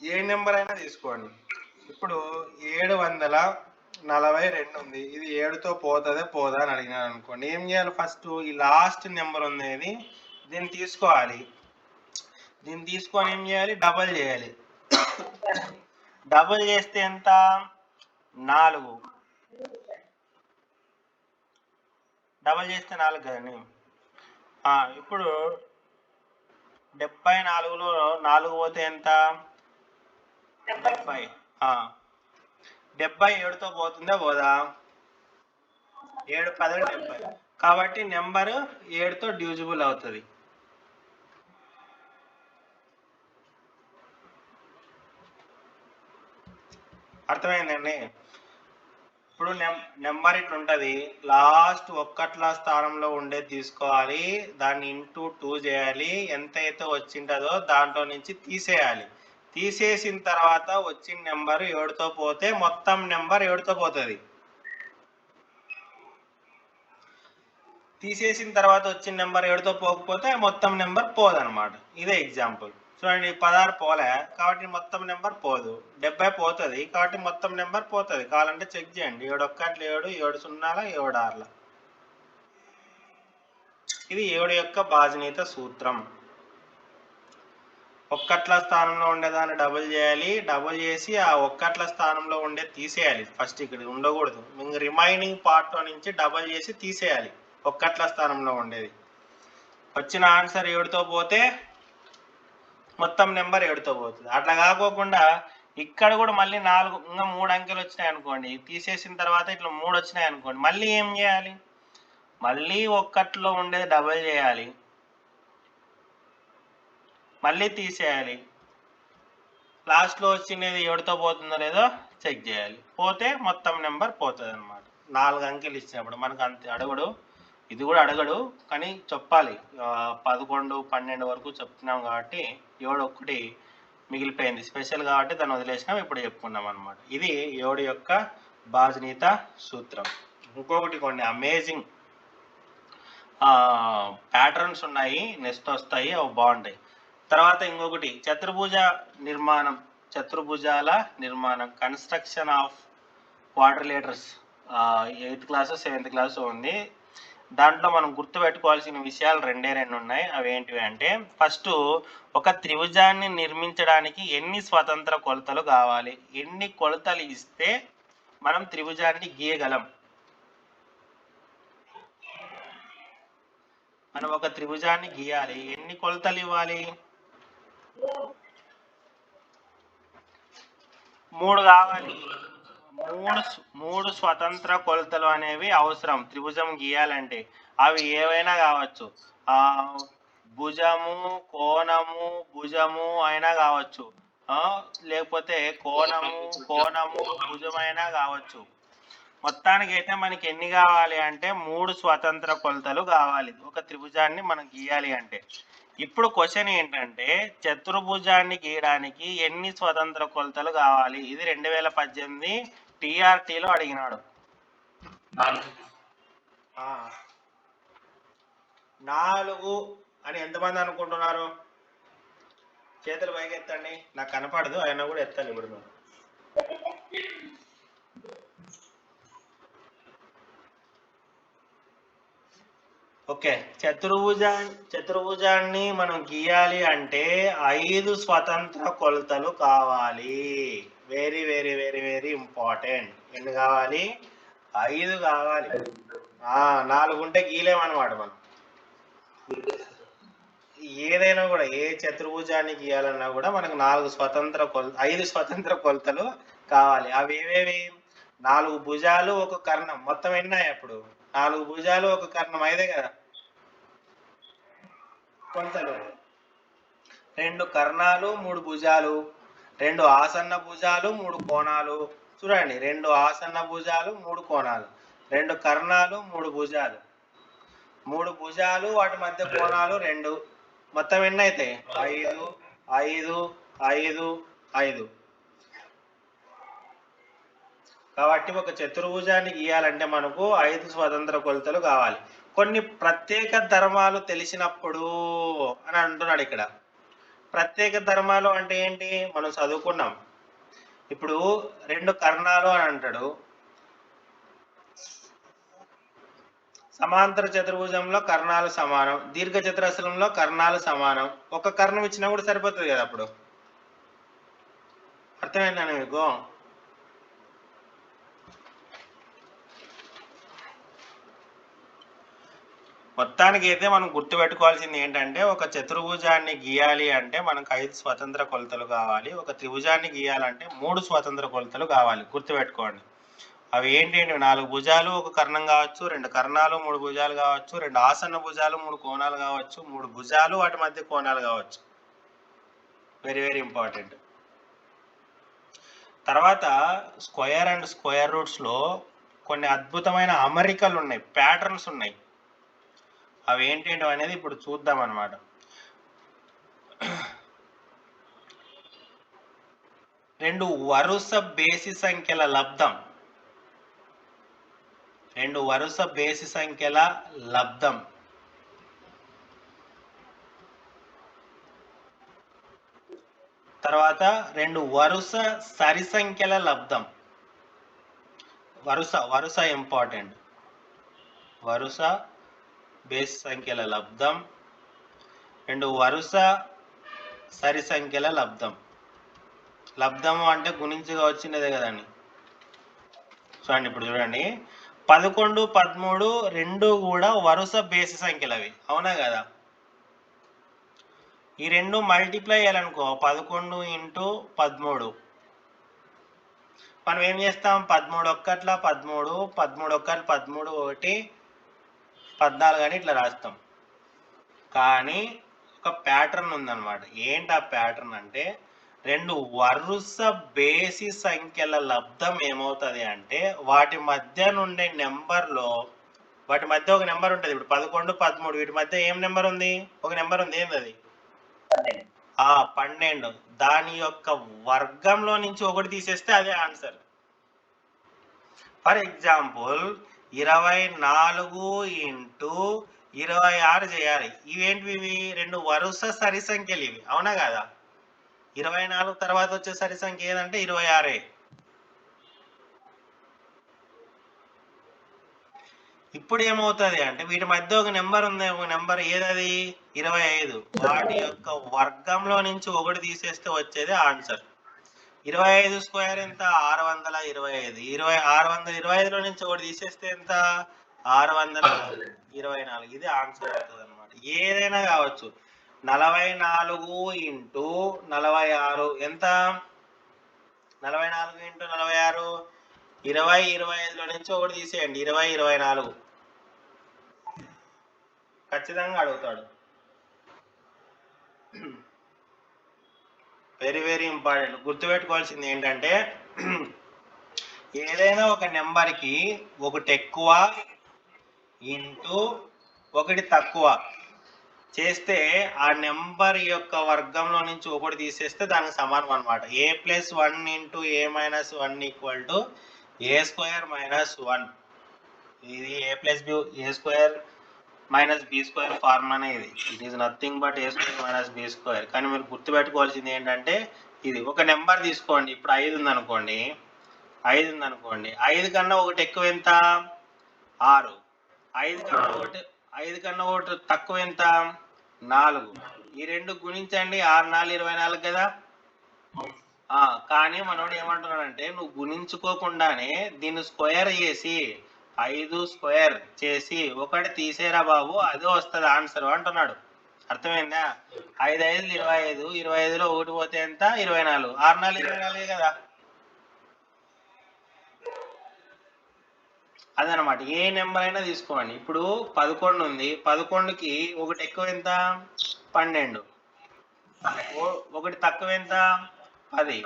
ఏ నెంబర్ అయినా తీసుకోండి. ఇప్పుడు 742 ఉంది, ఇది 7తో పోతుందా పోదా అని అడిగినాను అనుకోండి. ఏం చేయాలి? ఫస్ట్ ఈ లాస్ట్ నెంబర్ ఉంది, దీన్ని తీసుకోవాలి. దీన్ని తీసుకొని ఏం చేయాలి? డబల్ చేయాలి. డబల్ చేస్తే ఎంత? 4. డబల్ చేస్తే 4 కదండి. ఇప్పుడు 74లో 4 పోతే ఎంత? 70. 77తో పోతుందా పోదా? 7 10 70. కాబట్టి నెంబర్ 7తో డివిజిబుల్ అవుతుంది. అర్థమైందండి? ఇప్పుడు నెంబర్ ఇట్లా ఉంటుంది, లాస్ట్ ఒక్కట్ల స్థానంలో ఉండేది తీసుకోవాలి, దాన్ని ఇంటూ 2 చేయాలి, ఎంత అయితే వచ్చింటుందో దాంట్లో నుంచి తీసేయాలి. తీసేసిన తర్వాత వచ్చిన నెంబర్ 7తో పోతే మొత్తం నెంబర్ 7తో పోతుంది. తీసేసిన తర్వాత వచ్చిన నెంబర్ 7తో పోకపోతే మొత్తం నెంబర్ పోదనమాట. ఇదే ఎగ్జాంపుల్. చూడండి, 16 పోలే కాబట్టి మొత్తం నెంబర్ పోదు. 70 పోతుంది కాబట్టి మొత్తం నెంబర్ పోతుంది. కావాలంటే చెక్ చేయండి. 7 1 7, 7 0, 7 6. ఇది 7 యొక్క బాజనీత సూత్రం. ఒక్కట్ల స్థానంలో ఉండేదాన్ని డబుల్ చేయాలి, డబుల్ చేసి ఆ ఒక్కట్ల స్థానంలో ఉండే తీసేయాలి. ఫస్ట్ ఇక్కడ ఉండకూడదు, ఇంక రిమైనింగ్ పార్ట్ నుంచి డబుల్ చేసి తీసేయాలి ఒక్కట్ల స్థానంలో ఉండేది. వచ్చిన ఆన్సర్ 7తో పోతే మొత్తం నెంబర్ 7తో పోతుంది. అట్లా కాకోకుండా ఇక్కడ కూడా మళ్ళీ 4 ఇంకా 3 అంకెలు వచ్చినాయి అనుకోండి, తీసేసిన తర్వాత ఇట్లా 3 వచ్చినాయి అనుకోండి, మళ్ళీ ఏం చేయాలి? మళ్ళీ ఒక్కట్లో ఉండేది డబుల్ చేయాలి, మళ్ళీ తీసేయాలి, లాస్ట్లో వచ్చినది 7తో పోతుందో లేదో చెక్ చేయాలి. పోతే మొత్తం నెంబర్ పోతుంది అనమాట. 4 అంకెలు ఇచ్చినప్పుడు మనకు అంత అడగడు, ఇది కూడా అడగడు, కానీ చెప్పాలి. 11 12 వరకు చెప్తున్నాం కాబట్టి 7 ఒక్కటి మిగిలిపోయింది స్పెషల్ కాబట్టి దాన్ని వదిలేసినాం. ఇప్పుడు చెప్పుకున్నాం అనమాట. ఇది 7 యొక్క బాజనీత సూత్రం. ఇంకొకటి కొన్ని అమేజింగ్ ప్యాటర్న్స్ ఉన్నాయి, నెక్స్ట్ వస్తాయి, అవి బాగుంటాయి. తర్వాత ఇంకొకటి చతుర్భుజ నిర్మాణం, చతుర్భుజాల నిర్మాణం, construction of quadrilaterals. 8th class 7th class ఉంది. దాంట్లో మనం గుర్తుపెట్టుకోవాల్సిన విషయాలు 2 ఉన్నాయి. అవి ఏంటివి అంటే, ఫస్ట్ ఒక త్రిభుజాన్ని నిర్మించడానికి ఎన్ని స్వతంత్ర కొలతలు కావాలి, ఎన్ని కొలతలు ఇస్తే మనం త్రిభుజాన్ని గీయగలం. మనం ఒక త్రిభుజాన్ని గీయాలి, ఎన్ని కొలతలు ఇవ్వాలి? 3 కావాలి. 3 స్వతంత్ర కొలతలు అనేవి అవసరం త్రిభుజం గీయాలంటే. అవి ఏవైనా కావచ్చు, భుజము, కోణము, భుజము అయినా కావచ్చు, లేకపోతే కోణము భుజమైనా కావచ్చు. మొత్తానికి అయితే మనకి ఎన్ని కావాలి అంటే 3 స్వతంత్ర కొలతలు కావాలి ఒక త్రిభుజాన్ని మనం గీయాలి అంటే. ఇప్పుడు క్వశ్చన్ ఏంటంటే, చతుర్భుజాన్ని గీయడానికి ఎన్ని స్వతంత్ర కొలతలు కావాలి? ఇది 2018 TRTలో అడిగినాడు. 4 అని ఎంతమంది అనుకుంటున్నారు? చేతులు పైకి ఎత్తండి. నాకు కనపడదు, అయినా కూడా ఎత్తాలి ఇప్పుడు. ఓకే, చతుర్భుజాన్ని మనం గీయాలి అంటే 5 స్వతంత్ర కొలతలు కావాలి. Very very very very important. ఎన్ని కావాలి? 5 కావాలి. 4 ఉంటే గీయలేమన్నమాట మనం. ఏదైనా కూడా ఏ చతుర్భుజాన్ని గీయాలన్నా కూడా మనకు 5 స్వతంత్ర కొలతలు కావాలి. అవి ఏవేవి? 4 భుజాలు, ఒక కర్ణం. మొత్తం ఎన్నాయి అప్పుడు? 4 భుజాలు, ఒక కర్ణం, 5 కదా కొలతలు. 2 కర్ణాలు, 3 భుజాలు, 2 ఆసన్న భుజాలు, 3 కోణాలు. చూడండి, 2 ఆసన్న భుజాలు, 3 కోణాలు, 2 కర్ణాలు, 3 భుజాలు, 3 భుజాలు, వాటి మధ్య కోణాలు 2. మొత్తం ఎన్ని అయితే? 5 5 5 5. కాబట్టి ఒక చతుర్భుజాన్ని గీయాలంటే మనకు 5 స్వతంత్ర కొలతలు కావాలి. కొన్ని ప్రత్యేక ధర్మాలు తెలిసినప్పుడు అని అంటున్నాడు ఇక్కడ. ప్రత్యేక ధర్మాలు అంటే ఏంటి? మనం చదువుకున్నాం. ఇప్పుడు 2 కర్ణాలు అని అంటాడు. సమాంతర చతుర్భుజంలో కర్ణాలు సమానం, దీర్ఘ చతురస్రంలో కర్ణాలు సమానం. ఒక కర్ణం ఇచ్చినా కూడా సరిపోతుంది కదా. అప్పుడు అర్థమైందండి మీకు? మొత్తానికి అయితే మనం గుర్తుపెట్టుకోవాల్సింది ఏంటంటే ఒక చతుర్భుజాన్ని గీయాలి అంటే మనకు 5 స్వతంత్ర కొలతలు కావాలి. ఒక త్రిభుజాన్ని గీయాలంటే 3 స్వతంత్ర కొలతలు కావాలి. గుర్తుపెట్టుకోండి. అవి ఏంటి? 4 భుజాలు, ఒక కర్ణం కావచ్చు, 2 కర్ణాలు, 3 భుజాలు కావచ్చు, 2 ఆసన్న భుజాలు, 3 కోణాలు కావచ్చు, 3 భుజాలు వాటి మధ్య కోణాలు కావచ్చు. Very very important. తర్వాత స్క్వేర్ అండ్ స్క్వేర్ రూట్స్లో కొన్ని అద్భుతమైన అమరికలు ఉన్నాయి, ప్యాటర్న్స్ ఉన్నాయి. అవి ఏంటేంటో అనేది ఇప్పుడు చూద్దాం అన్నమాట. రెండు వరుస బేసి సంఖ్యల లబ్ధం, రెండు వరుస బేసి సంఖ్యల లబ్ధం తర్వాత రెండు వరుస సరి సంఖ్యల లబ్ధం. వరుస ఇంపార్టెంట్. వరుస బేసి సంఖ్యల లబ్ధం, రెండు వరుస సరి సంఖ్యల లబ్ధం. లబ్ధము అంటే గుణించగా వచ్చినదే కదండి. చూడండి, ఇప్పుడు చూడండి, 11, 13 రెండు కూడా వరుస బేసి సంఖ్యలు అవి, అవునా కదా? ఈ రెండు మల్టిప్లై చేయాలనుకో, 11 × 13. మనం ఏం చేస్తాం? 13 ఒక్కట్ల 13, 13 ఒక్కట్ల 13, 1 14 అని ఇట్లా రాస్తాం. కానీ ఒక ప్యాటర్న్ ఉందన్నమాట. ఏంటి ఆ ప్యాటర్న్ అంటే, రెండు వరుస బేసి సంఖ్యల లబ్ధం ఏమవుతుంది అంటే వాటి మధ్య నుండే నెంబర్లో, వాటి మధ్య ఒక నెంబర్ ఉంటుంది. ఇప్పుడు 11, 13 వీటి మధ్య ఏం నెంబర్ ఉంది? ఒక నెంబర్ ఉంది. ఏంది అది? 12. దాని యొక్క వర్గంలో నుంచి ఒకటి తీసేస్తే అదే ఆన్సర్. ఫర్ ఎగ్జాంపుల్ 24 × 26 చేయాలి. ఇవేంటివి? ఇవి రెండు వరుస సరి సంఖ్యలు ఇవి, అవునా కదా? 24 తర్వాత వచ్చే సరి సంఖ్య ఏదంటే 26. ఇప్పుడు ఏమవుతుంది అంటే వీటి మధ్య ఒక నెంబర్ ఉంది. ఒక నెంబర్ ఏదది? 25. వాటి యొక్క వర్గంలో నుంచి ఒకటి తీసేస్తే వచ్చేది ఆన్సర్. 25 స్క్వేర్ ఎంత? 625. 625లో నుంచి ఒకటి తీసేస్తే ఎంత? 624. ఇది ఆన్సర్ అవుతుంది అనమాట. ఏదైనా కావచ్చు. 44 × 46 ఎంత? 44 × 46 20, 25లో నుంచి ఒకటి తీసేయండి. 20, 24 ఖచ్చితంగా అడుగుతాడు. Very very important. గుర్తుపెట్టుకోవాల్సింది ఏంటంటే ఏదైనా ఒక నెంబర్కి ఒకటి ఎక్కువ ఇంటూ ఒకటి తక్కువ చేస్తే ఆ నెంబర్ యొక్క వర్గంలో నుంచి ఒకటి తీసేస్తే దానికి సమానం అనమాట. a + 1 × a - 1 = a² - 1. ఇది a + b² - b² ఫార్ములానే ఇది. It is nothing but a² - b². కానీ మీరు గుర్తుపెట్టుకోవాల్సింది ఏంటంటే ఇది ఒక నెంబర్ తీసుకోండి. ఇప్పుడు 5 ఉందనుకోండి, 5 కన్నా ఒకటి ఎక్కువ ఎంత? 6. 5 కన్నా ఒకటి తక్కువ ఎంత? 4. ఈ రెండు గుణించండి. 6, 4 24 కదా. కానీ మనోడు ఏమంటున్నాడంటే నువ్వు గుణించుకోకుండానే దీన్ని స్క్వేర్ చేసి 5 స్క్వేర్ చేసి ఒకటి తీసేరా బాబు, అదే వస్తుంది ఆన్సర్ అంటున్నాడు. అర్థమైందా? 5 5 25. 25లో ఒకటి పోతే ఎంత? 24. 6 4 24 కదా. అదనమాట. ఏ నెంబర్ అయినా తీసుకోండి. ఇప్పుడు 11 ఉంది. 11కి ఒకటి ఎక్కువ ఎంత? 12. ఒకటి తక్కువ ఎంత? 10.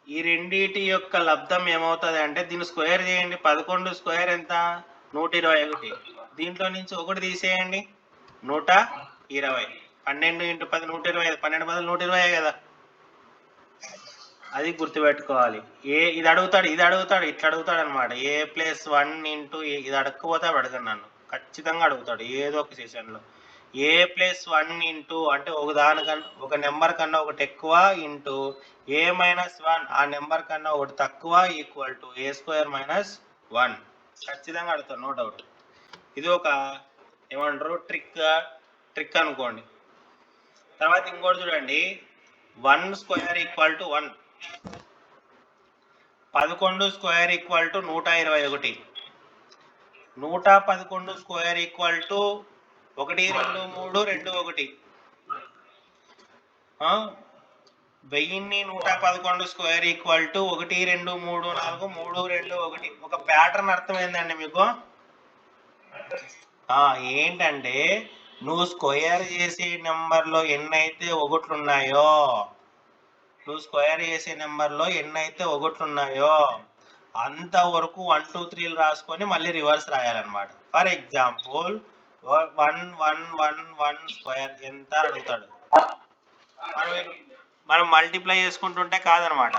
ఈ రెండిటి యొక్క లబ్ధం ఏమవుతుంది అంటే దీన్ని స్క్వేర్ చేయండి. 11 స్క్వేర్ ఎంత? 121. దీంట్లో నుంచి ఒకటి తీసేయండి. 120. 12 × 10 120. 12 బదులు 120 కదా. అది గుర్తుపెట్టుకోవాలి. ఇది అడుగుతాడు, ఇట్లా అడుగుతాడు అనమాట. a + 1 × ఇది అడగకపోతే అడగను నన్ను, ఖచ్చితంగా అడుగుతాడు ఏదో ఒక సెషన్లో. a + 1 × అంటే ఒక నెంబర్ కన్నా ఒకటి ఎక్కువ ఇంటూ a - 1 ఆ నెంబర్ కన్నా ఒకటి తక్కువ = a² - 1. ఖచ్చితంగా అడుగుతాడు, నో డౌట్. ఇది ఒక ఏమంటారు ట్రిక్ అనుకోండి. తర్వాత ఇంకోటి చూడండి, 1² = 1. 11² = 121. 111² 1 2 3 2 1 1111 స్క్వేర్ ఈక్వల్ టు 1 2 3 4 3 2 1. ఒక ప్యాటర్న్ అర్థమైందండి మీకు? ఏంటంటే నువ్వు స్క్వేర్ చేసే నెంబర్లో ఎన్నైతే ఒకట్లు ఉన్నాయో అంతవరకు 1 2 3 రాసుకొని మళ్ళీ రివర్స్ రాయాలన్నమాట. ఫర్ ఎగ్జాంపుల్ 1 1 1 1 స్క్వేర్ ఎంత అడుగుతాడు. మనం మల్టిప్లై చేసుకుంటుంటే కాదనమాట.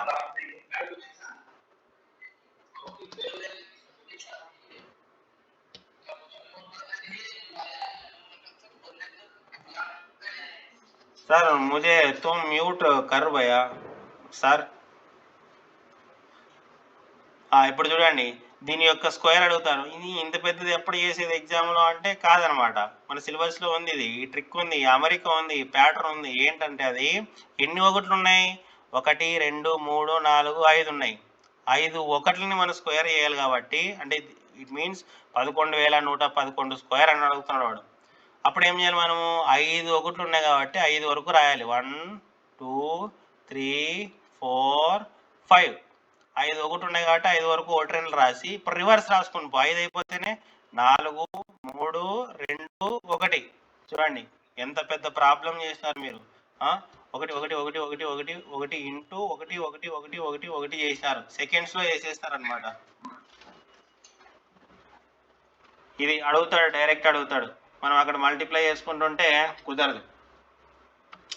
సార్ मुझे तुम म्यूट कर भैया సార్. ఇప్పుడు చూడండి, దీని యొక్క స్క్వేర్ అడుగుతారు. ఇది ఇంత పెద్దది ఎప్పుడు చేసేది ఎగ్జామ్లో అంటే కాదనమాట. మన సిలబస్లో ఉంది, ఇది ఈ ట్రిక్ ఉంది, అమెరికా ఉంది, ప్యాటర్న్ ఉంది. ఏంటంటే అది ఎన్ని ఒకట్లు ఉన్నాయి? 1 2 3 4 5 ఉన్నాయి. 5 ఒకట్లని మనం స్క్వేర్ చేయాలి కాబట్టి, అంటే ఇట్ మీన్స్ 11,111 స్క్వేర్ అని అడుగుతున్నాడు వాడు. అప్పుడు ఏం చేయాలి మనము? 5 ఒకట్లు ఉన్నాయి కాబట్టి 5 వరకు రాయాలి. 1 2 3 4 5. 5 ఒకటి ఉన్నాయి కాబట్టి 5 వరకు 1 2 రాసి ఇప్పుడు రివర్స్ రాసుకుని 5 అయిపోతేనే 4 3 2 1. చూడండి ఎంత పెద్ద ప్రాబ్లం చేస్తారు మీరు. 1 1 1 1 1 1 ఇంటూ 1 1 1 1 1 చేసినారు. సెకండ్స్లో వేసేస్తారు అనమాట. ఇది అడుగుతాడు, డైరెక్ట్ అడుగుతాడు. మనం అక్కడ మల్టిప్లై చేసుకుంటుంటే కుదరదు.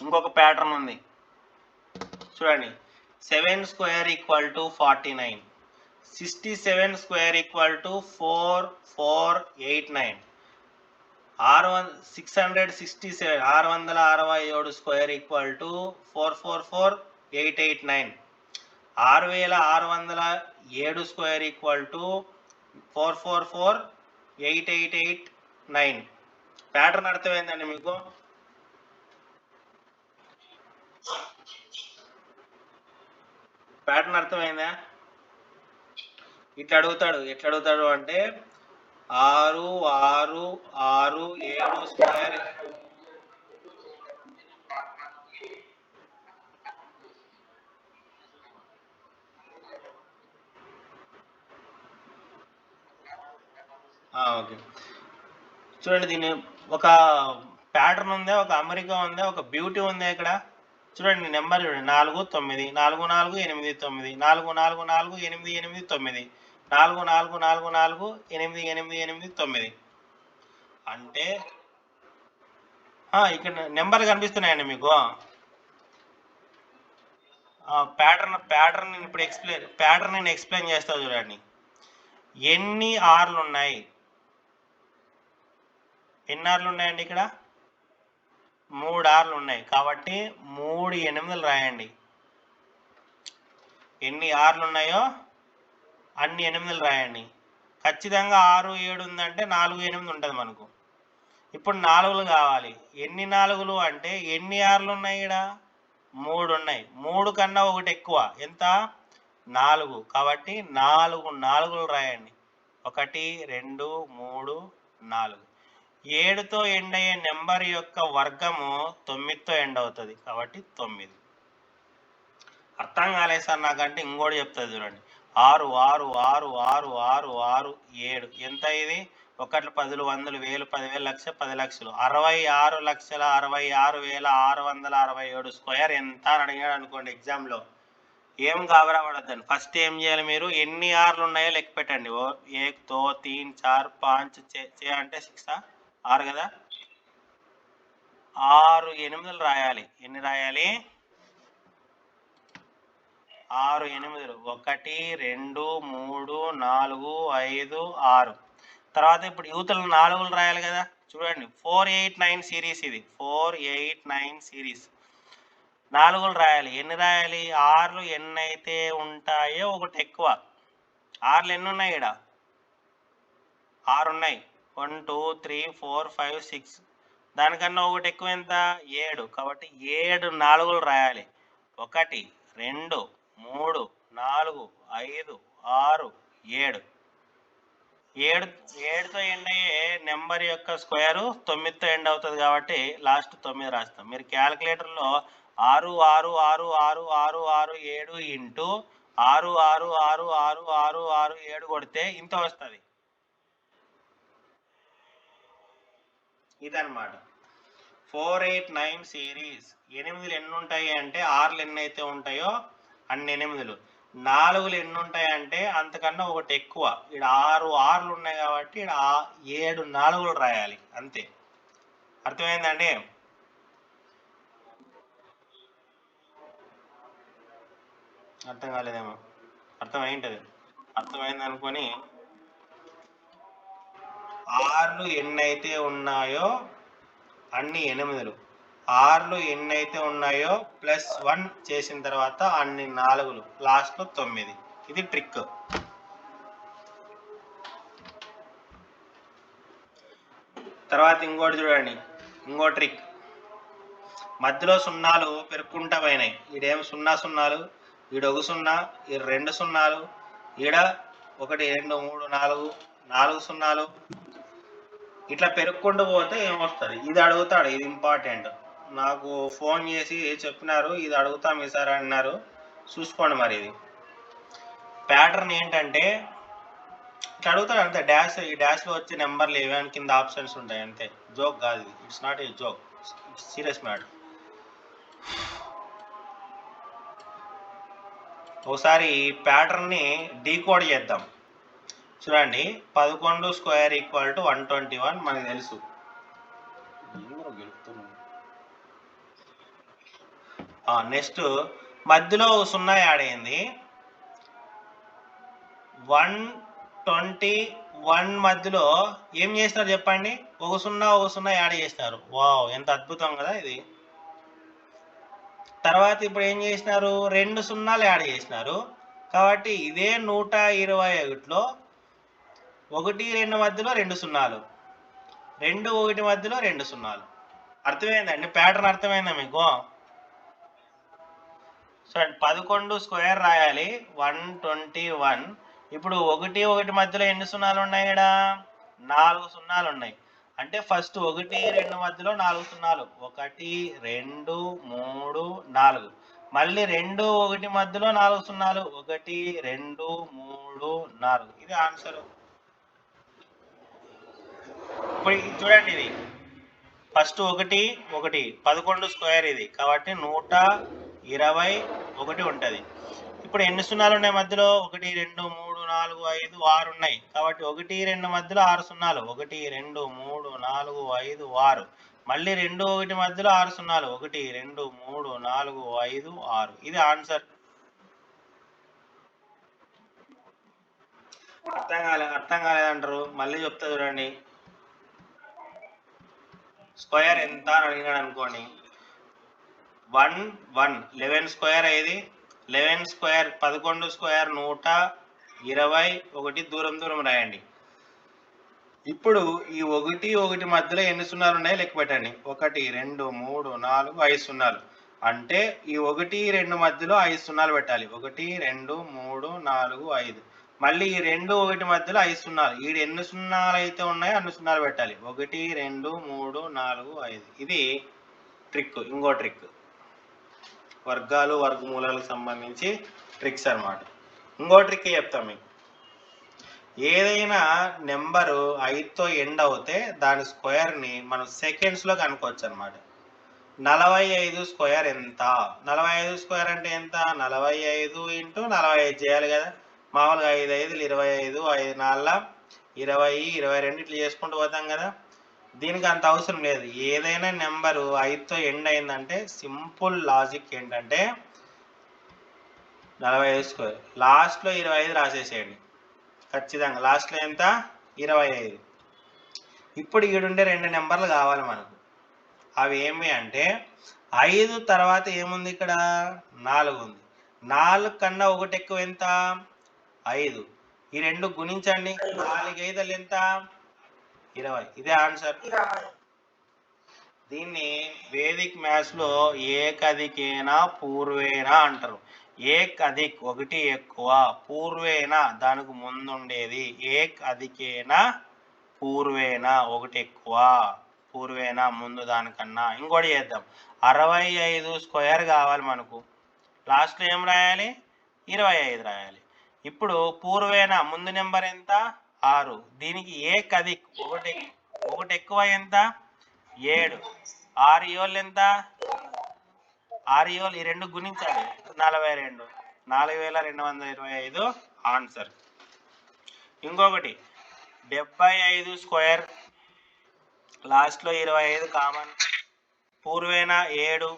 ఇంకొక ప్యాటర్న్ ఉంది చూడండి. 7 square equal to 49. 67 square equal to 4489. 667 square equal to 444889. 6607 square equal to 444889. Pattern అర్థమైందండి మీకు? ప్యాటర్న్ అర్థమైందా? ఇట్లా అడుగుతాడు. ఎట్లా అడుగుతాడు అంటే 6 6 6 7 స్క్వేర్ ఓకే. చూడండి, దీని ఒక ప్యాటర్న్ ఉందా, ఒక అమెరికా ఉందా, ఒక బ్యూటీ ఉందా ఇక్కడ? చూడండి నెంబర్ చూడండి. 4 9 4 4 8 9 4 4 4 8 8 9 4 4 4 4 8 8 8 9. అంటే ఇక్కడ నెంబర్ కనిపిస్తున్నాయండి మీకు. ప్యాటర్న్ నేను ఎక్స్ప్లెయిన్ చేస్తా చూడండి. ఎన్ని ఆర్లు ఉన్నాయి? ఎన్ని ఆర్లు ఉన్నాయండి ఇక్కడ? 3 ఆర్లు ఉన్నాయి కాబట్టి 3 8లు రాయండి. ఎన్ని ఆర్లు ఉన్నాయో అన్ని 8లు రాయండి. ఖచ్చితంగా 6 7 ఉందంటే 4 8 ఉంటుంది మనకు. ఇప్పుడు 4లు కావాలి. ఎన్ని 4లు అంటే ఎన్ని ఆర్లు ఉన్నాయి? ఇక్కడ 3 ఉన్నాయి. 3 కన్నా ఒకటి ఎక్కువ ఎంత? 4. కాబట్టి 4 4లు రాయండి. 1 2 3 4. 7తో ఎండ్ అయ్యే నెంబర్ యొక్క వర్గము 9తో ఎండ్ అవుతుంది కాబట్టి 9. అర్థం కాలేదు సార్ నాకంటే ఇంకోటి చెప్తుంది చూడండి. 6 6 6 6 6 6 7 ఎంత? ఇది 1 10 100 1000 10,000 లక్ష 10 లక్షలు. 66,66,667 స్క్వేర్ ఎంత అని అడిగాడు అనుకోండి ఎగ్జామ్లో. ఏం గాబరా పడద్దండి. ఫస్ట్ ఏం చేయాలి మీరు? ఎన్ని ఆర్లు ఉన్నాయో లెక్క పెట్టండి. 1 2 3 4 5 6 అంటే 6 6 కదా. 6 8లు రాయాలి. ఎన్ని రాయాలి? 6 8. 1 2 3 4 5 6. తర్వాత ఇప్పుడు యూతలు 4లు రాయాలి కదా. చూడండి 489 సిరీస్, ఇది 489 సిరీస్. 4లు రాయాలి. ఎన్ని రాయాలి? ఆర్లు ఎన్ని అయితే ఉంటాయో ఒకటి ఎక్కువ. ఆర్లు ఎన్ని ఉన్నాయి? ఇక్కడ 6 ఉన్నాయి. 1 2 3 4 5 6. దానికన్నా ఒకటి ఎక్కువ ఎంత? 7. కాబట్టి 7 4లు రాయాలి. 1 2 3 4 5 6 7. ఏడుతో ఎండ్ అయ్యే నెంబర్ యొక్క స్క్వేరు 9తో ఎండ్ అవుతుంది కాబట్టి లాస్ట్ 9 రాస్తాం. మీరు క్యాలిక్యులేటర్లో 6666667 ఇంటూ 6666667 కొడితే ఇంత వస్తుంది. ఇదన్నమాట 489 సిరీస్. 8లు ఎన్ని ఉంటాయి అంటే 6లు ఎన్ని అయితే ఉంటాయో అన్ని 8లు. 4లు ఎన్ని ఉంటాయి అంటే అంతకన్నా ఒకటి ఎక్కువ. ఇక్కడ 6 6లు ఉన్నాయి కాబట్టి ఇక్కడ 7 4లు రాయాలి అంతే. అర్థమైందండి? అర్థం కాలేదేమో. అర్థమైంటది. అర్థమైంది అనుకొని 6లు ఎన్ని అయితే ఉన్నాయో అన్ని 8లు. 6లు ఎన్ని అయితే ఉన్నాయో +1 చేసిన తర్వాత అన్ని 4లు, లాస్ట్లో 9. ఇది ట్రిక్. తర్వాత ఇంకోటి చూడండి, ఇంకో ట్రిక్. మధ్యలో సున్నాలు పెరుక్కుంటా పోయినాయి. ఈడేం 0 0, ఈడ 1 0, ఈ 2 0, ఈడ 1 2 3 4 4 0. ఇట్లా పెరుక్కుంటూ పోతే ఏమొస్తుంది? ఇది అడుగుతాడు. ఇది ఇంపార్టెంట్. నాకు ఫోన్ చేసి చెప్పినారు, ఇది అడుగుతాం ఈసారి అన్నారు. చూసుకోండి మరి. ఇది ప్యాటర్న్ ఏంటంటే ఇట్లా అడుగుతాడు అంతే. ఈ డాష్లో వచ్చే నెంబర్లు ఏమైనా కింద ఆప్షన్స్ ఉంటాయి అంతే. జోక్ కాదు ఇది. It's not a joke, it's serious matter. ఒకసారి ఈ ప్యాటర్న్ని డీకోడ్ చేద్దాం. చూడండి, 11 స్క్వేర్ ఈక్వల్ టు 121 మనకు తెలుసు. నెక్స్ట్ మధ్యలో 0 యాడ్ అయింది. 121 మధ్యలో ఏం చేసినారు చెప్పండి? 1 0 యాడ్ చేసినారు. వావ్, ఎంత అద్భుతం కదా ఇది. తర్వాత ఇప్పుడు ఏం చేసినారు? 2 0 యాడ్ చేసినారు. కాబట్టి ఇదే 121లో 1 2 మధ్యలో 2 0, 2 1 మధ్యలో 2 0. అర్థమైందండి? ప్యాటర్న్ అర్థమైందా మీకు? చూడండి, 11 స్క్వేర్ రాయాలి 121. ఇప్పుడు 1 1 మధ్యలో ఎన్ని 0లు ఉన్నాయి? ఇక్కడ 4 0లు ఉన్నాయి. అంటే ఫస్ట్ 1 2 మధ్యలో 4 0, 1 2 3 4. మళ్ళీ 2 1 మధ్యలో 4 0, 1 2 3 4. ఇది ఆన్సర్. ఇప్పుడు చూడండి, ఇది ఫస్ట్ 1 1 11 స్క్వేర్ ఇది కాబట్టి 121 ఉంటుంది. ఇప్పుడు ఎన్ని 0లు ఉన్నాయి మధ్యలో? 1 2 3 4 5 6 ఉన్నాయి. కాబట్టి 1 2 మధ్యలో 6 0, 1 2 3 4 5 6. మళ్ళీ 2 1 మధ్యలో 6 0, 1 2 3 4 5 6. ఇది ఆన్సర్. అర్థం కాలేదంటారు. మళ్ళీ చెప్తా చూడండి. స్క్వేర్ ఎంత అని అడిగినాడు అనుకోండి. 1 1 11 స్క్వేర్ అయ్యేది. 11 స్క్వేర్ 11 స్క్వేర్ 121. దూరం రాయండి. ఇప్పుడు ఈ 1 1 మధ్యలో ఎన్ని 0లు ఉన్నాయో లెక్క పెట్టండి. 1 2 3 4 5 0. అంటే ఈ 1 2 మధ్యలో 5 0లు పెట్టాలి. 1 2 3 4 5. మళ్ళీ ఈ 2 1 మధ్యలో 5 0లు. ఈడు ఎన్ని 0లు అయితే ఉన్నాయో అన్ని 0లు పెట్టాలి. 1 2 3 4 5. ఇది ట్రిక్. ఇంకో ట్రిక్, వర్గాలు వర్గమూలాలకు సంబంధించి ట్రిక్స్ అన్నమాట. ఇంకో ట్రిక్ చెప్తాం మీకు. ఏదైనా నెంబరు 5తో ఎండ్ అవుతే దాని స్క్వేర్ని మనం సెకండ్స్లో కనుక్కోవచ్చు అనమాట. 45 స్క్వేర్ ఎంత? 45 స్క్వేర్ అంటే ఎంత? 45 × 45 చేయాలి కదా. మామూలుగా 5 5 25, 5 4 20, 22 ఇట్లా చేసుకుంటూ పోతాం కదా. దీనికి అంత అవసరం లేదు. ఏదైనా నెంబరు 5తో ఎండ్ అయిందంటే సింపుల్ లాజిక్ ఏంటంటే 45 స్క్వేర్ లాస్ట్లో 25 రాసేసేయండి. ఖచ్చితంగా లాస్ట్లో ఎంత? 25. ఇప్పుడు ఈడుండే 2 నెంబర్లు కావాలి మనకు. అవి ఏమి అంటే 5 తర్వాత ఏముంది? ఇక్కడ 4 ఉంది. 4 కన్నా 1 ఎక్కువ ఎంత? 5. ఈ 2 గుణించండి. 4 5 ఎంత? 20. ఇదే ఆన్సర్. దీన్ని వేదిక్ మ్యాథ్స్లో ఏకదికేనా పూర్వేనా అంటారు. ఏక్ అధిక్ ఒకటి ఎక్కువ, పూర్వేన దానికి ముందుండేది, ఏక్ అధికేన పూర్వేన ఒకటి ఎక్కువ, పూర్వేన ముందు దానికన్నా. ఇంకోటి చేద్దాం, 65 స్క్వేర్ కావాలి మనకు, లాస్ట్లో ఏం రాయాలి, 25 రాయాలి. ఇప్పుడు పూర్వేన ముందు నెంబర్ ఎంత, 6, దీనికి ఏక్ అధిక్ ఒకటి ఎక్కువ ఎంత, 7, 6 ఏళ్ళు ఎంత, 6 ఏళ్ళు ఈ రెండు గుణించాలి, 42, 4225 ఆన్సర్. ఇంకొకటి 75 స్క్వేర్, లాస్ట్లో 25 కామన్, పూర్వేన 7,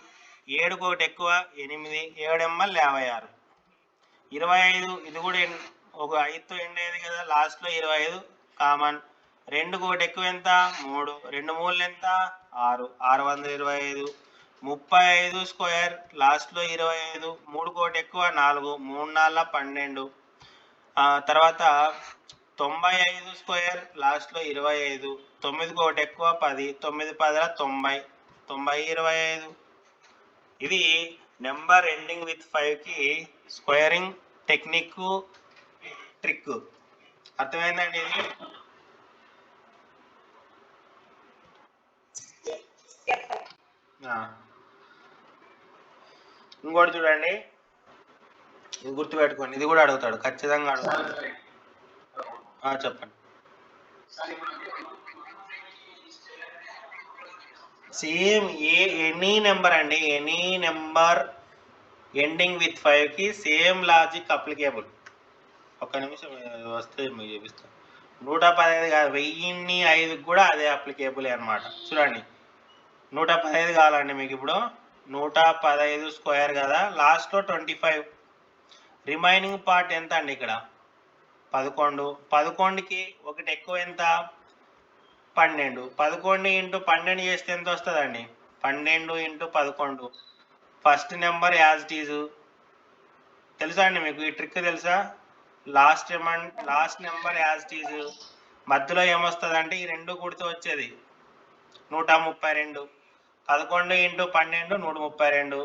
7కు ఒకటి ఎక్కువ 8, 7 ఎంఎల్ 56, 25 ఇది కూడా ఒక 5తో ఎండేది కదా, లాస్ట్లో 25 కామన్, 2కు ఒకటి ఎక్కువ ఎంత 3, 2 3 ఎంత 6, 625, 35 స్క్వేర్, లాస్ట్లో 25, 3కు ఒకటి ఎక్కువ 4, 3 4 12, తర్వాత 95 స్క్వేర్, లాస్ట్లో 25, 9కు ఒకటి ఎక్కువ 10, 9 10 90, 90 25. ఇది నెంబర్ ఎండింగ్ విత్ 5కి స్క్వేరింగ్ టెక్నిక్ ట్రిక్. అర్థమైందండి ఇది? ఇంకోటి చూడండి, ఇది గుర్తుపెట్టుకోండి, ఇది కూడా అడుగుతాడు, ఖచ్చితంగా అడుగుతాడు. చెప్పండి. సేమ్ ఎనీ నెంబర్ అండి, ఎనీ నెంబర్ ఎండింగ్ విత్ 5కి సేమ్ లాజిక్ అప్లికేబుల్. ఒక్క నిమిషం వస్తే మీకు చూపిస్తాను. 115 కాదు, 1005 కూడా అదే అప్లికేబుల్ అనమాట. చూడండి, 115 కావాలండి మీకు. ఇప్పుడు 115 స్క్వేర్ కదా, లాస్ట్లో 25, రిమైనింగ్ పార్ట్ ఎంత అండి ఇక్కడ 11, 11కి ఒకటి ఎక్కువ ఎంత 12, 11 ఇంటూ 12 చేస్తే ఎంత వస్తుందండి, 12 into 11, first number as it is. తెలుసా అండి మీకు ఈ ట్రిక్ తెలుసా? Last number as it is, మధ్యలో ఏమొస్తుంది అంటే ఈ రెండు కూడితే వచ్చేది 132, 11 ఇంటూ 12 132,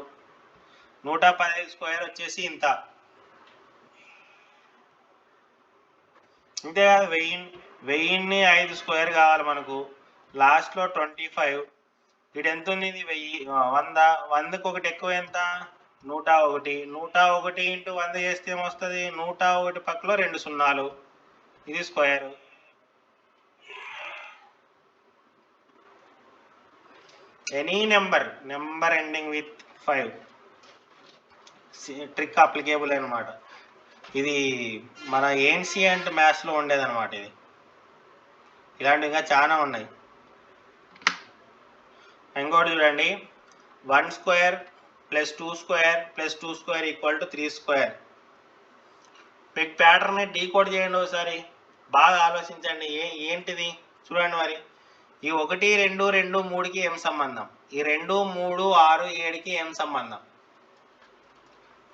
115 స్క్వేర్ వచ్చేసి ఇంత. ఇంతే కాదు, 1000ని 5 స్క్వేర్ కావాలి మనకు, లాస్ట్లో 25, ఇది ఎంత ఉంది, ఇది 100, 100కు ఒకటి ఎక్కువ ఎంత 101, 101 ఇంటూ 100 చేస్తే ఏమొస్తుంది 101 పక్కలో 2 సున్నాలు, ఇది square. Any number ending with 5 trick applicable అనమాట. ఇది మన ఏన్షియంట్ మ్యాథ్స్లో ఉండేదన్నమాట. ఇది ఇలాంటివి ఇంకా చాలా ఉన్నాయి. ఇంకోటి చూడండి, 1 square plus 2 square plus 2 square equal to 3 square. మీకు ప్యాటర్న్ని డీకోడ్ చేయండి ఒకసారి, బాగా ఆలోచించండి. ఏంటిది చూడండి మరి. ఈ 1 2 2 3కి ఏం సంబంధం, ఈ 2 3 6 7కి ఏం సంబంధం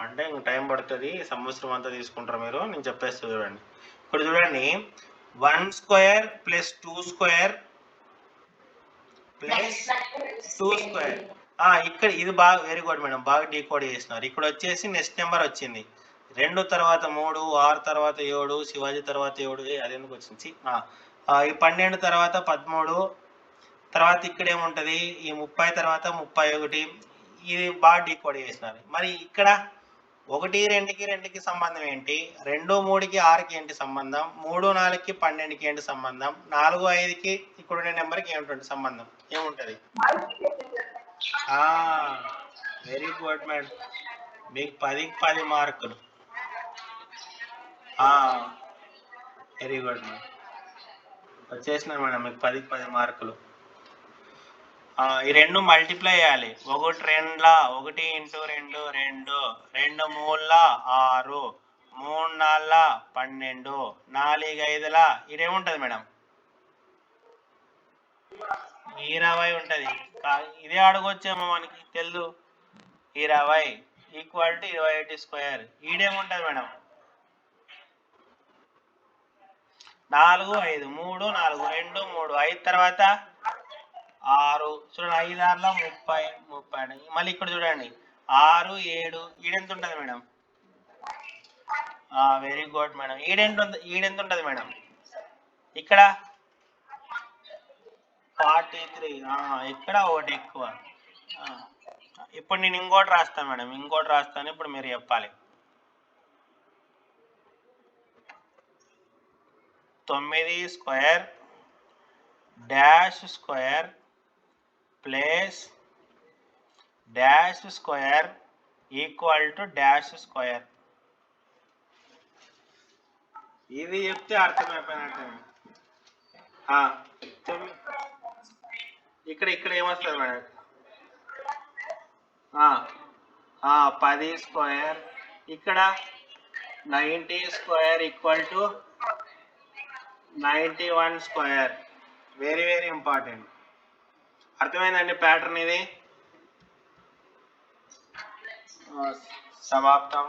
అంటే ఇంక టైం పడుతుంది, సంవత్సరం అంతా తీసుకుంటారు మీరు, నేను చెప్పేస్తా చూడండి. ఇప్పుడు చూడండి, 1 square plus 2 square plus 2 square. ఇక్కడ ఇది బాగా వెరీ గుడ్ మేడం, బాగా డీకోడ్ చేసినారు. ఇక్కడ వచ్చేసి నెక్స్ట్ నెంబర్ వచ్చింది 2 తర్వాత 3, 6 తర్వాత 7, శివాజీ తర్వాత 7, అది ఎందుకు వచ్చింది, ఈ 12 తర్వాత 13, తర్వాత ఇక్కడ ఏముంటుంది ఈ 30 తర్వాత 31, ఇది బాగా డీకోడ్ చేసినారు. మరి ఇక్కడ 1 2కి 2కి సంబంధం ఏంటి, 2 3కి 6కి ఏంటి సంబంధం, 3 4కి 12కి ఏంటి సంబంధం, 4 5కి ఇక్కడ ఉండే నెంబర్కి ఏమిటంటే సంబంధం ఏముంటుంది? వెరీ గుడ్ మేడం, మీకు 10కి 10 మార్కులు. వెరీ గుడ్ మేడం, వచ్చేసినాయి మేడం మీకు 10కి 10 మార్కులు. ఈ రెండు మల్టిప్లై చేయాలి, 1 2 1 ఇంటూ 2 2, 2 3 6, 3 4 12, 4 5 ఇదేముంటుంది మేడం 20 ఉంటుంది. ఇదే అడగొచ్చేమో మనకి తెలుసు, 20 ఈక్వల్ టు 28 స్క్వేర్. ఈడేముంటుంది మేడం 4 5 3 4 2 3, 5 తర్వాత 6, చూడండి 5 6 30 30. మళ్ళీ ఇక్కడ చూడండి 6 7, ఈడెంత ఉంటుంది మేడం వెరీ గుడ్ మేడం. ఈడెంత ఉంటుంది మేడం? ఇక్కడ 43. ఇక్కడ ఒకటి ఎక్కువ. ఇప్పుడు నేను ఇంకోటి రాస్తాను మేడం, ఇంకోటి రాస్తాను. ఇప్పుడు మీరు చెప్పాలి. 9 square dash square plus dash square equal to dash square. ఇది చెప్తే అర్థమైపోయినట్టు. ఇక్కడ ఏమొస్తుంది మేడం? 10 స్క్వేర్. ఇక్కడ 90 square equal to 91 square. Very very important. అర్థమైందండి ప్యాటర్న్ ఇది? సమాప్తం.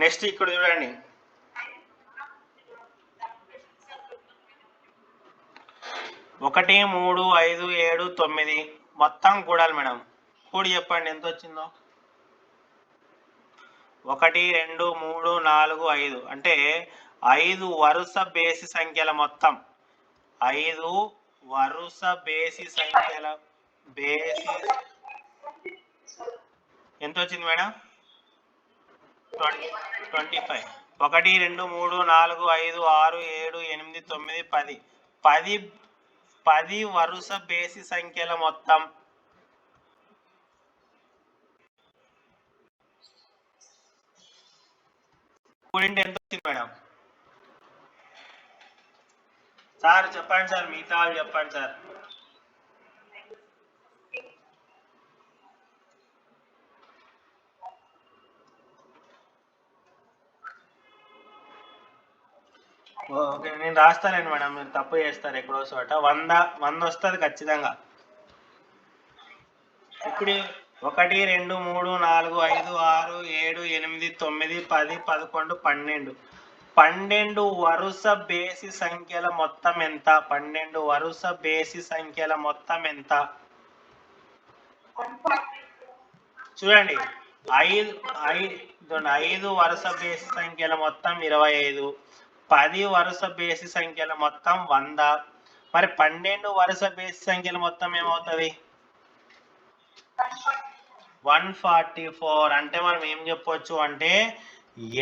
నెక్స్ట్ ఇక్కడ చూడండి, 1 3 5 7 9 మొత్తం కూడాలి మేడం. కూడి చెప్పండి ఎంత వచ్చిందో. 1 2 3 4 5 అంటే 5 వరుస బేసి సంఖ్యల మొత్తం. 5 వరుస బేసి సంఖ్యల ఎంత వచ్చింది మేడం? 25. 1 2 3 4 5 6 7 8 9 10. 10 వరుస బేసి సంఖ్యల మొత్తం. కూడింటి ఎంత వచ్చింది మేడం? సార్ చెప్పండి సార్, మిగతా వాళ్ళు చెప్పండి సార్. ఓకే, నేను రాస్తానండి మేడం, మీరు తప్పు చేస్తారు ఎక్కడో చోట. 100 వస్తుంది ఖచ్చితంగా. ఇప్పుడు 1 2 3 4 5 6 7 8 9 10 11 12. 12 వరుస బేసి సంఖ్యల మొత్తం ఎంత? 12 వరుస బేసి సంఖ్యల మొత్తం ఎంత? చూడండి, 5 వరుస బేసి సంఖ్యల మొత్తం 25. 10 వరుస బేసి సంఖ్యల మొత్తం 100. మరి 12 వరుస బేసి సంఖ్యల మొత్తం ఏమవుతుంది? 144. అంటే మనం ఏం చెప్పొచ్చు అంటే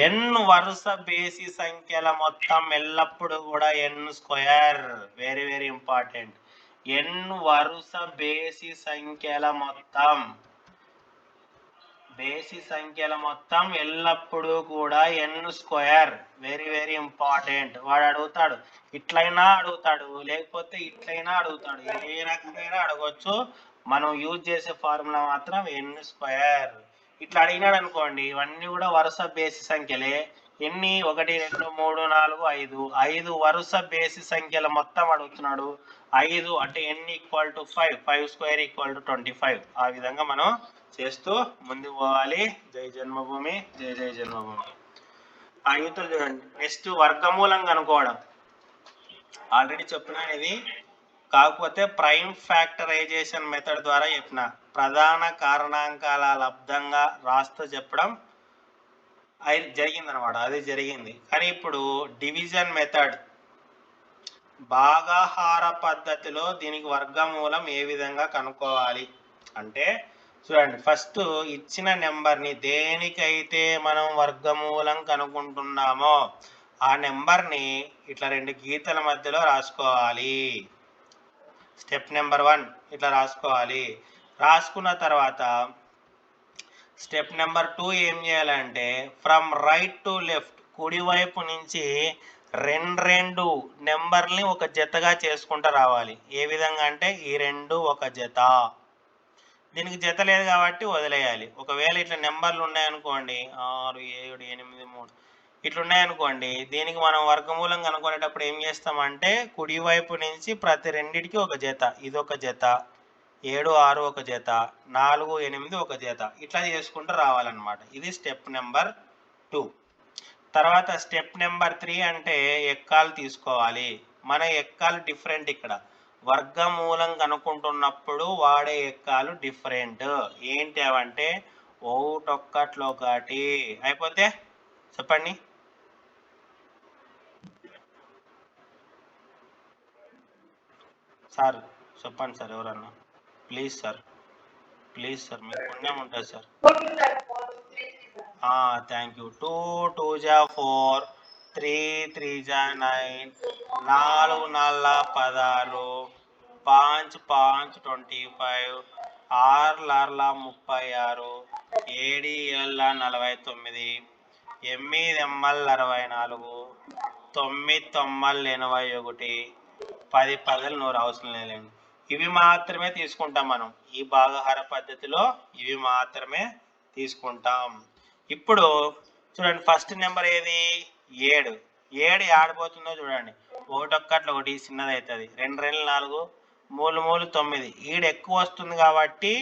n వరుస బేసి సంఖ్యల మొత్తం ఎల్లప్పుడూ కూడా n square. Very very important. n వరుస బేసి సంఖ్యల మొత్తం ఎల్లప్పుడూ కూడా n square. Very very important. వాడు అడుగుతాడు, ఇట్లయినా అడుగుతాడు, లేకపోతే ఇట్లయినా అడుగుతాడు, ఏ రకంగా అడగొచ్చు. మనం యూజ్ చేసే ఫార్ములా మాత్రం n స్క్వేర్. ఇట్లా అడిగినాడు అనుకోండి, ఇవన్నీ కూడా వరుస బేసి సంఖ్యలే. ఎన్ని? 1 2 3 4 5. 5 వరుస బేసి సంఖ్యల మొత్తం అడుగుతున్నాడు. 5 అంటే n equal to 5. 5 square equal to 25. ఆ విధంగా మనం చేస్తూ ముందుకు పోవాలి. జై జన్మభూమి, జై జై జన్మభూమి. యూతులు చూడండి, నెక్స్ట్ వర్గమూలం కనుక్కోవడం. ఆల్రెడీ చెప్పినాను ఇది, కాకపోతే ప్రైమ్ ఫ్యాక్టరైజేషన్ మెథడ్ ద్వారా చెప్పిన. ప్రధాన కారణాంకాల లబ్ధంగా రాస్తూ చెప్పడం అది జరిగిందనమాట. అది జరిగింది. కానీ ఇప్పుడు డివిజన్ మెథడ్, భాగాహార పద్ధతిలో దీనికి వర్గమూలం ఏ విధంగా కనుక్కోవాలి అంటే చూడండి, ఫస్ట్ ఇచ్చిన నెంబర్ని, దేనికైతే మనం వర్గమూలం కనుక్కుంటున్నామో ఆ నెంబర్ని ఇట్లా 2 గీతల మధ్యలో రాసుకోవాలి. స్టెప్ నెంబర్ 1 ఇట్లా రాసుకోవాలి. రాసుకున్న తర్వాత స్టెప్ నెంబర్ 2 ఏం చేయాలంటే ఫ్రమ్ రైట్ టు లెఫ్ట్, కుడివైపు నుంచి 2 నెంబర్ని ఒక జతగా చేసుకుంటూ రావాలి. ఏ విధంగా అంటే ఈ 2 ఒక జత. దీనికి జత లేదు కాబట్టి వదిలేయాలి. ఒకవేళ ఇట్లా నెంబర్లు ఉన్నాయనుకోండి, 6 7 8 3 ఇట్లా ఉన్నాయనుకోండి, దీనికి మనం వర్గమూలం కనుక్కునేటప్పుడు ఏం చేస్తామంటే కుడివైపు నుంచి ప్రతి రెండిటికి ఒక జత, ఇది ఒక జత, 7 6 ఒక జత, 4 8 ఒక జత, ఇట్లా చేసుకుంటూ రావాలన్నమాట. ఇది స్టెప్ నెంబర్ 2. తర్వాత స్టెప్ నెంబర్ 3 అంటే ఎక్కాలు తీసుకోవాలి. మన ఎక్కాలు డిఫరెంట్. ఇక్కడ వర్గమూలం కనుక్కుంటున్నప్పుడు వాడే ఎక్కాలు డిఫరెంట్. ఏంటి అవంటే 1 1 1 అయిపోతే చెప్పండి. సార్ చెప్పండి సార్, ఎవరన్నా ప్లీజ్ సార్, ప్లీజ్ సార్, మీకు పుణ్యం ఉంటుంది సార్. Thank you. 2 2 జా 4, 3 3 జా 9, 4 4 16, 5 5 25, 6 6 36, 7 7 49, 8 8 64, 9 9 81, 10 10 100 అవసరం లేదండి. ఇవి మాత్రమే తీసుకుంటాం మనం ఈ భాగాహార పద్ధతిలో, ఇవి మాత్రమే తీసుకుంటాం. ఇప్పుడు చూడండి, ఫస్ట్ నెంబర్ ఏది? 7. 7 ఆడిపోతుందో చూడండి. 1 ఒక్కట్లో 1 చిన్నది అవుతుంది. 2 2 4, 3 3 9. ఈడ ఎక్కువ వస్తుంది కాబట్టి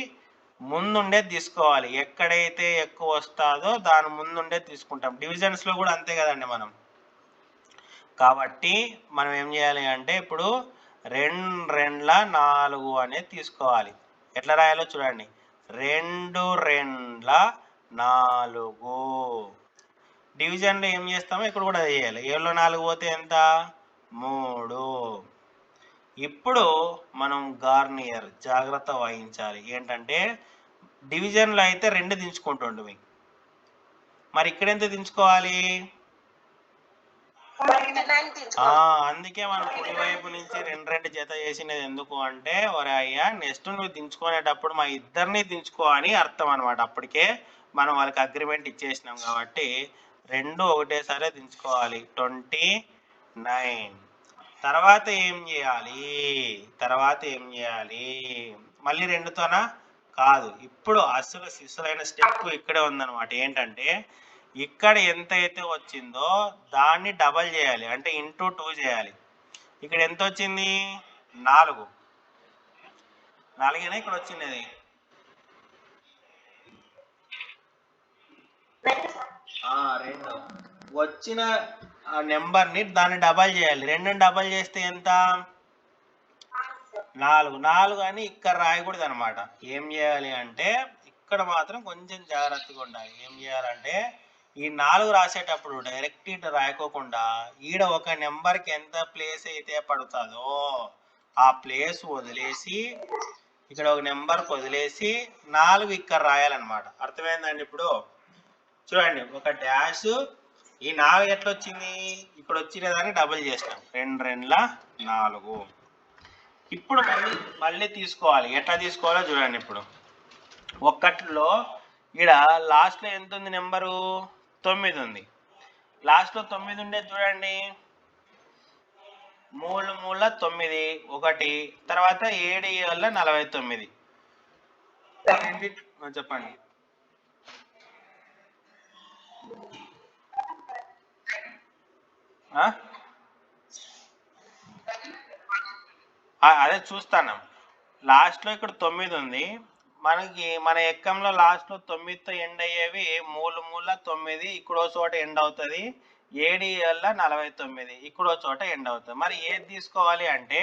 ముందుండేది తీసుకోవాలి. ఎక్కడైతే ఎక్కువ వస్తుందో దాని ముందుండేది తీసుకుంటాం. డివిజన్స్లో కూడా అంతే కదండి మనం. కాబట్టి మనం ఏం చేయాలి అంటే ఇప్పుడు 2 2 4 అనేది తీసుకోవాలి. ఎట్లా రాయాలో చూడండి. 2 2 4. డివిజన్లో ఏం చేస్తామో ఇక్కడ కూడా చేయాలి. 7లో 4 పోతే ఎంత? 3. ఇప్పుడు మనం గార్నియర్ జాగ్రత్త వహించాలి. ఏంటంటే డివిజన్లో అయితే 2 దించుకుంటుండవి, మరి ఇక్కడ ఎంత దించుకోవాలి? అందుకే మనం కుడి వైపు నుంచి 2 2 జత చేసినది ఎందుకు అంటే, ఒరే అయ్యా నెక్స్ట్ నువ్వు దించుకునేటప్పుడు మా ఇద్దరిని దించుకో అని అర్థం అనమాట. అప్పటికే మనం వాళ్ళకి అగ్రిమెంట్ ఇచ్చేసినాం కాబట్టి 2 ఒకటేసారి దించుకోవాలి. 29. తర్వాత ఏం చేయాలి? మళ్ళీ 2తోనా? కాదు. ఇప్పుడు అసలు సిసలైన స్టెప్ ఇక్కడే ఉందన్నమాట. ఏంటంటే ఇక్కడ ఎంత అయితే వచ్చిందో దాన్ని డబల్ చేయాలి, అంటే ఇంటూ 2 చేయాలి. ఇక్కడ ఎంత వచ్చింది? 4. 4 ఇక్కడ వచ్చింది. అది 2 వచ్చిన నెంబర్ని దాన్ని డబల్ చేయాలి. 2ని డబల్ చేస్తే ఎంత? 4. 4 అని ఇక్కడ రాయకూడదు అనమాట. ఏం చేయాలి అంటే ఇక్కడ మాత్రం కొంచెం జాగ్రత్తగా ఉండాలి. ఏం చేయాలంటే ఈ 4 రాసేటప్పుడు డైరెక్ట్ ఇటు రాయకోకుండా ఈడ ఒక నెంబర్కి ఎంత ప్లేస్ అయితే పడుతుందో ఆ ప్లేస్ వదిలేసి ఇక్కడ ఒక నెంబర్కి వదిలేసి 4 ఇక్కడ రాయాలన్నమాట. అర్థమైందండి? ఇప్పుడు చూడండి, ఒక డాష్, ఈ 4 ఎట్లా వచ్చింది? ఇక్కడ వచ్చిన దాన్ని డబుల్ చేసినాం. 2 2 4. ఇప్పుడు మళ్ళీ తీసుకోవాలి. ఎట్లా తీసుకోవాలో చూడండి. ఇప్పుడు ఒక్కట్లో ఇక్కడ లాస్ట్లో ఎంత ఉంది? నెంబరు 9 ఉంది. లాస్ట్లో 9 ఉండేది చూడండి. 3 3 9, 1, తర్వాత 7 7 49. చెప్పండి. అదే చూస్తాను. లాస్ట్లో ఇక్కడ 9 ఉంది. మన ఎక్కంలో లాస్ట్లో 9తో ఎండ్ అయ్యేవి 3 3 9. ఇక్కడో చోట ఎండ్ అవుతుంది. 7 7 49. ఇక్కడో చోట ఎండ్ అవుతుంది. మరి ఏది తీసుకోవాలి అంటే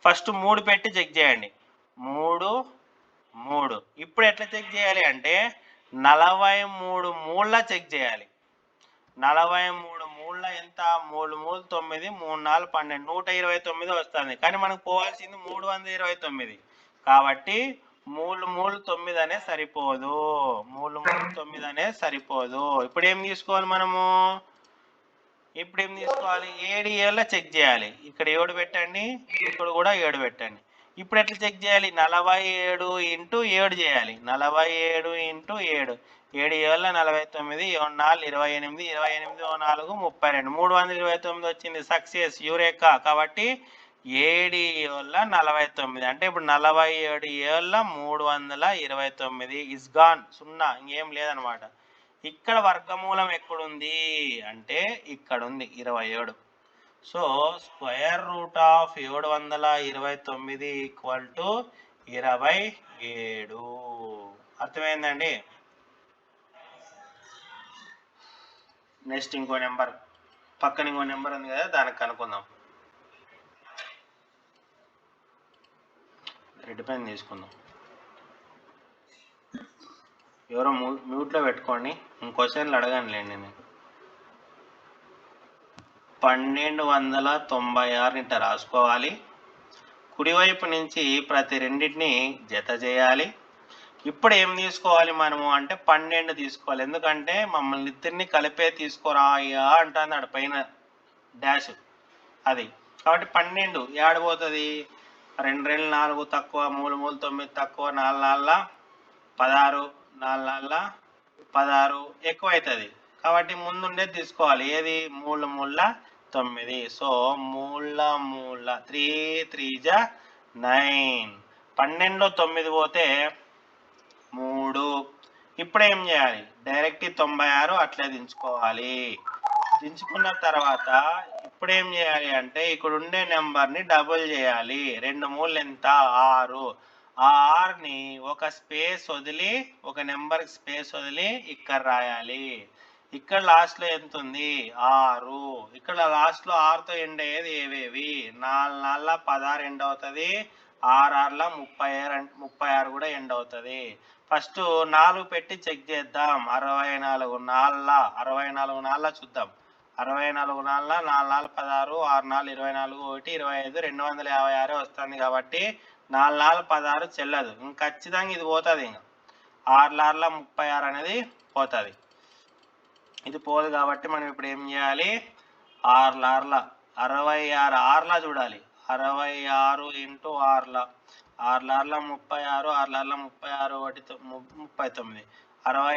ఫస్ట్ 3 పెట్టి చెక్ చేయండి. 3 3. ఇప్పుడు ఎట్లా చెక్ చేయాలి అంటే 43 3 చెక్ చేయాలి. 43 3 ఎంత? 3 3 9, 3 4 12, 129 వస్తుంది. కానీ మనకు పోవాల్సింది 329. కాబట్టి 3 3 9 అనే సరిపోదు. 3 3 9 అనే సరిపోదు. ఇప్పుడు ఏం తీసుకోవాలి మనము? 7 7 చెక్ చేయాలి. ఇక్కడ 7 పెట్టండి, ఇక్కడ కూడా 7 పెట్టండి. ఇప్పుడు ఎట్లా చెక్ చేయాలి? 47 ఇంటూ 7 చేయాలి. 47 ఇంటూ 7. 7 7 49, 4 28, 28 4 32, 329 వచ్చింది. Success, eureka. కాబట్టి 7 7 49. అంటే ఇప్పుడు 47 7 329 ఇస్ గాన్. 0, ఇంకేం లేదనమాట. ఇక్కడ వర్గమూలం ఎక్కడుంది అంటే ఇక్కడ ఉంది, 27. So square root of 729 equal to 27. అర్థమైందండి? నెక్స్ట్ ఇంకో నెంబర్, పక్కన ఇంకో నెంబర్ ఉంది కదా, దానికి కనుక్కుందాం. రెడ్ పెన్ తీసుకుందాం. ఎవరో మ్యూట్లో పెట్టుకోండి. క్వశ్చన్లు అడగనులేండి నేను. 1296 ఇట్లా రాసుకోవాలి. కుడివైపు నుంచి ప్రతి రెండింటిని జత చేయాలి. ఇప్పుడు ఏం తీసుకోవాలి మనము అంటే 12 తీసుకోవాలి. ఎందుకంటే మమ్మల్ని ఇద్దరిని కలిపే తీసుకోరాయ్యా అంటున్నాడు పైన డాష్ అది. కాబట్టి 12 ఏడబోతుంది, 2 2 4 తక్కువ, 3 3 9 తక్కువ, 4 4 16, 4 4 16 ఎక్కువ అవుతుంది. కాబట్టి ముందుండేది తీసుకోవాలి. ఏది 3 3 9. సో 3 3 3 3 జా 9. 12లో 9 పోతే 3. ఇప్పుడు ఏం చేయాలి? డైరెక్ట్ 96 అట్లే దించుకోవాలి. దించుకున్న తర్వాత ఇప్పుడు ఏం చేయాలి అంటే ఇక్కడ ఉండే నెంబర్ని డబుల్ చేయాలి. 2 3 ఎంత? 6. ఆ 6ని ఒక స్పేస్ వదిలి, ఒక నెంబర్కి స్పేస్ వదిలి ఇక్కడ రాయాలి. ఇక్కడ లాస్ట్లో ఎంత ఉంది? 6. ఇక్కడ లాస్ట్లో 6తో ఎండ్ అయ్యేది ఏవేవి? 4 4 16 ఎండ్ అవుతుంది, 6 6 36 కూడా ఎండ్ అవుతుంది. ఫస్ట్ 4 పెట్టి చెక్ చేద్దాం. 64 4 64 4 చూద్దాం. 64 4 4 16 6 4 24 1 25 256 వస్తుంది. కాబట్టి 4 4 16 చెల్లదు. ఇంక ఖచ్చితంగా ఇది పోతుంది. ఇంకా 6 6 36 అనేది పోతుంది. ఇది పోదు కాబట్టి మనం ఇప్పుడు ఏం చేయాలి? 6 6 66 6 చూడాలి. 66 ఇంటూ 6 6 6 36 6 6 36 1 39. 66 6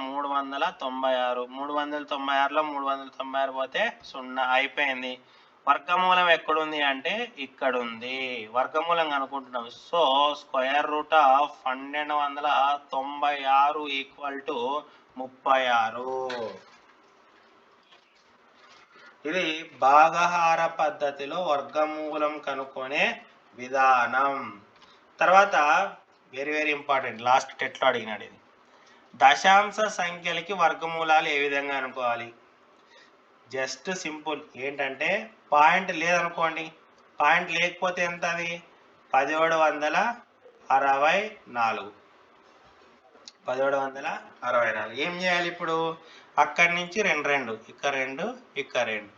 396. 396లో 396 పోతే 0 అయిపోయింది. వర్గమూలం ఎక్కడుంది అంటే ఇక్కడ ఉంది. వర్గమూలం అనుకుంటున్నాం. So square root of 1296 equal to 36. ఇది భాగహార పద్ధతిలో వర్గమూలం కనుక్కునే విధానం. తర్వాత వెరీ వెరీ ఇంపార్టెంట్, లాస్ట్ టెట్లో అడిగినాడు ఇది. దశాంశ సంఖ్యలకి వర్గమూలాలు ఏ విధంగా అనుకోవాలి? జస్ట్ సింపుల్ ఏంటంటే పాయింట్ లేదనుకోండి, పాయింట్ లేకపోతే ఎంత? అది 1764. 1764. ఏం చేయాలి ఇప్పుడు? అక్కడి నుంచి 2 2 ఇక్కడ 2 ఇక్కడ 2.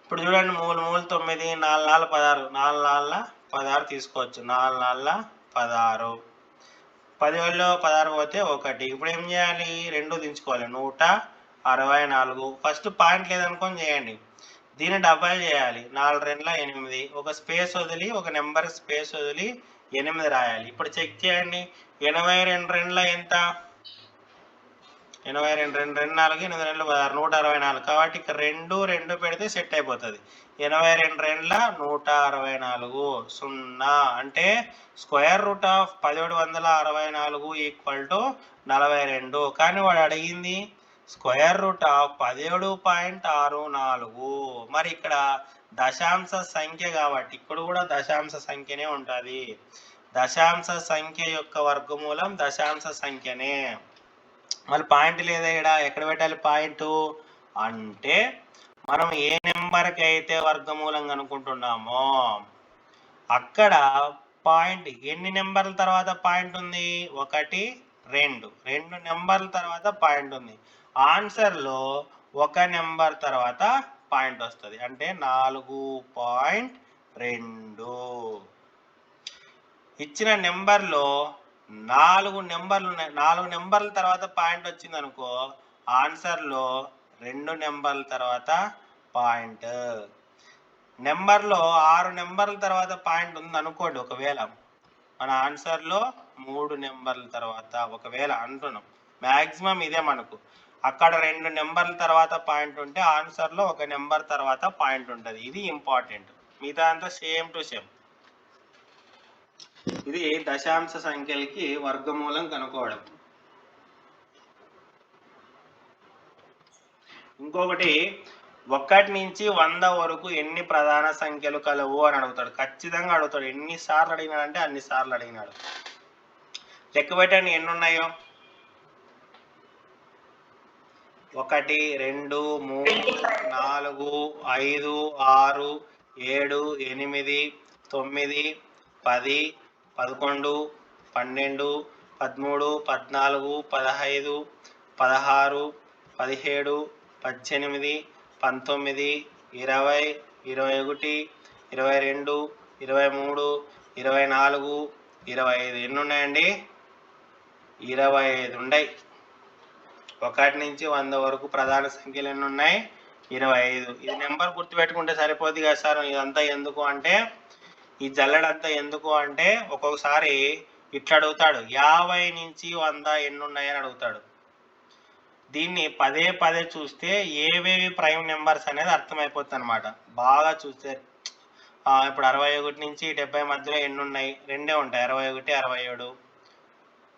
ఇప్పుడు చూడండి 3 3 9 4 4 16 4 4 16 తీసుకోవచ్చు. 4 4 16. 17లో 16 పోతే 1. ఇప్పుడు ఏం చేయాలి? 2 దించుకోవాలి. 164. ఫస్ట్ పాయింట్ లేదనుకొని చేయండి. దీన్ని డబల్ చేయాలి. 4 2 8. ఒక స్పేస్ వదిలి, ఒక నెంబర్ స్పేస్ వదిలి 8 రాయాలి. ఇప్పుడు చెక్ చేయండి. 82 2 ఎంత? 82 2 2 4 8 2 16 164. కాబట్టి ఇక్కడ 2 2 పెడితే సెట్ అయిపోతుంది. 82 2 164 0. అంటే square root of 1764 equal to 42. కానీ వాడు అడిగింది స్క్వేర్ రూట్ ఆఫ్ 17.64. మరి ఇక్కడ దశాంశ సంఖ్య కాబట్టి ఇక్కడ కూడా దశాంశ సంఖ్యనే ఉంటుంది. దశాంశ సంఖ్య యొక్క వర్గమూలం దశాంశ సంఖ్యనే. మళ్ళీ పాయింట్ లేదా? ఇక్కడ ఎక్కడ పెట్టాలి పాయింట్ అంటే మనం ఏ నెంబర్కి అయితే వర్గమూలం కనుక్కుంటున్నామో అక్కడ పాయింట్ ఎన్ని నెంబర్ల తర్వాత పాయింట్ ఉంది? 1 2 2 నెంబర్ల తర్వాత పాయింట్ ఉంది. ఆన్సర్లో 1 నెంబర్ తర్వాత పాయింట్ వస్తుంది. అంటే 4.2. ఇచ్చిన నెంబర్లో 4 నెంబర్లు ఉన్నాయి. 4 నెంబర్ల తర్వాత పాయింట్ వచ్చింది అనుకో, ఆన్సర్లో 2 నెంబర్ల తర్వాత పాయింట్. నెంబర్లో 6 నెంబర్ల తర్వాత పాయింట్ ఉంది అనుకోండి, ఒకవేళ మన ఆన్సర్లో 3 నెంబర్ల తర్వాత ఒకవేళ అంటున్నాం. మ్యాక్సిమం ఇదే మనకు. అక్కడ 2 నెంబర్ల తర్వాత పాయింట్ ఉంటే ఆన్సర్లో 1 నెంబర్ తర్వాత పాయింట్ ఉంటుంది. ఇది ఇంపార్టెంట్. మిగతా అంతా సేమ్ టు సేమ్. ఇది దశాంశ సంఖ్యలకి వర్గమూలం కనుక్కోవడం. ఇంకొకటి 1 నుంచి 100 వరకు ఎన్ని ప్రధాన సంఖ్యలు కలవు అని అడుగుతాడు. ఖచ్చితంగా అడుగుతాడు. ఎన్నిసార్లు అడిగినాడంటే అన్నిసార్లు అడిగినాడు. లెక్క పెట్టండి ఎన్ని ఉన్నాయో. 1 2 3 4 5 6 7 8 9 10 11 12 13 14 15 16 17 18 19 20, 21, 22, 23, 24, 25. ఎన్ని ఉన్నాయండి? 25 ఉన్నాయి. 1 నుంచి 100 వరకు ప్రధాన సంఖ్యలు ఎన్ని ఉన్నాయి? 25. ఇది నెంబర్ గుర్తుపెట్టుకుంటే సరిపోద్ది కదా సార్. ఇదంతా ఎందుకు అంటే, ఈ జల్లెడంతా ఎందుకు అంటే ఒక్కొక్కసారి ఇట్లా అడుగుతాడు, 50 నుంచి 100 ఎన్ని ఉన్నాయని అడుగుతాడు. దీన్ని పదే పదే చూస్తే ఏవేవి ప్రైమ్ నెంబర్స్ అనేది అర్థమైపోతుంది అనమాట. బాగా చూస్తే ఇప్పుడు 61 నుంచి 70 మధ్యలో ఎన్ని ఉన్నాయి? 2 ఉంటాయి. 61, 67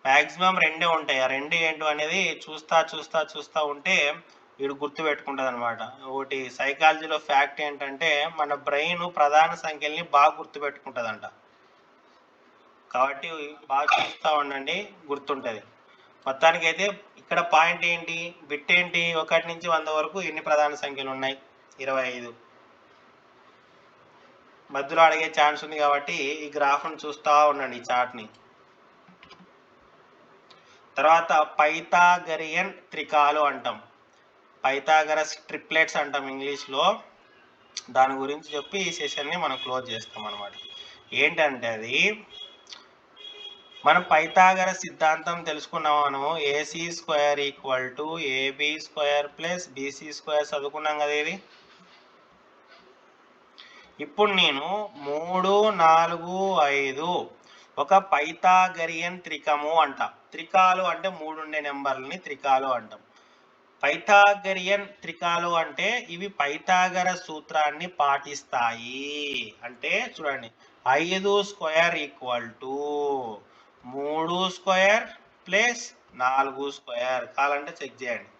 మ్యాక్సిమం 2 ఉంటాయి. ఆ 2 ఏంటో అనేది చూస్తా ఉంటే వీడు గుర్తు పెట్టుకుంటుంది అనమాట. ఒకటి సైకాలజీలో ఫ్యాక్ట్ ఏంటంటే, మన బ్రెయిన్ ప్రధాన సంఖ్యల్ని బాగా గుర్తు పెట్టుకుంటుందంట. కాబట్టి బాగా చూస్తూ ఉండండి, గుర్తుంటుంది. మొత్తానికి అయితే ఇక్కడ పాయింట్ ఏంటి, బిట్ ఏంటి, 1 నుంచి 100 వరకు ఎన్ని ప్రధాన సంఖ్యలు ఉన్నాయి? 25. మధ్యలో అడిగే ఛాన్స్ ఉంది కాబట్టి ఈ గ్రాఫ్ను చూస్తూ ఉండండి, ఈ చార్ట్ని. తర్వాత పైథాగరియన్ త్రికాలు అంటాం, పైథాగరస్ ట్రిప్లెట్స్ అంటాం ఇంగ్లీష్లో. దాని గురించి చెప్పి ఈ సెషన్ని మనం క్లోజ్ చేస్తాం అనమాట. ఏంటంటే అది మనం పైథాగరస్ సిద్ధాంతం తెలుసుకున్నాము. AC square equal to AB square plus BC square చదువుకున్నాం కదా. ఇది ఇప్పుడు నేను 3, 4, 5 ఒక పైథాగరియన్ త్రికము అంటాం. త్రికాలు అంటే 3 ఉండే నెంబర్లని త్రికాలు అంటాం. పైథాగరియన్ త్రికాలు అంటే ఇవి పైథాగరస్ సూత్రాన్ని పాటిస్తాయి. అంటే చూడండి, 5 square equal to 3 square plus 4 square. కావాలంటే చెక్ చేయండి.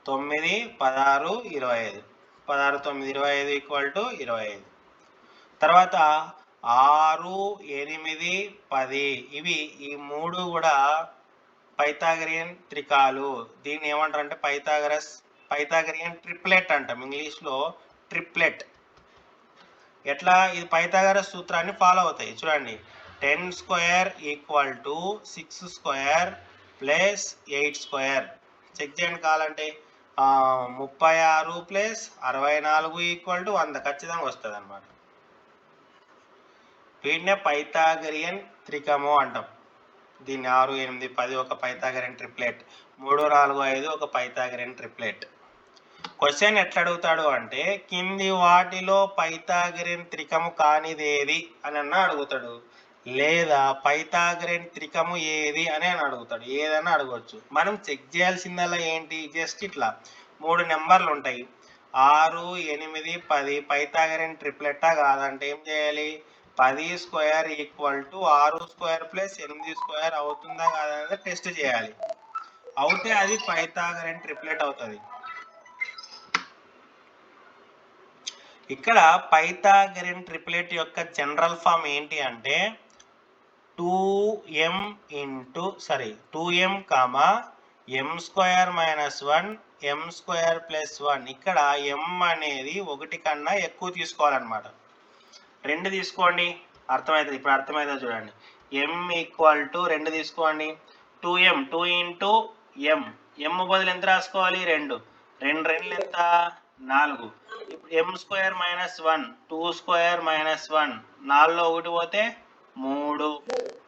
9, 16, 25. 16, 9, 25 ఈక్వల్ టు 25. తర్వాత 6, 8, 10 ఇవి ఈ 3 కూడా పైథాగరియన్ త్రికాలు. దీన్ని ఏమంటారంటే పైథాగరియన్ ట్రిప్లెట్ అంటాం ఇంగ్లీష్లో. ట్రిప్లెట్ ఎట్లా? ఇది పైథాగరస్ సూత్రాన్ని ఫాలో అవుతాయి. చూడండి, 10 square equal to 6 square plus 8 square. Check చేయండి కావాలంటే. 36 ప్లస్ 64 ఈక్వల్ టు 100 ఖచ్చితంగా వస్తుంది అనమాట. వీటినే పైథాగరియన్ త్రికము అంటాం. దీన్ని 6, 8, 10 ఒక పైథాగరియన్ ట్రిప్లెట్, 3, 4, 5 ఒక పైథాగరియన్ ట్రిప్లెట్. క్వశ్చన్ ఎట్లా అడుగుతాడు అంటే, కింది వాటిలో పైథాగరియన్ త్రికము కానిదేది అని అడుగుతాడు, లేదా పైథాగరియన్ త్రికము ఏది అని అడుగుతాడు. ఏదైనా అడగవచ్చు. మనం చెక్ చేయాల్సిందల్లా ఏంటి, జస్ట్ ఇట్లా 3 నెంబర్లు ఉంటాయి, 6, 8, 10 పైథాగరియన్ ట్రిప్లెట్టా కాదంటే ఏం చేయాలి? 10 square equal to 6 square plus 8 square అవుతుందా కాదనేది టెస్ట్ చేయాలి. అవుతే అది పైథాగరియన్ ట్రిప్లెట్ అవుతుంది. ఇక్కడ పైథాగరియన్ ట్రిప్లెట్ యొక్క జనరల్ ఫామ్ ఏంటి అంటే 2m m square minus 1 m square plus 1. ఇక్కడ m అనేది 1 కన్నా ఎక్కువ తీసుకోవాలన్నమాట. 2 తీసుకోండి, అర్థమవుతుంది. ఇప్పుడు అర్థమవుతుంది చూడండి. m ఈక్వల్ టు 2 తీసుకోండి. 2m 2 into m. m బదులు ఎంత రాసుకోవాలి? 2. 2 2 ఎంత? 4. ఇప్పుడు m square minus 1, 2 square minus 1, 4లో 1 పోతే 3.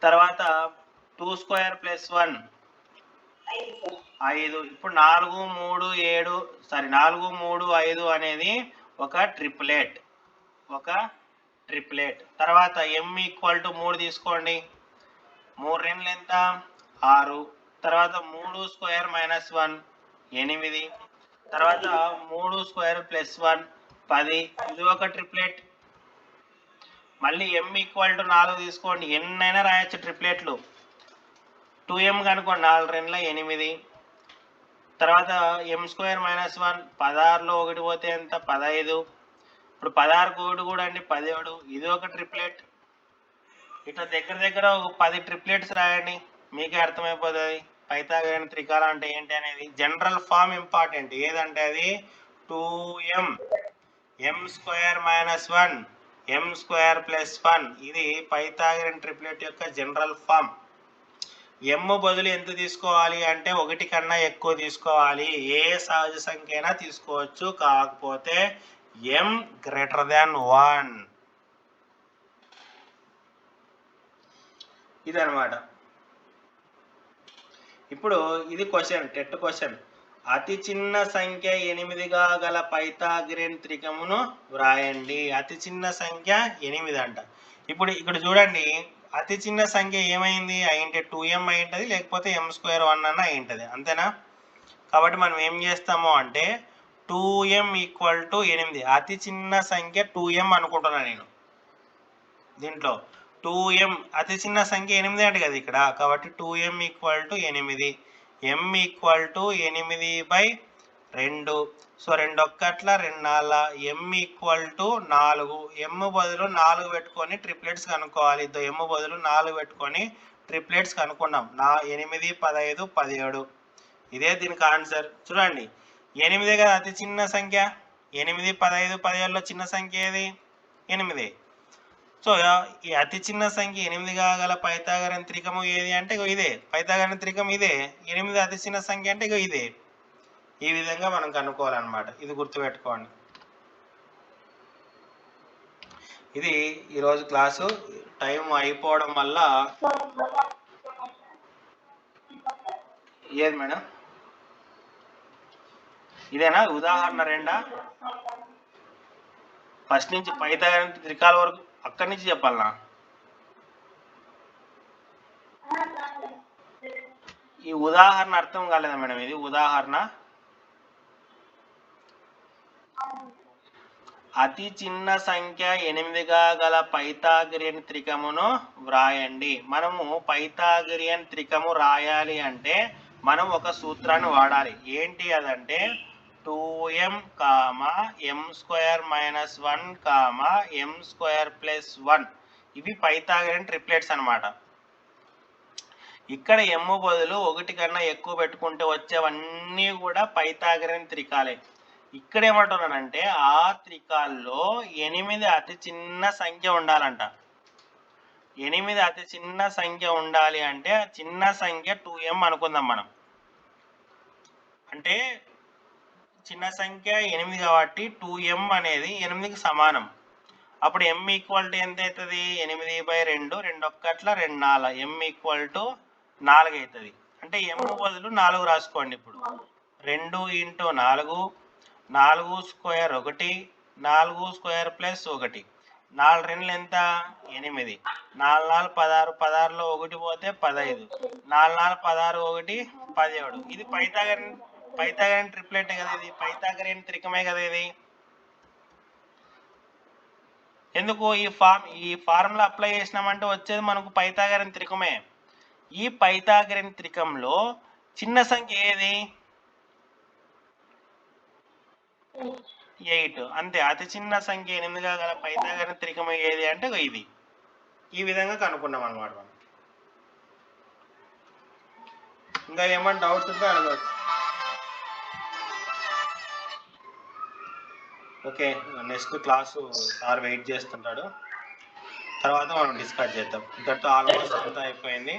తర్వాత 2 స్క్వేర్ ప్లస్ 1 5. ఇప్పుడు 4, 3, 5 అనేది ఒక ట్రిప్లెట్. తర్వాత m ఈక్వల్ టు 3 తీసుకోండి. 3 2 ఎంత? 6. తర్వాత 3 స్క్వేర్ మైనస్ 1 8. తర్వాత 3 స్క్వేర్ ప్లస్ 1 10. ఇది ఒక ట్రిప్లెట్. మళ్ళీ m ఈక్వల్ టు 4 తీసుకోండి. ఎన్నైనా రాయొచ్చు ట్రిప్లెట్లు. 2m కనుకోండి, 4 2 8. తర్వాత m స్క్వేర్ మైనస్ 1 16లో 1 పోతే ఎంత? 15. ఇప్పుడు 16కు 1 కూడా అండి 17. ఇది ఒక ట్రిప్లెట్. ఇట్లా దగ్గర ఒక 10 ట్రిప్లెట్స్ రాయండి, మీకే అర్థమైపోతుంది పైథాగరియన్ త్రికాల అంటే ఏంటి అనేది. General form important. ఏదంటే అది 2m m square minus 1 m square plus 1. ఇది పైథాగరియన్ ట్రిప్లెట్ యొక్క జనరల్ ఫామ్. ఎమ్ బదులు ఎంత తీసుకోవాలి అంటే 1 కన్నా ఎక్కువ తీసుకోవాలి. ఏ సహజ సంఖ్య అయినా తీసుకోవచ్చు, కాకపోతే m గ్రేటర్ దాన్ 1. ఇదనమాట. ఇప్పుడు ఇది క్వశ్చన్, టెట్ క్వశ్చన్. అతి చిన్న సంఖ్య 8గా గల పైథాగరన్ త్రికమును వ్రాయండి. అతి చిన్న సంఖ్య 8 అంట. ఇప్పుడు ఇక్కడ చూడండి, అతి చిన్న సంఖ్య ఏమైంది అయింటే 2m అయింటది, లేకపోతే m² 1 అన్న అయింటది, అంతేనా? కాబట్టి మనం ఏం చేస్తాము అంటే 2m = 8. అతి చిన్న సంఖ్య 2m అనుకుంటున్నా నేను. దీంట్లో 2m అతి చిన్న సంఖ్య 8 అంటే కదా ఇక్కడ, కాబట్టి 2m = 8. m = 8/2. సో 2 ఒక్కట్ల 2 నాళ్ళ m = 4. m బదులు 4 పెట్టుకొని ట్రిప్లెట్స్ కనుక్కోవాలి. m బదులు 4 పెట్టుకొని ట్రిప్లెట్స్ కనుక్కున్నాం. 8, 15, 17. ఇదే దీనికి ఆన్సర్. చూడండి, 8 కదా అతి చిన్న సంఖ్య. 8, 15, 17లో చిన్న సంఖ్య ఏది? 8. సో ఈ అతి చిన్న సంఖ్య 8గా గల పైథాగరన్ త్రికము ఏది అంటే ఇదే. పైథాగరన్ త్రికం ఇదే. 8 అతి చిన్న సంఖ్య అంటే ఇదే. ఈ విధంగా మనం కనుక్కోవాలన్నమాట. ఇది గుర్తుపెట్టుకోండి. ఇది ఈరోజు క్లాసు. టైం అయిపోవడం వల్ల ఏది మేడం? ఇదేనా ఉదాహరణ 2? ఫస్ట్ నుంచి పైథాగరన్ త్రికాల వరకు అక్కడి నుంచి చెప్పాలనా? ఈ ఉదాహరణ అర్థం కాలేదా మేడం? ఇది ఉదాహరణ. అతి చిన్న సంఖ్య 8గా గల పైథాగరన్ త్రికమును వ్రాయండి. మనము పైథాగరన్ త్రికము రాయాలి అంటే మనం ఒక సూత్రాన్ని వాడాలి. ఏంటి అదంటే 2m, m² - 1, m² + 1. ఇవి పైథాగరన్ ట్రిప్లెట్స్ అన్నమాట. ఇక్కడ m బదులు 1 కన్నా ఎక్కువ పెట్టుకుంటే వచ్చేవన్నీ కూడా పైథాగరన్ త్రికాలే. ఇక్కడ ఏమంటున్నానంటే ఆ త్రికాల్లో 8 అతి చిన్న సంఖ్య ఉండాలంట. 8 అతి చిన్న సంఖ్య ఉండాలి అంటే చిన్న సంఖ్య 2m అనుకుందాం మనం. అంటే చిన్న సంఖ్య 8 కాబట్టి 2m అనేది 8కి సమానం. అప్పుడు m = ఎంత అవుతుంది? 8/2. 2 ఒక్కట్ల 2 నాళ్ళ m = 4 అవుతుంది. అంటే m బదులు 4 రాసుకోండి. ఇప్పుడు 2 × 4, 4² 1, 4² + 1. 4 2 ఎంత? 8. 4 4 16, 16లో 1 పోతే 15. 4 4 16, 1 17. ఇది పైథాగరన్ ట్రిప్లెట్ కదా, ఇది పైథాగరన్ త్రికమే కదా ఇది. ఎందుకు ఈ ఫార్ములా అప్లై చేసినామంటే వచ్చేది మనకు పైథాగరన్ త్రికమే. ఈ పైథాగరన్ త్రికంలో చిన్న సంఖ్య ఏది? 8. అంతే. అతి చిన్న సంఖ్య 8గా గల పైథాగరన్ త్రికం ఏది అంటే ఇది. ఈ విధంగా కనుక్కున్నాం అన్నమాట. ఇంకా ఏమైనా డౌట్స్ ఉంటే అడగవచ్చు. Okay, next class sir wait చేస్తుంటాడు, తర్వాత మనం డిస్కస్ చేద్దాం. ఇంతటితో ఆల్మోస్ట్ అంతా అయిపోయింది.